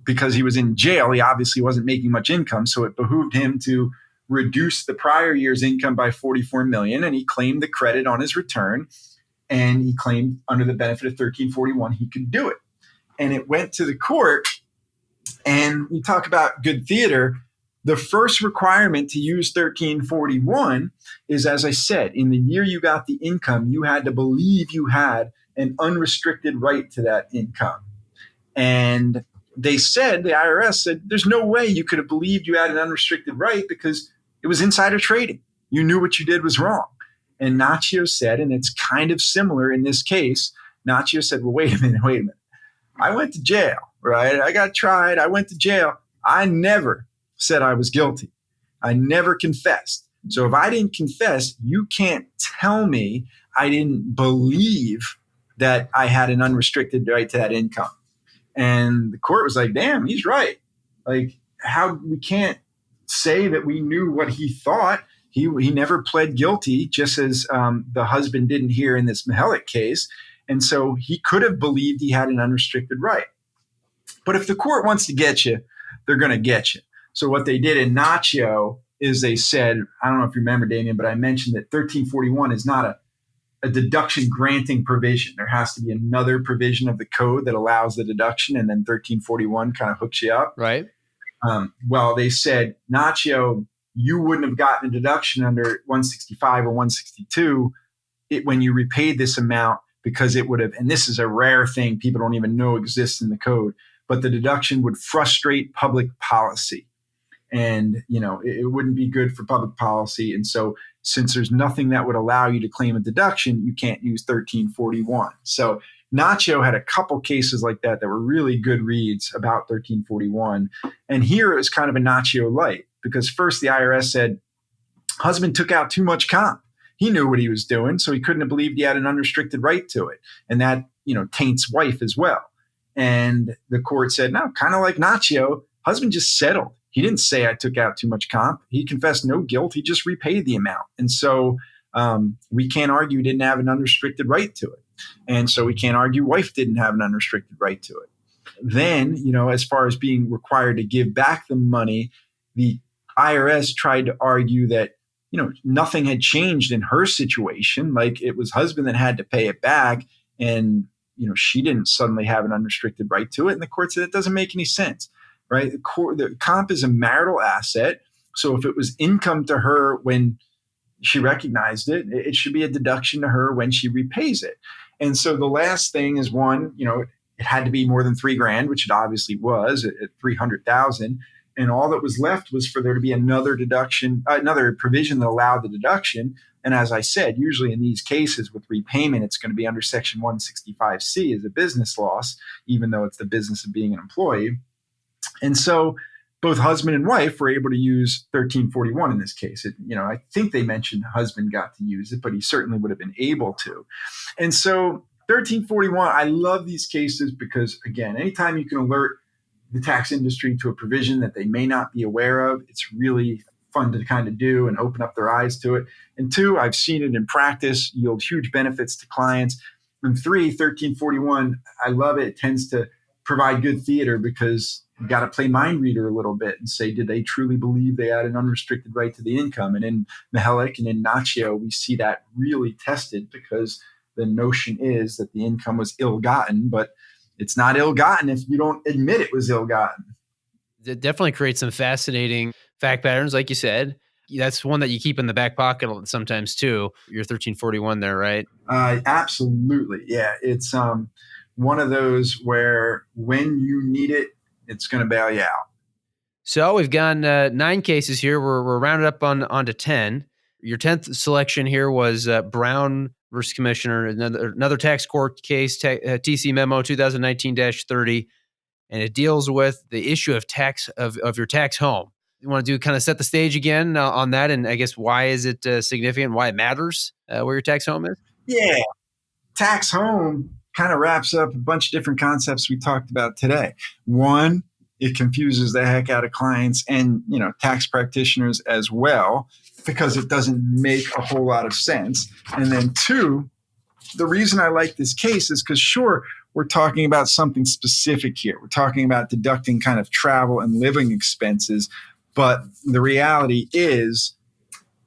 because he was in jail. He obviously wasn't making much income, so it behooved him to reduced the prior year's income by $44 million, and he claimed the credit on his return, and he claimed under the benefit of 1341 he could do it. And it went to the court, and you talk about good theater. The first requirement to use 1341 is, as I said, in the year you got the income, you had to believe you had an unrestricted right to that income. And they said, the IRS said, there's no way you could have believed you had an unrestricted right because it was insider trading. You knew what you did was wrong. And Nacho said, and it's kind of similar in this case, Nacho said, well, wait a minute. I went to jail, right? I got tried. I went to jail. I never said I was guilty. I never confessed. So if I didn't confess, you can't tell me I didn't believe that I had an unrestricted right to that income. And the court was like, damn, he's right. Like, how we can't say that we knew what he thought. He never pled guilty, just as the husband didn't here in this Mihelick case. And so he could have believed he had an unrestricted right. But if the court wants to get you, they're going to get you. So what they did in Nacho is they said, I don't know if you remember, Damien, but I mentioned that 1341 is not a deduction granting provision. There has to be another provision of the code that allows the deduction, and then 1341 kind of hooks you up. Right. Well, they said, Nacho, you wouldn't have gotten a deduction under 165 or 162 when you repaid this amount, because it would have, and this is a rare thing people don't even know exists in the code, but the deduction would frustrate public policy. And, it wouldn't be good for public policy. And so since there's nothing that would allow you to claim a deduction, you can't use 1341. So Nacho had a couple cases like that were really good reads about 1341. And here it was kind of a Nacho light, because first the IRS said, husband took out too much comp. He knew what he was doing, so he couldn't have believed he had an unrestricted right to it. And that, taints wife as well. And the court said, no, kind of like Nacho, husband just settled. He didn't say I took out too much comp. He confessed no guilt. He just repaid the amount. And so we can't argue he didn't have an unrestricted right to it. And so we can't argue wife didn't have an unrestricted right to it. Then, as far as being required to give back the money, the IRS tried to argue that, nothing had changed in her situation. Like, it was husband that had to pay it back, and, she didn't suddenly have an unrestricted right to it. And the court said it doesn't make any sense. Right? The comp is a marital asset. So if it was income to her when she recognized it, it should be a deduction to her when she repays it. And so the last thing is one, it had to be more than $3,000, which it obviously was at 300,000. And all that was left was for there to be another deduction, another provision that allowed the deduction. And as I said, usually in these cases with repayment, it's going to be under Section 165C as a business loss, even though it's the business of being an employee. And so both husband and wife were able to use 1341 in this case. I think they mentioned husband got to use it, but he certainly would have been able to. And so 1341, I love these cases because, again, anytime you can alert the tax industry to a provision that they may not be aware of, it's really fun to kind of do and open up their eyes to it. And two, I've seen it in practice yield huge benefits to clients. And three, 1341, I love it. It tends to provide good theater because you got to play mind reader a little bit and say, did they truly believe they had an unrestricted right to the income? And in Mihelick and in Nacho, we see that really tested because the notion is that the income was ill-gotten, but it's not ill-gotten if you don't admit it was ill-gotten. It definitely creates some fascinating fact patterns, like you said. That's one that you keep in the back pocket sometimes too. Your 1341 there, right? Absolutely. Yeah. It's one of those where when you need it, it's going to bail you out. So we've gone 9 cases here. We're rounded up onto 10. Your 10th selection here was Brown versus Commissioner, another tax court case, TC Memo 2019-30, and it deals with the issue of tax of your tax home. You want to do kind of set the stage again on that, and I guess why is it significant? Why it matters where your tax home is? Yeah, tax home kind of wraps up a bunch of different concepts we talked about today. One, it confuses the heck out of clients and tax practitioners as well, because it doesn't make a whole lot of sense. And then two, the reason I like this case is because, sure, we're talking about something specific here. We're talking about deducting kind of travel and living expenses, But the reality is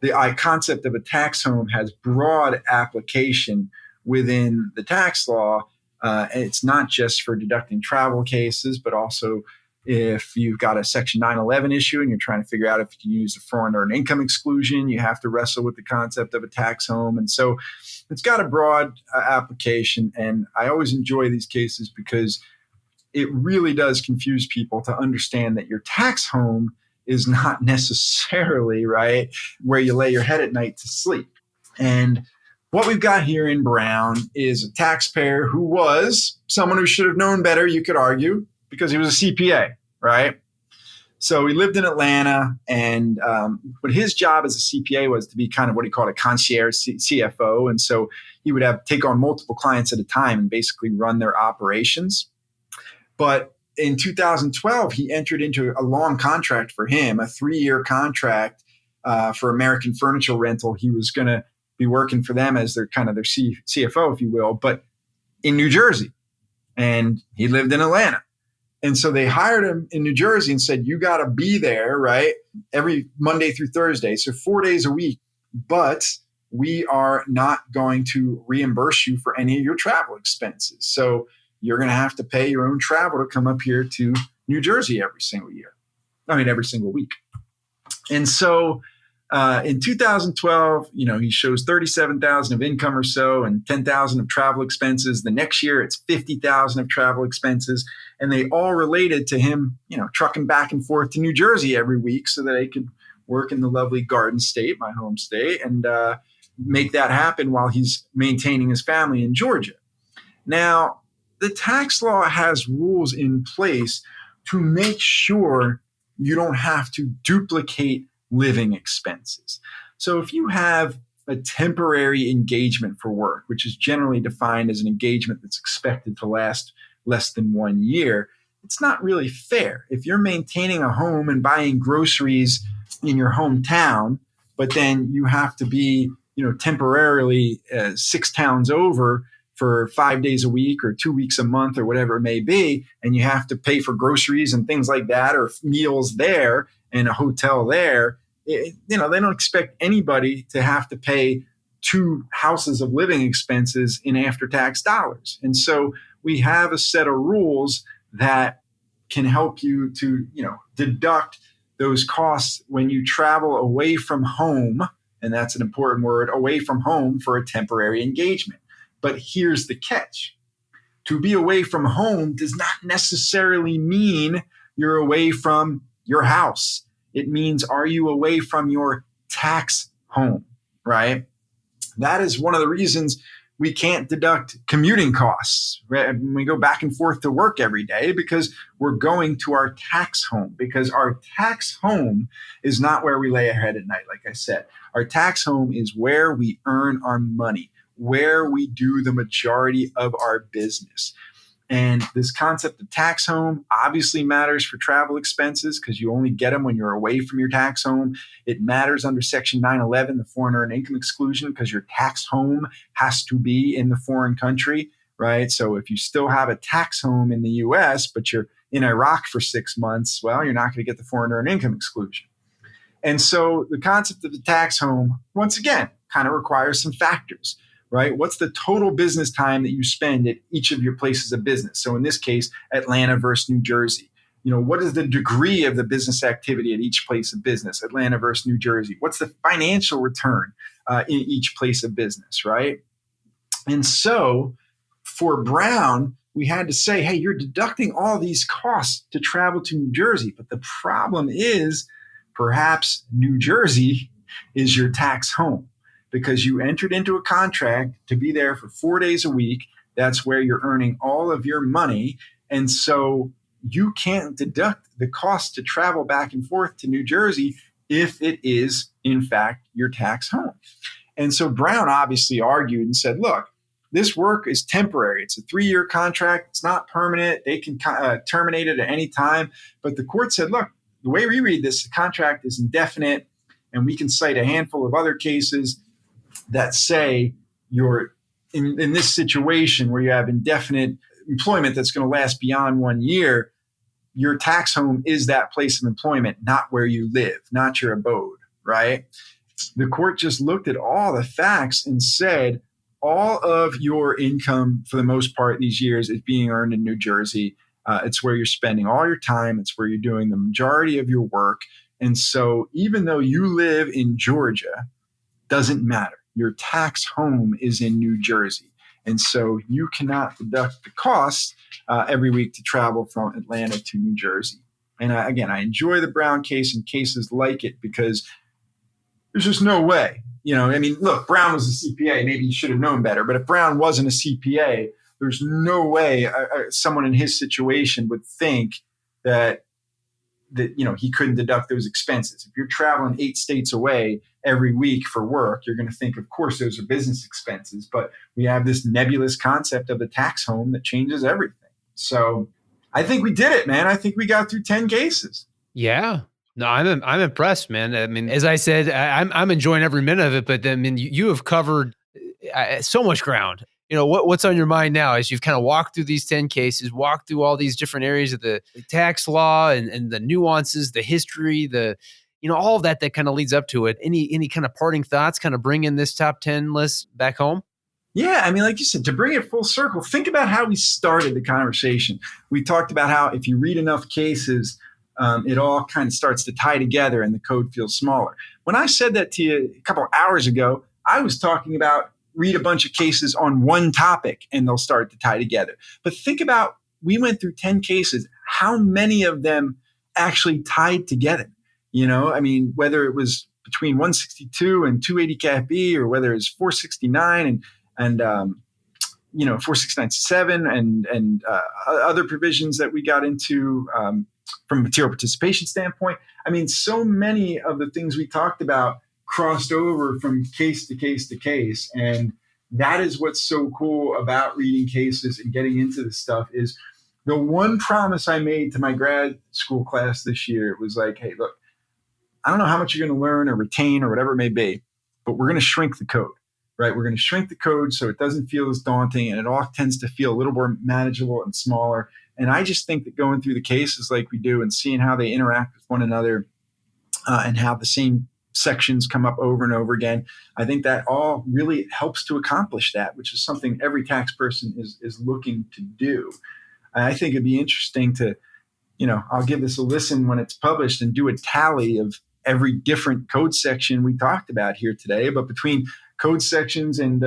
the concept of a tax home has broad application within the tax law. It's not just for deducting travel cases, but also if you've got a Section 911 issue and you're trying to figure out if you use a foreign earned income exclusion, you have to wrestle with the concept of a tax home. And so it's got a broad application. And I always enjoy these cases because it really does confuse people to understand that your tax home is not necessarily, right, where you lay your head at night to sleep. And what we've got here in Brown is a taxpayer who was someone who should have known better, you could argue, because he was a CPA, right? So he lived in Atlanta, and but his job as a CPA was to be kind of what he called a concierge CFO. And so he would take on multiple clients at a time and basically run their operations. But in 2012, he entered into a long contract for him, a 3-year contract for American Furniture Rental. He was going to be working for them as their CFO, if you will, but in New Jersey. And he lived in Atlanta. And so they hired him in New Jersey and said, you got to be there, right, every Monday through Thursday, so 4 days a week. But we are not going to reimburse you for any of your travel expenses. So you're going to have to pay your own travel to come up here to New Jersey every single week. And so in 2012, he shows $37,000 of income or so and $10,000 of travel expenses. The next year, it's $50,000 of travel expenses. And they all related to him, trucking back and forth to New Jersey every week so that he could work in the lovely Garden State, my home state, and make that happen while he's maintaining his family in Georgia. Now, the tax law has rules in place to make sure you don't have to duplicate living expenses. So if you have a temporary engagement for work, which is generally defined as an engagement that's expected to last less than 1 year, it's not really fair. If you're maintaining a home and buying groceries in your hometown, but then you have to be, temporarily 6 towns over for 5 days a week or 2 weeks a month or whatever it may be, and you have to pay for groceries and things like that, or meals there and a hotel there, they don't expect anybody to have to pay 2 houses of living expenses in after-tax dollars. And so we have a set of rules that can help you to, deduct those costs when you travel away from home, and that's an important word, away from home for a temporary engagement. But here's the catch. To be away from home does not necessarily mean you're away from your house. It means, are you away from your tax home, right? That is one of the reasons we can't deduct commuting costs, right? We go back and forth to work every day because we're going to our tax home, because our tax home is not where we lay our head at night, like I said. Our tax home is where we earn our money, where we do the majority of our business. And this concept of tax home obviously matters for travel expenses because you only get them when you're away from your tax home. It matters under Section 911, the foreign earned income exclusion, because your tax home has to be in the foreign country, right? So if you still have a tax home in the U.S., but you're in Iraq for 6 months, well, you're not going to get the foreign earned income exclusion. And so the concept of the tax home, once again, kind of requires some factors. Right? What's the total business time that you spend at each of your places of business? So in this case, Atlanta versus New Jersey. What is the degree of the business activity at each place of business? Atlanta versus New Jersey. What's the financial return in each place of business, right? And so for Brown, we had to say, hey, you're deducting all these costs to travel to New Jersey. But the problem is perhaps New Jersey is your tax home, because you entered into a contract to be there for 4 days a week. That's where you're earning all of your money. And so you can't deduct the cost to travel back and forth to New Jersey if it is, in fact, your tax home. And so Brown obviously argued and said, look, this work is temporary. It's a 3-year contract. It's not permanent. They can terminate it at any time. But the court said, look, the way we read this, the contract is indefinite, and we can cite a handful of other cases that say you're in this situation where you have indefinite employment that's going to last beyond 1 year, your tax home is that place of employment, not where you live, not your abode, right? The court just looked at all the facts and said, all of your income for the most part these years is being earned in New Jersey. It's where you're spending all your time. It's where you're doing the majority of your work. And so even though you live in Georgia, doesn't matter. Your tax home is in New Jersey. And so you cannot deduct the cost every week to travel from Atlanta to New Jersey. And again, I enjoy the Brown case and cases like it because there's just no way. Look, Brown was a CPA. Maybe he should have known better. But if Brown wasn't a CPA, there's no way someone in his situation would think that he couldn't deduct those expenses. If you're traveling 8 states away every week for work, you're going to think, of course, those are business expenses. But we have this nebulous concept of the tax home that changes everything. So I think we did it, man. I think we got through 10 cases. Yeah. No, I'm impressed, man. I mean, as I said, I'm enjoying every minute of it. But I mean, you have covered so much ground. What's on your mind now as you've kind of walked through these 10 cases, walked through all these different areas of the tax law and the nuances, the history, all of that kind of leads up to it. Any kind of parting thoughts, kind of bringing this top 10 list back home? Yeah, I mean, like you said, to bring it full circle, think about how we started the conversation. We talked about how if you read enough cases, it all kind of starts to tie together and the code feels smaller. When I said that to you a couple of hours ago, I was talking about read a bunch of cases on one topic and they'll start to tie together. But think about, we went through 10 cases, how many of them actually tied together? Whether it was between 162 and 280 Cat B, or whether it's 469 and 469.7 and other provisions that we got into from a material participation standpoint. I mean, so many of the things we talked about crossed over from case to case to case. And that is what's so cool about reading cases and getting into this stuff is the one promise I made to my grad school class this year was like, hey, look, I don't know how much you're going to learn or retain or whatever it may be, but we're going to shrink the code, right? We're going to shrink the code so it doesn't feel as daunting and it all tends to feel a little more manageable and smaller. And I just think that going through the cases like we do and seeing how they interact with one another and how the same sections come up over and over again, I think that all really helps to accomplish that, which is something every tax person is looking to do. I think it'd be interesting to, I'll give this a listen when it's published and do a tally of every different code section we talked about here today. But between code sections and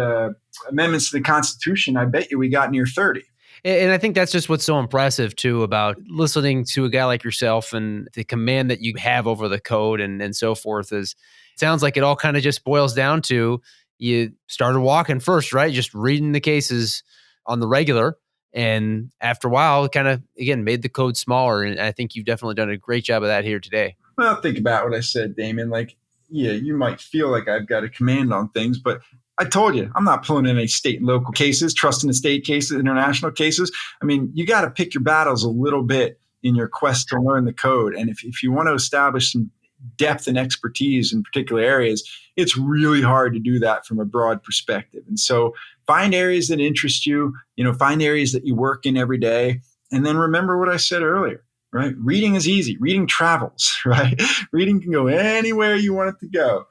amendments to the Constitution, I bet you we got near 30. And I think that's just what's so impressive, too, about listening to a guy like yourself and the command that you have over the code and so forth. Is it sounds like it all kind of just boils down to you started walking first, right? Just reading the cases on the regular. And after a while, it kind of, again, made the code smaller. And I think you've definitely done a great job of that here today. Well, think about what I said, Damien. Like, yeah, you might feel like I've got a command on things, but I told you, I'm not pulling in any state and local cases, trust in the state cases, international cases. I mean, you got to pick your battles a little bit in your quest to learn the code. And if you want to establish some depth and expertise in particular areas, it's really hard to do that from a broad perspective. And so find areas that interest you, find areas that you work in every day. And then remember what I said earlier, right? Reading is easy. Reading travels, right? Reading can go anywhere you want it to go.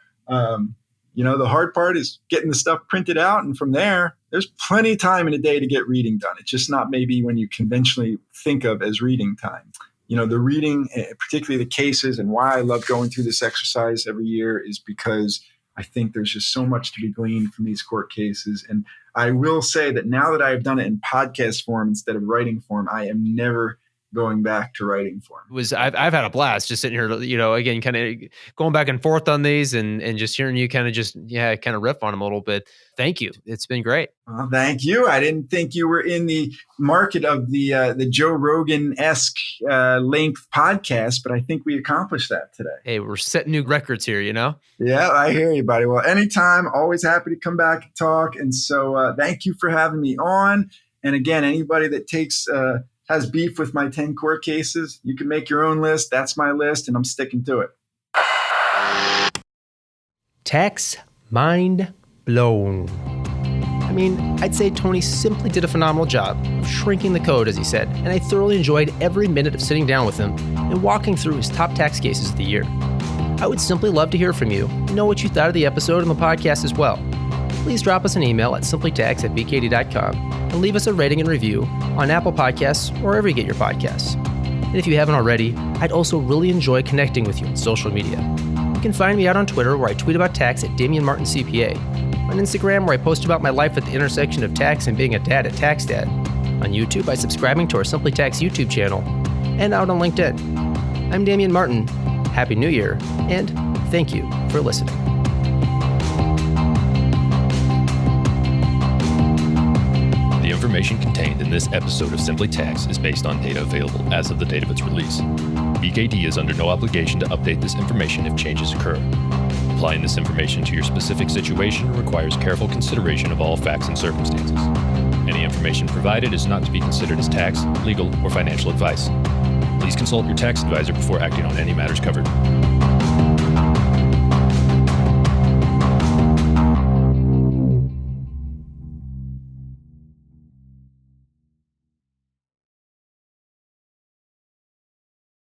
The hard part is getting the stuff printed out. And from there, there's plenty of time in a day to get reading done. It's just not maybe when you conventionally think of as reading time. The reading, particularly the cases, and why I love going through this exercise every year is because I think there's just so much to be gleaned from these court cases. And I will say that now that I've done it in podcast form instead of writing form, I am never going back to writing form. I've had a blast just sitting here, again, kind of going back and forth on these and just hearing you kind of riff on them a little bit. Thank you. It's been great. Well, thank you. I didn't think you were in the market of the Joe Rogan-esque length podcast, but I think we accomplished that today. Hey, we're setting new records here, Yeah, I hear you, buddy. Well, anytime, always happy to come back and talk. And so thank you for having me on. And again, anybody that has beef with my 10 court cases, you can make your own list. That's my list, and I'm sticking to it. Tax mind blown. I mean, I'd say Tony simply did a phenomenal job of shrinking the code, as he said, and I thoroughly enjoyed every minute of sitting down with him and walking through his top tax cases of the year. I would simply love to hear from you and know what you thought of the episode and the podcast as well. Please drop us an email at simplytax@bkd.com and leave us a rating and review on Apple Podcasts or wherever you get your podcasts. And if you haven't already, I'd also really enjoy connecting with you on social media. You can find me out on Twitter, where I tweet about tax at Damien Martin CPA, on Instagram, where I post about my life at the intersection of tax and being a dad at TaxDad, on YouTube by subscribing to our Simply Tax YouTube channel, and out on LinkedIn. I'm Damien Martin. Happy New Year, and thank you for listening. The information contained in this episode of Simply Tax is based on data available as of the date of its release. BKD is under no obligation to update this information if changes occur. Applying this information to your specific situation requires careful consideration of all facts and circumstances. Any information provided is not to be considered as tax, legal, or financial advice. Please consult your tax advisor before acting on any matters covered.